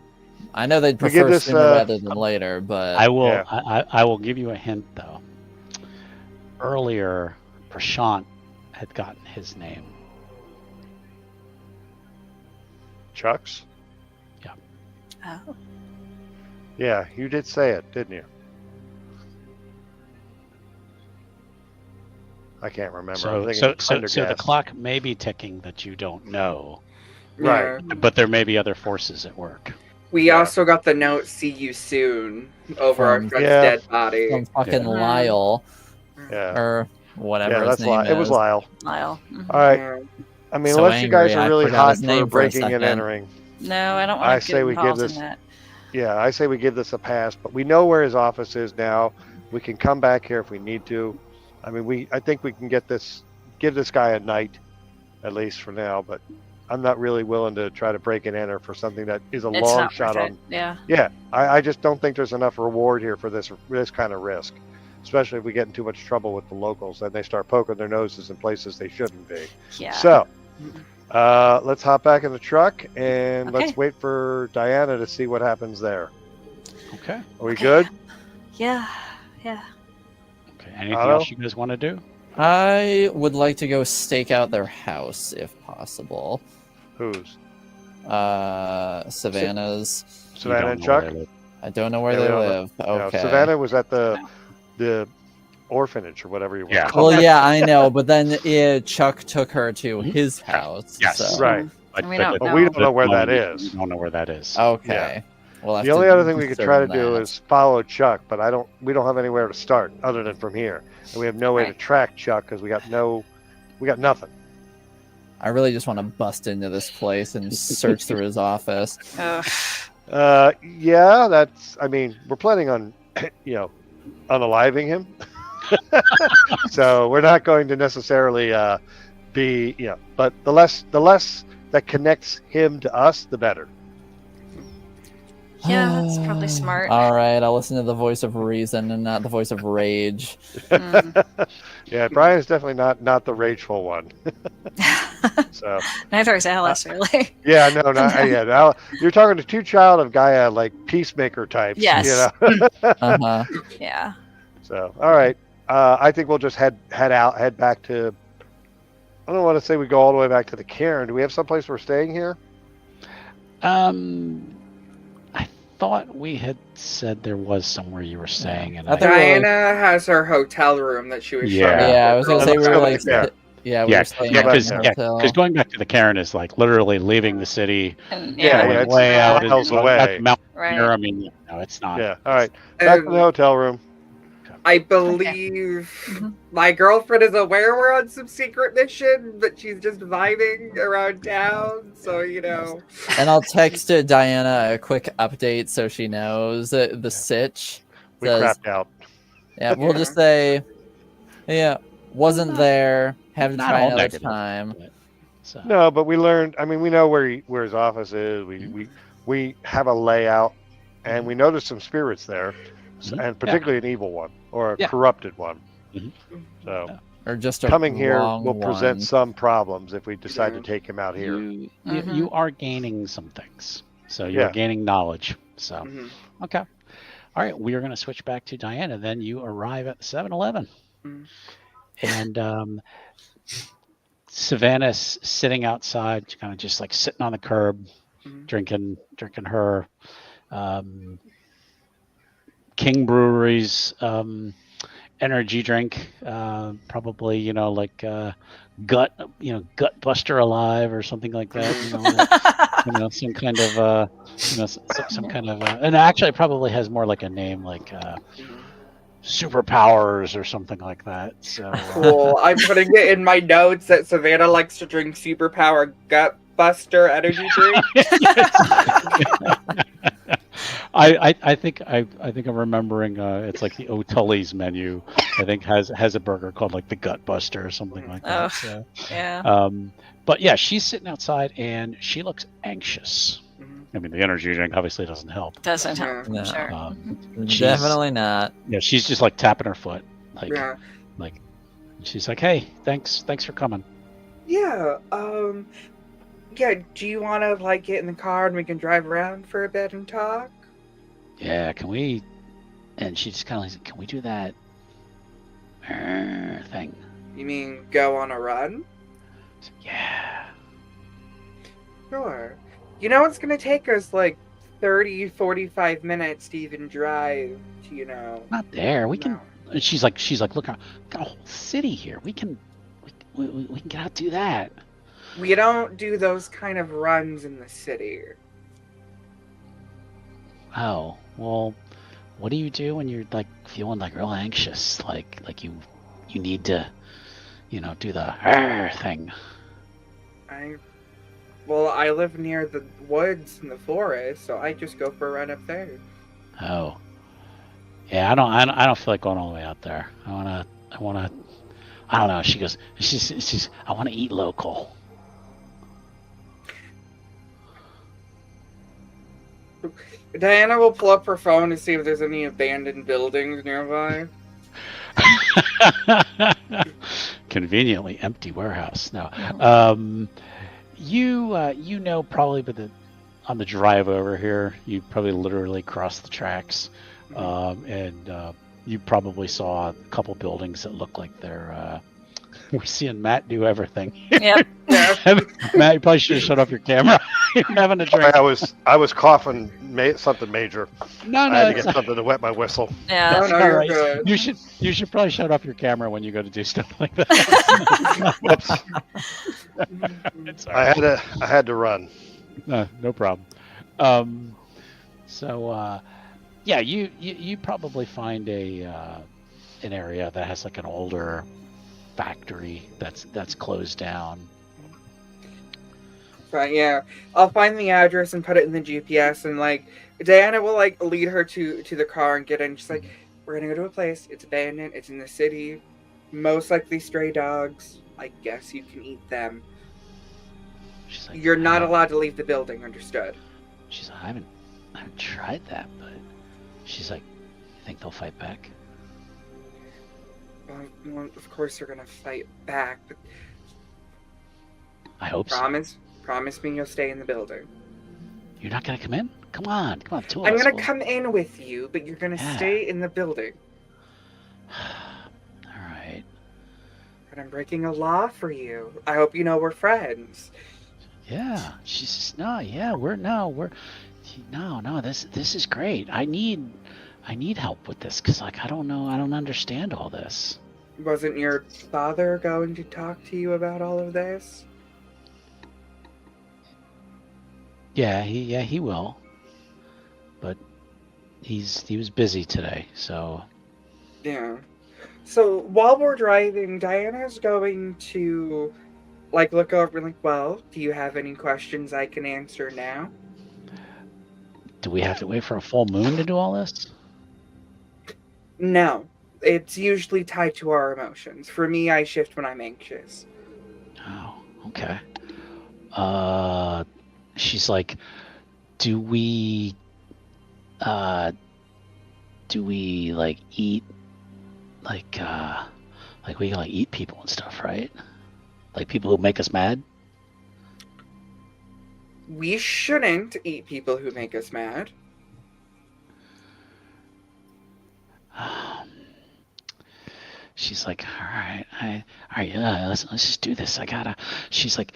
Speaker 3: I know they'd
Speaker 4: we give
Speaker 3: prefer
Speaker 4: this,
Speaker 3: sooner rather than later, but
Speaker 1: I will.
Speaker 4: Yeah.
Speaker 1: I will give you a hint though. Earlier, Prashant had gotten his name.
Speaker 4: Chuck's?
Speaker 2: Oh.
Speaker 4: Yeah, you did say it, didn't you? I can't remember. I'm
Speaker 1: So
Speaker 4: thinking
Speaker 1: the
Speaker 4: Pendergast.
Speaker 1: clock may be ticking that you don't know,
Speaker 4: Right.
Speaker 5: Yeah.
Speaker 1: but there may be other forces at work.
Speaker 5: We
Speaker 4: Yeah.
Speaker 5: also got the note, "See you soon," over our
Speaker 3: From-
Speaker 5: friend's
Speaker 4: Yeah.
Speaker 5: dead body.
Speaker 3: from fucking
Speaker 1: Yeah.
Speaker 3: Lyle
Speaker 4: Yeah.
Speaker 3: or whatever
Speaker 4: Yeah,
Speaker 3: his
Speaker 4: that's
Speaker 3: name
Speaker 4: Lyle.
Speaker 3: is.
Speaker 4: It was Lyle.
Speaker 2: Lyle.
Speaker 4: All right.
Speaker 5: Yeah.
Speaker 4: I mean,
Speaker 3: So
Speaker 4: unless you guys
Speaker 3: angry,
Speaker 4: are
Speaker 3: I
Speaker 4: really
Speaker 3: forgot
Speaker 4: hot
Speaker 3: his name
Speaker 4: for
Speaker 3: for a
Speaker 4: breaking and
Speaker 3: second.
Speaker 4: entering,
Speaker 2: No, I don't
Speaker 4: I
Speaker 2: want to
Speaker 4: say
Speaker 2: get
Speaker 4: we give
Speaker 2: involved
Speaker 4: this-
Speaker 2: in that.
Speaker 4: yeah, I say we give this a pass. But we know where his office is now. We can come back here if we need to. I mean, I think we can give this guy a night, at least for now. But I'm not really willing to try to break and enter for something that is a
Speaker 2: It's
Speaker 4: long
Speaker 2: not
Speaker 4: shot
Speaker 2: worth it.
Speaker 4: on.
Speaker 2: Yeah.
Speaker 4: Yeah, I just don't think there's enough reward here for this kind of risk, especially if we get in too much trouble with the locals and they start poking their noses in places they shouldn't be.
Speaker 2: Yeah.
Speaker 4: So, let's hop back in the truck and
Speaker 2: Okay.
Speaker 4: let's wait for Diana to see what happens there.
Speaker 1: Okay.
Speaker 4: Are we
Speaker 2: Okay.
Speaker 4: good?
Speaker 2: Yeah. Yeah.
Speaker 1: Okay. Anything
Speaker 4: Otto?
Speaker 1: else you guys want to do?
Speaker 3: I would like to go stake out their house if possible.
Speaker 4: Who's?
Speaker 3: Savannah's.
Speaker 1: You
Speaker 4: Savannah
Speaker 1: don't
Speaker 4: and
Speaker 1: know
Speaker 4: Chuck?
Speaker 1: where they live.
Speaker 3: I don't know where
Speaker 4: Yeah, we
Speaker 3: they
Speaker 4: don't know.
Speaker 3: live.
Speaker 4: No,
Speaker 3: Okay.
Speaker 4: Savannah was at the orphanage or whatever you want
Speaker 1: Yeah.
Speaker 4: to call
Speaker 3: Well,
Speaker 4: it.
Speaker 3: yeah, I know, but then Chuck took her to
Speaker 1: Mhm.
Speaker 3: his house.
Speaker 1: Yes.
Speaker 3: So.
Speaker 4: Right.
Speaker 2: And we don't
Speaker 4: But we don't know where that
Speaker 1: We
Speaker 4: is.
Speaker 1: don't know where that is.
Speaker 3: Okay. Well,
Speaker 4: The only other thing we could try to do is follow Chuck, but we don't have anywhere to start other than from here. And we have no way to
Speaker 2: Right.
Speaker 4: track Chuck because we got nothing.
Speaker 3: I really just want to bust into this place and search through his office.
Speaker 2: Ugh.
Speaker 4: Yeah, I mean, we're planning on, unaliving him. So we're not going to necessarily be, but the less that connects him to us, the better.
Speaker 2: Yeah, that's probably smart.
Speaker 3: All right, I'll listen to the voice of reason and not the voice of rage.
Speaker 4: Yeah, Brian's definitely not the rageful one. So
Speaker 2: Neither is Alice, really.
Speaker 4: yeah, no, yeah. Now you're talking to two child of Gaia, like peacemaker types.
Speaker 2: Yes.
Speaker 3: Uh-huh.
Speaker 2: Yeah.
Speaker 4: So all right, I think we'll just head back to. I don't want to say we go all the way back to the cairn. Do we have someplace we're staying here?
Speaker 1: I thought we had said there was somewhere you were staying, and
Speaker 3: I think
Speaker 5: Diana has her hotel room that she was
Speaker 1: Yeah.
Speaker 5: showing.
Speaker 3: Yeah, I was gonna say we
Speaker 4: Let's
Speaker 3: were
Speaker 4: go
Speaker 3: like,
Speaker 4: there.
Speaker 3: yeah, we were staying
Speaker 4: yeah,
Speaker 3: at the hotel.
Speaker 1: because going back to the cairn is like literally leaving the city,
Speaker 2: And,
Speaker 4: Yeah,
Speaker 1: going
Speaker 4: it's
Speaker 1: way out
Speaker 4: miles
Speaker 1: at
Speaker 4: away.
Speaker 1: the mountain.
Speaker 2: Right.
Speaker 1: I mean, no, it's not.
Speaker 4: Yeah. All right. Back to the hotel room.
Speaker 5: I believe
Speaker 2: Mhm.
Speaker 5: my girlfriend is aware we're on some secret mission, but she's just vibing around town, so
Speaker 3: And I'll text Diana a quick update so she knows the sitch.
Speaker 4: We
Speaker 3: Says,
Speaker 4: crapped out.
Speaker 3: yeah, we'll just say, yeah, wasn't there. Have to
Speaker 1: Not
Speaker 3: try
Speaker 1: all
Speaker 3: another
Speaker 1: negative,
Speaker 3: time.
Speaker 1: but- so.
Speaker 4: No, but we learned. I mean, we know where his office is. We have a layout, and we noticed some spirits there, and particularly an evil one or a corrupted one.
Speaker 1: Mhm.
Speaker 4: So
Speaker 3: Or just a
Speaker 4: coming here
Speaker 3: wrong
Speaker 4: will present
Speaker 3: one.
Speaker 4: some problems if we decide to take him out here.
Speaker 1: You are gaining some things, so you're
Speaker 4: Yeah.
Speaker 1: gaining knowledge. So
Speaker 5: Mhm.
Speaker 1: okay, all right. We are going to switch back to Diana. Then you arrive at 7-Eleven,
Speaker 5: Mhm.
Speaker 1: and Savannah's sitting outside, kind of just like sitting on the curb,
Speaker 5: Mhm.
Speaker 1: drinking her King Brewery's energy drink, probably like gut Buster Alive or something like that. Some kind of some kind of and actually it probably has more like a name like Superpowers or something like that. So
Speaker 5: Cool. I'm putting it in my notes that Savannah likes to drink Superpower Gut Buster energy drink.
Speaker 1: I think I'm remembering it's like the O'Tully's menu. I think has a burger called like the Gut Buster or something like that.
Speaker 2: Oh,
Speaker 1: So,
Speaker 2: yeah.
Speaker 1: but yeah, she's sitting outside and she looks anxious.
Speaker 5: Mhm.
Speaker 1: I mean, the energy drink obviously doesn't help.
Speaker 2: Doesn't help.
Speaker 3: No.
Speaker 2: Sure.
Speaker 1: She's-
Speaker 3: Definitely not.
Speaker 1: Yeah, she's just like tapping her foot, like
Speaker 5: Yeah.
Speaker 1: she's like, "Hey, thanks for coming."
Speaker 5: Yeah. Yeah. Do you want to like get in the car and we can drive around for a bit and talk?
Speaker 1: Yeah, can we? And she just kind of like, "Can we do that thing?"
Speaker 5: You mean go on a run?
Speaker 1: Yeah.
Speaker 5: Sure. You know it's gonna take us like 30-45 minutes to even drive to,
Speaker 1: Not there. We can.
Speaker 5: no.
Speaker 1: And she's like, look, got a whole city here. We can get out, do that.
Speaker 5: We don't do those kind of runs in the city.
Speaker 1: Oh, well, what do you do when you're like feeling like real anxious, like you need to, do the thing?
Speaker 5: I live near the woods and the forest, so I just go for a run up there.
Speaker 1: Oh, yeah. I don't feel like going all the way out there. I wanna. I don't know. She goes. She's. I want to eat local.
Speaker 5: Diana will pull up her phone to see if there's any abandoned buildings nearby.
Speaker 1: Conveniently empty warehouse. No. You know probably, but on the drive over here, you probably literally crossed the tracks, and you probably saw a couple buildings that look like they're. We're seeing Matt do everything.
Speaker 2: Yep.
Speaker 5: Yeah.
Speaker 1: Matt, you probably should have shut off your camera. You're having a drink.
Speaker 4: I was coughing something major.
Speaker 1: No,
Speaker 4: I had to
Speaker 1: it's
Speaker 4: get
Speaker 1: not.
Speaker 4: something to wet my whistle.
Speaker 2: Yeah.
Speaker 5: Oh, no,
Speaker 1: All
Speaker 5: you're
Speaker 1: right.
Speaker 5: good.
Speaker 1: You should probably shut off your camera when you go to do stuff like that.
Speaker 4: Whoops.
Speaker 1: It's all
Speaker 4: I
Speaker 1: right.
Speaker 4: had to run.
Speaker 1: No problem. Yeah, you probably find an area that has like an older factory that's closed down.
Speaker 5: But yeah, I'll find the address and put it in the GPS, and Diana will lead her to the car and get in. She's like, We're gonna go to a place. It's abandoned. It's in the city. Most likely stray dogs. I guess you can eat them.
Speaker 1: She's like,
Speaker 5: You're
Speaker 1: "I
Speaker 5: not
Speaker 1: haven't-"
Speaker 5: allowed to leave the building. Understood?
Speaker 1: She's like, I haven't tried that, but she's like, you think they'll fight back?
Speaker 5: Well, of course they're gonna fight back. But
Speaker 1: I hope so.
Speaker 5: promise me you'll stay in the building.
Speaker 1: You're not gonna come in? Come on, two of
Speaker 5: I'm
Speaker 1: us.
Speaker 5: gonna come in with you, but you're gonna
Speaker 1: Yeah.
Speaker 5: stay in the building.
Speaker 1: All right.
Speaker 5: But I'm breaking a law for you. I hope you know we're friends.
Speaker 1: Yeah. She says, no. Yeah, we're no. This is great. I need help with this because like I don't know. I don't understand all this.
Speaker 5: Wasn't your father going to talk to you about all of this?
Speaker 1: Yeah, he will. But he was busy today, so
Speaker 5: Yeah. So while we're driving, Diana's going to look over and well, do you have any questions I can answer now?
Speaker 1: do we have to wait for a full moon to do all this?
Speaker 5: No. It's usually tied to our emotions. For me, I shift when I'm anxious.
Speaker 1: Oh, okay. She's like, do we like eat like we like eat people and stuff, right? Like people who make us mad?
Speaker 5: We shouldn't eat people who make us mad.
Speaker 1: She's like, all right, yeah, let's just do this. She's like,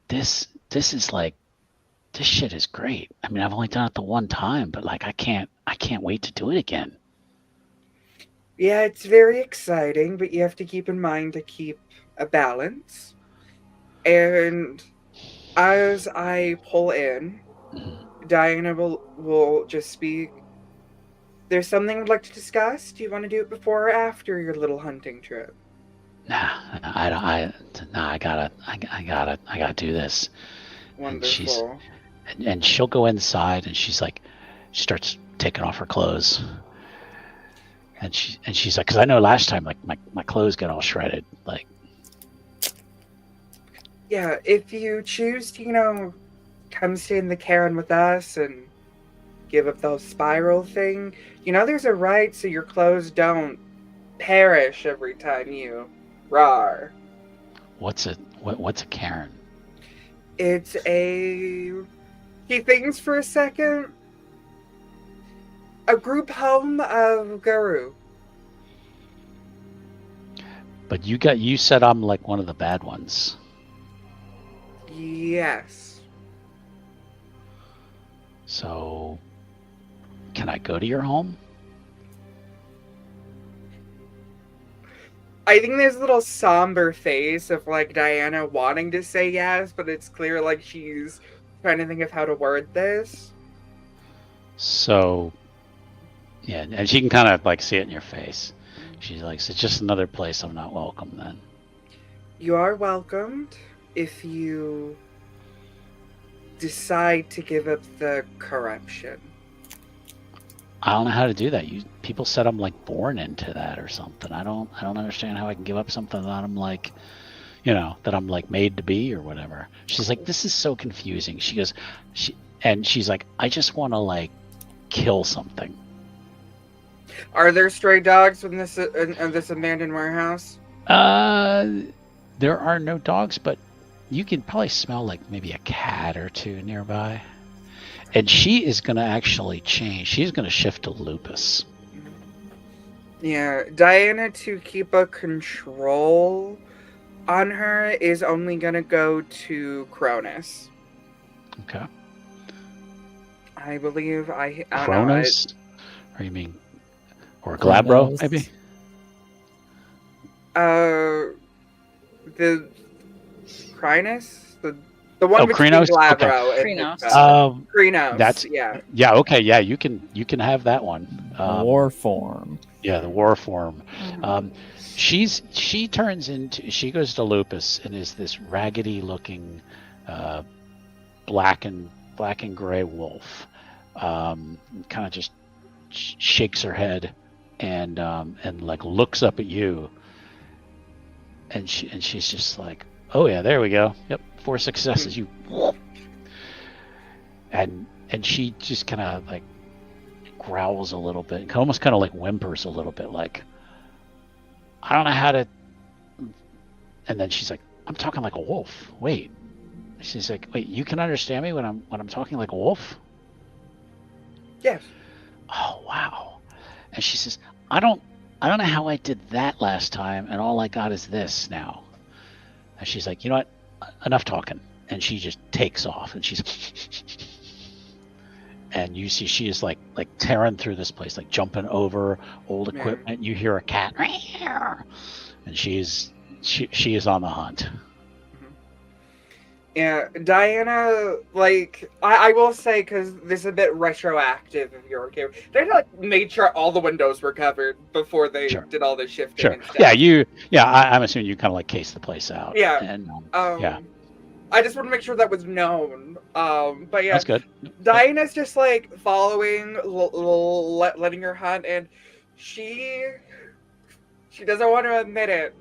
Speaker 1: this is like, this shit is great. I mean, I've only done it the one time, but like, I can't wait to do it again.
Speaker 5: Yeah, it's very exciting, but you have to keep in mind to keep a balance. And as I pull in, Diana will just speak. There's something I'd like to discuss. Do you want to do it before or after your little hunting trip?
Speaker 1: I gotta do this.
Speaker 5: Wonderful.
Speaker 1: And she'll go inside and she's like, she starts taking off her clothes. And she's like, because I know last time like my clothes got all shredded. Like,
Speaker 5: Yeah, if you choose to, come stay in the Karen with us and give up the spiral thing, there's a right so your clothes don't perish every time you rar.
Speaker 1: what's a Karen?
Speaker 5: It's a... He thinks for a second. A group home of Guru.
Speaker 1: But you said I'm like one of the bad ones.
Speaker 5: Yes.
Speaker 1: So, can I go to your home?
Speaker 5: I think there's a little somber face of Diana wanting to say yes, but it's clear she's trying to think of how to word this.
Speaker 1: So, yeah, and she can kind of see it in your face. She's like, it's just another place I'm not welcome then.
Speaker 5: You are welcomed if you decide to give up the corruption.
Speaker 1: I don't know how to do that. People said I'm born into that or something. I don't understand how I can give up something that I'm that I'm made to be or whatever. She's like, this is so confusing. She goes, she's like, I just want to kill something.
Speaker 5: Are there stray dogs in this abandoned warehouse?
Speaker 1: There are no dogs, but you can probably smell maybe a cat or two nearby. And she is going to actually change. She's going to shift to lupus.
Speaker 5: Yeah, Diana, to keep a control on her, is only going to go to Cronus.
Speaker 1: Okay.
Speaker 5: I believe I don't
Speaker 1: Cronus? Or you mean... Or Glabro,
Speaker 3: Chronos.
Speaker 1: maybe?
Speaker 5: The Crinus? The one between
Speaker 1: Krynos?
Speaker 5: Glabro and
Speaker 2: Krynos.
Speaker 5: Krynos,
Speaker 1: That's
Speaker 5: yeah.
Speaker 1: Yeah, okay, yeah, you can have that one.
Speaker 3: War form.
Speaker 1: Yeah, the war form. She goes to lupus and is this raggedy looking black and gray wolf. Kind of just shakes her head and like looks up at you, and she's just like, oh yeah, there we go. Yep, 4 successes. You and she just kind of like growls a little bit, almost kind of like whimpers a little bit, like, I don't know how to. And then she's like, I'm talking like a wolf. Wait. She's like, wait, you can understand me when I'm talking like a wolf?
Speaker 5: Yes.
Speaker 1: Oh wow. And she says, I don't know how I did that last time, and all I got is this now. And she's like, you know what? Enough talking. And she just takes off, and she's and you see she is like tearing through this place, like jumping over old equipment. You hear a cat, and she is on the hunt.
Speaker 5: Yeah, Diana, like, I will say, because this is a bit retroactive if you're okay. They like made sure all the windows were covered before they did all the shifting.
Speaker 1: Sure.
Speaker 5: And stuff.
Speaker 1: Yeah, I'm assuming you kind of like cased the place out.
Speaker 5: Yeah.
Speaker 1: And
Speaker 5: yeah. I just want to make sure that was known. But yeah,
Speaker 1: that's good.
Speaker 5: Diana's just like following, letting her hunt, and she doesn't want to admit it,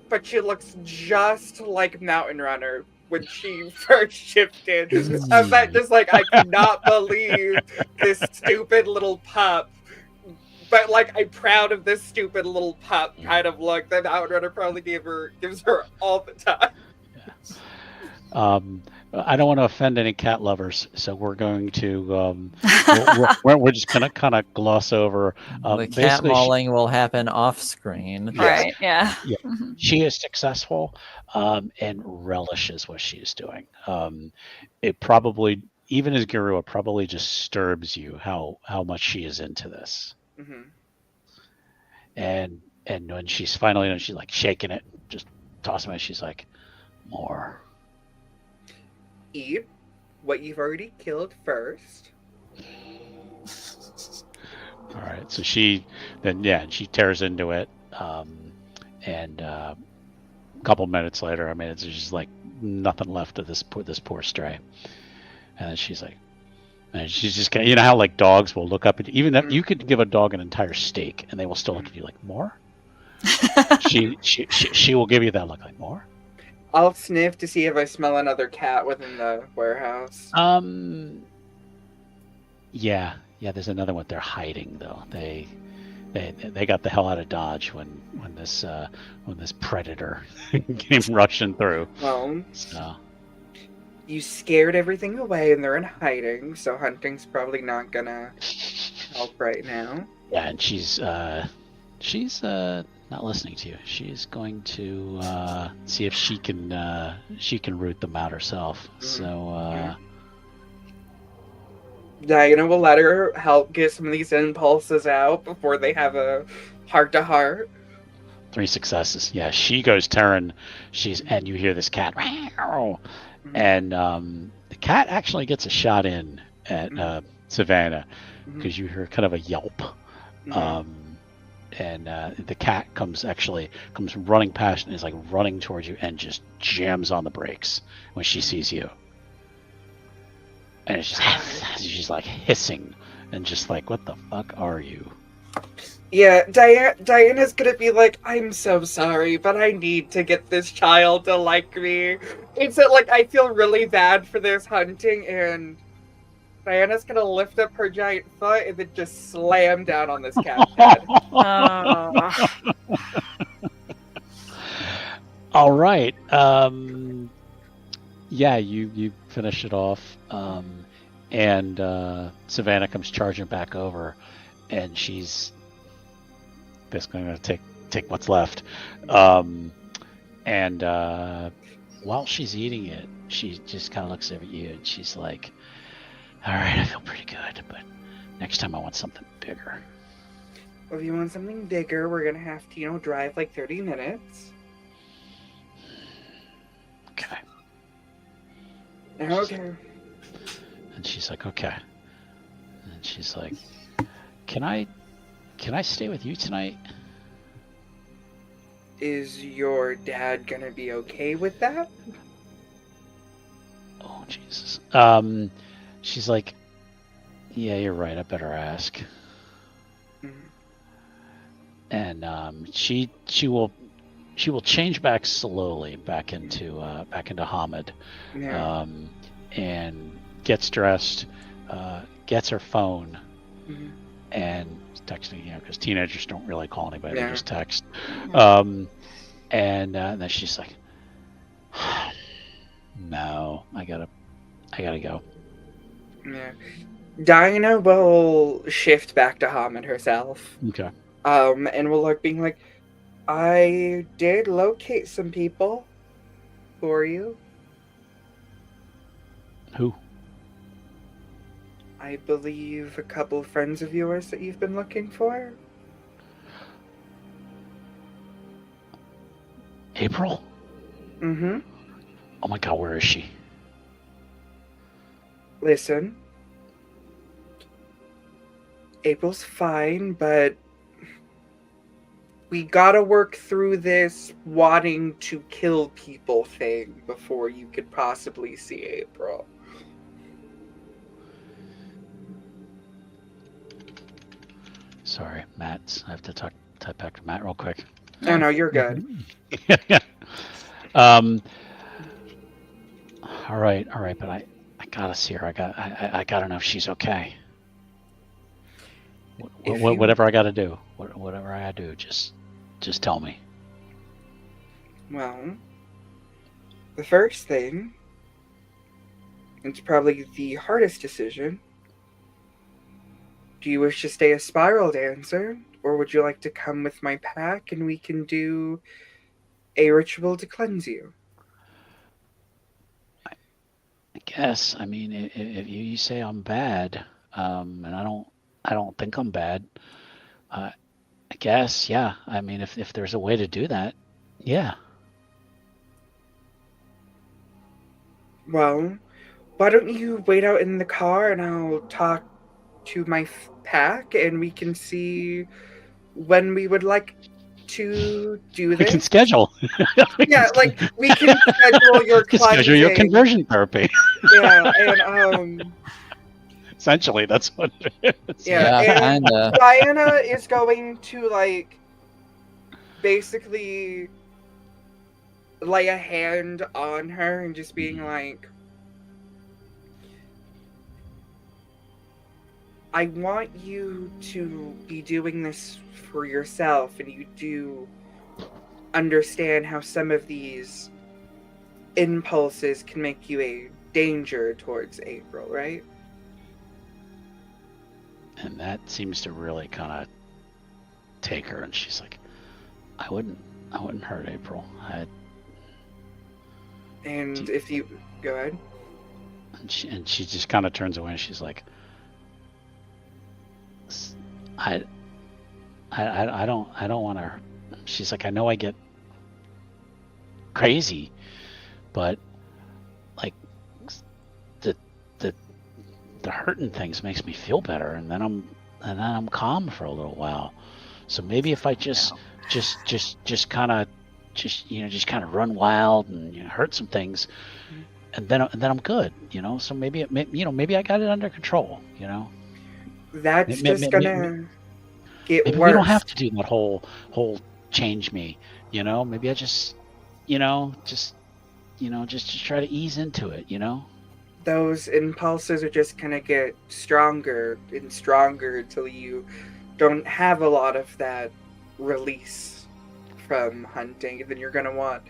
Speaker 5: but she looks just like Mountain Runner when she first shifted. I'm just like, I cannot believe this stupid little pup. But like, I'm proud of this stupid little pup kind of look that Mountain Runner probably gives her all the time.
Speaker 1: I don't want to offend any cat lovers, so we're going to we're just gonna kind of gloss over.
Speaker 3: The cat mauling will happen off screen.
Speaker 2: Right? Yeah.
Speaker 1: She is successful and relishes what she is doing. It probably, even as Guru, it probably disturbs you how much she is into this.
Speaker 5: Mm-hmm.
Speaker 1: And when she's finally done, she's like shaking it, just tossing it. She's like, more.
Speaker 5: Eat what you've already killed first.
Speaker 1: All right, so she tears into it, and a couple minutes later, I mean, it's just like nothing left of this poor stray, and then she's like, and she's just you know how like dogs will look up at even if you could give a dog an entire steak and they will still look at you like more. she will give you that look like more.
Speaker 5: I'll sniff to see if I smell another cat within the warehouse.
Speaker 1: Yeah, there's another one. They're hiding though. They got the hell out of Dodge when this predator came rushing through.
Speaker 5: Well,
Speaker 1: so
Speaker 5: you scared everything away and they're in hiding, so hunting's probably not gonna help right now.
Speaker 1: Yeah, and she's not listening to you. She's going to see if she can root them out herself. So
Speaker 5: Diana will let her help get some of these impulses out before they have a heart-to-heart.
Speaker 1: 3 successes. Yeah, she goes tearing. And you hear this cat, and the cat actually gets a shot in at Savannah because you hear kind of a yelp. And the cat comes running past and is like running towards you and just jams on the brakes when she sees you. And it's just she's like hissing and just like, what the fuck are you?
Speaker 5: Yeah, Diana's gonna be like, I'm so sorry, but I need to get this child to like me. It's like I feel really bad for this hunting, and Diana's gonna lift up her giant foot and then just slam down on this cat's head.
Speaker 1: All right. Yeah, you finish it off, and Savannah comes charging back over, and she's basically going to take what's left. And while she's eating it, she just kind of looks over at you, and she's like, all right, I feel pretty good, but next time I want something bigger.
Speaker 5: Well, if you want something bigger, we're gonna have to, drive like 30 minutes.
Speaker 1: Okay.
Speaker 5: Okay.
Speaker 1: And she's like, okay. And she's like, can I stay with you tonight?
Speaker 5: Is your dad gonna be okay with that?
Speaker 1: Oh, Jesus. She's like, yeah, you're right. I better ask. and she will change back slowly back into Hamid,
Speaker 5: Yeah.
Speaker 1: and gets dressed, gets her phone,
Speaker 5: Mhm.
Speaker 1: and texting, because teenagers don't really call anybody;
Speaker 5: Yeah.
Speaker 1: they just text.
Speaker 2: Mhm.
Speaker 1: And then she's like, "No, I gotta go."
Speaker 5: Yeah. Diana will shift back to Hamid herself.
Speaker 1: Okay.
Speaker 5: And will look being like, I did locate some people for you.
Speaker 1: Who?
Speaker 5: I believe a couple friends of yours that you've been looking for.
Speaker 1: April?
Speaker 5: Mm-hmm.
Speaker 1: Oh my God, where is she?
Speaker 5: Listen. April's fine, but we gotta work through this wanting to kill people thing before you could possibly see April.
Speaker 1: Sorry, Matt. I have to type back to Matt real quick.
Speaker 5: Oh, no, you're good.
Speaker 1: um. All right, but I gotta see her. I gotta know if she's okay. Whatever I gotta do, whatever I gotta do, just tell me.
Speaker 5: Well, the first thing, it's probably the hardest decision. Do you wish to stay a spiral dancer, or would you like to come with my pack and we can do a ritual to cleanse you?
Speaker 1: I guess. I mean, if you say I'm bad, and I don't think I'm bad. I guess, yeah. I mean, if there's a way to do that, yeah.
Speaker 5: Well, why don't you wait out in the car and I'll talk to my pack and we can see when we would like to do
Speaker 1: We
Speaker 5: this.
Speaker 1: can schedule.
Speaker 5: Yeah, like we can schedule your
Speaker 1: schedule your
Speaker 5: cleansing.
Speaker 1: conversion therapy.
Speaker 5: Yeah, and
Speaker 1: Essentially, that's what it is.
Speaker 5: yeah, and
Speaker 3: kinda.
Speaker 5: Diana is going to like basically lay a hand on her and just being like, I want you to be doing this for yourself, and you do understand how some of these impulses can make you a danger towards April, right?
Speaker 1: And that seems to really kind of take her, and she's like, I wouldn't hurt April.
Speaker 5: And if you go ahead.
Speaker 1: And she just kind of turns away, and she's like, I don't want to. She's like, I know I get crazy, but like the hurting things makes me feel better, and then I'm calm for a little while. So maybe if I just kind of run wild and hurt some things, and then I'm good, So maybe maybe I got it under control,
Speaker 5: That's just gonna get
Speaker 1: maybe
Speaker 5: worse.
Speaker 1: we don't have to do that whole change me, Maybe I just just try to ease into it,
Speaker 5: Those impulses are just gonna get stronger and stronger until you don't have a lot of that release from hunting. And then you're gonna want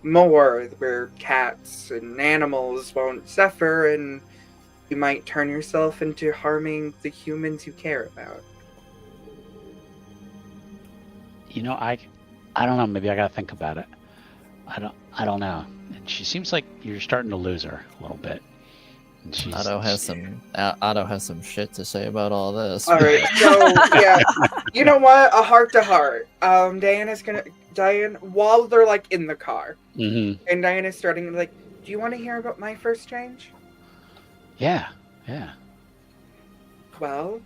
Speaker 5: more, where cats and animals won't suffer, and you might turn yourself into harming the humans you care about.
Speaker 1: I don't know. Maybe I gotta think about it. I don't know. And she seems like you're starting to lose her a little bit. And
Speaker 3: Otto has some shit to say about all this.
Speaker 5: All right, so yeah, you know what? A heart to heart. Diane, while they're like in the car,
Speaker 1: Mm-hmm.
Speaker 5: and Diana's starting like, do you want to hear about my first change?
Speaker 1: Yeah.
Speaker 5: Well,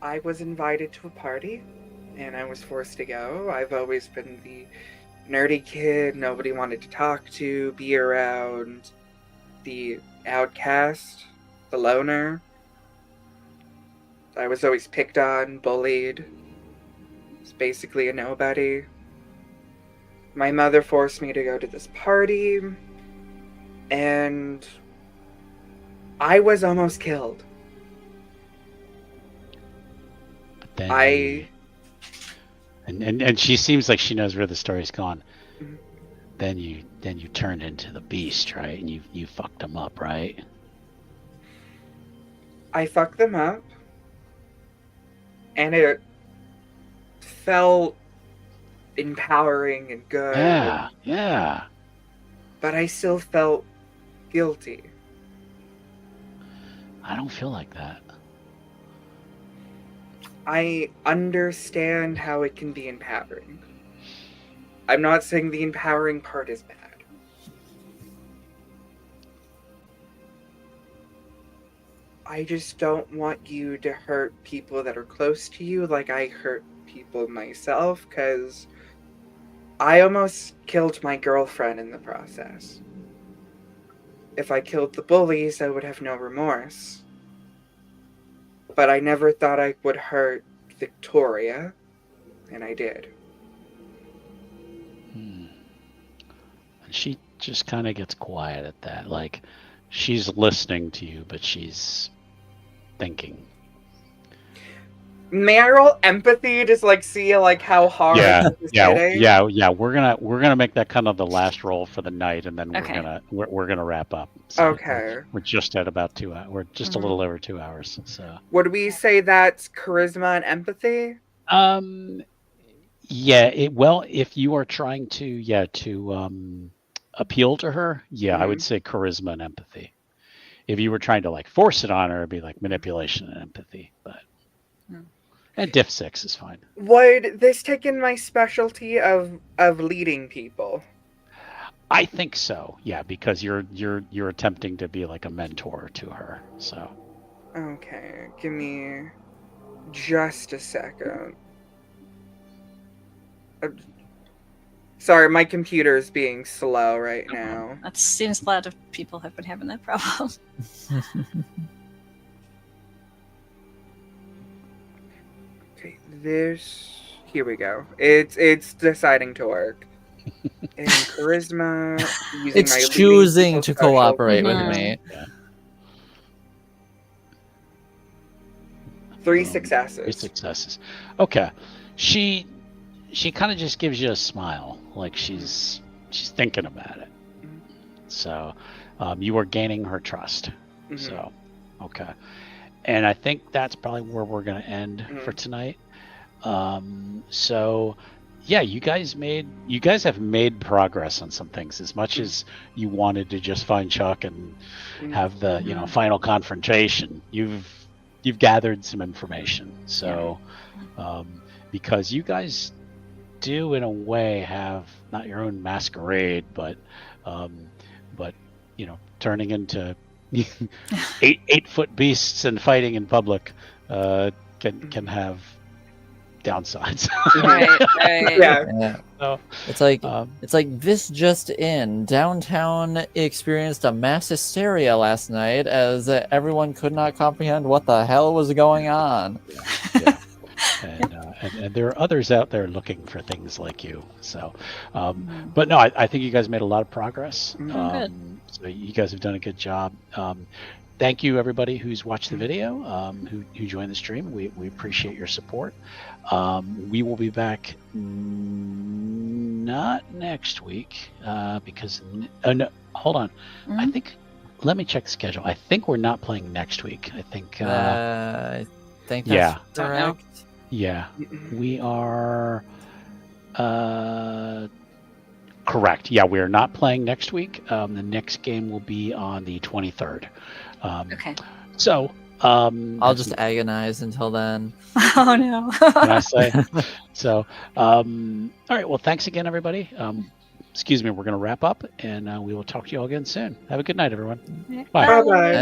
Speaker 5: I was invited to a party, and I was forced to go. I've always been the nerdy kid nobody wanted to talk to, be around, the outcast, the loner. I was always picked on, bullied. Was basically a nobody. My mother forced me to go to this party, and I was almost killed.
Speaker 1: But then
Speaker 5: I
Speaker 1: and she seems like she knows where the story's gone.
Speaker 5: Mhm.
Speaker 1: Then you turned into the beast, right? And you fucked them up, right?
Speaker 5: fucked them up, and it felt empowering and good.
Speaker 1: Yeah, yeah.
Speaker 5: But I still felt guilty.
Speaker 1: I don't feel like that.
Speaker 5: I understand how it can be empowering. I'm not saying the empowering part is bad. I just don't want you to hurt people that are close to you like I hurt people myself, because I almost killed my girlfriend in the process. If I killed the bullies, I would have no remorse. But I never thought I would hurt Victoria, and I did.
Speaker 1: And she just kind of gets quiet at that. Like, she's listening to you, but she's thinking.
Speaker 5: May I roll empathy to like see like how hard this is hitting?
Speaker 1: Yeah. We're gonna make that kind of the last roll for the night, and then
Speaker 2: Okay.
Speaker 1: we're gonna wrap up. So
Speaker 5: Okay.
Speaker 1: we're just at about 2 hours. We're just a little over 2 hours. So
Speaker 5: Would we say that's charisma and empathy?
Speaker 1: yeah. If you are trying to appeal to her, I would say charisma and empathy. If you were trying to like force it on her, it'd be like manipulation and empathy. But and diff 6 is fine.
Speaker 5: Would this take in my specialty of leading people?
Speaker 1: I think so. Yeah, because you're attempting to be like a mentor to her. So
Speaker 5: Okay, give me just a second. Sorry, my computer's being slow right now.
Speaker 2: That seems a lot of people have been having that problem.
Speaker 5: Okay, here we go. It's deciding to work. And charisma, using my
Speaker 3: It's
Speaker 5: leading
Speaker 3: choosing
Speaker 5: people
Speaker 3: to
Speaker 5: special.
Speaker 3: cooperate with
Speaker 2: Mhm.
Speaker 3: me.
Speaker 5: 3
Speaker 1: 3
Speaker 5: successes.
Speaker 1: successes. Okay. She kind of just gives you a smile, like she's thinking about it. So you are gaining her trust.
Speaker 5: Mhm.
Speaker 1: So okay. And I think that's probably where we're going to end for tonight. So yeah, you guys have made progress on some things. As much as you wanted to just find Chuck and have the final confrontation, you've gathered some information. So because you guys do in a way have not your own masquerade, but turning into 8-foot beasts and fighting in public can have downsides.
Speaker 2: Right.
Speaker 5: Yeah.
Speaker 3: Yeah.
Speaker 1: So,
Speaker 3: It's like this just in. Downtown experienced a mass hysteria last night as everyone could not comprehend what the hell was going on.
Speaker 1: yeah. And there are others out there looking for things like you. So, but no, I think you guys made a lot of progress.
Speaker 2: Good.
Speaker 1: So you guys have done a good job. Thank you, everybody who's watched the video, who joined the stream. We appreciate your support. We will be back not next week because no, hold on. I think let me check the schedule. I think we're not playing next week. I think
Speaker 3: I think that's correct.
Speaker 1: yeah, we are correct. Yeah, we are not playing next week. The next game will be on the 23rd.
Speaker 2: Okay.
Speaker 1: So
Speaker 3: I'll just agonize until then.
Speaker 2: Oh no.
Speaker 1: can I say? So all right. Well, thanks again, everybody. Excuse me. We're going to wrap up, and we will talk to you all again soon. Have a good night, everyone. Bye.
Speaker 5: Bye-bye.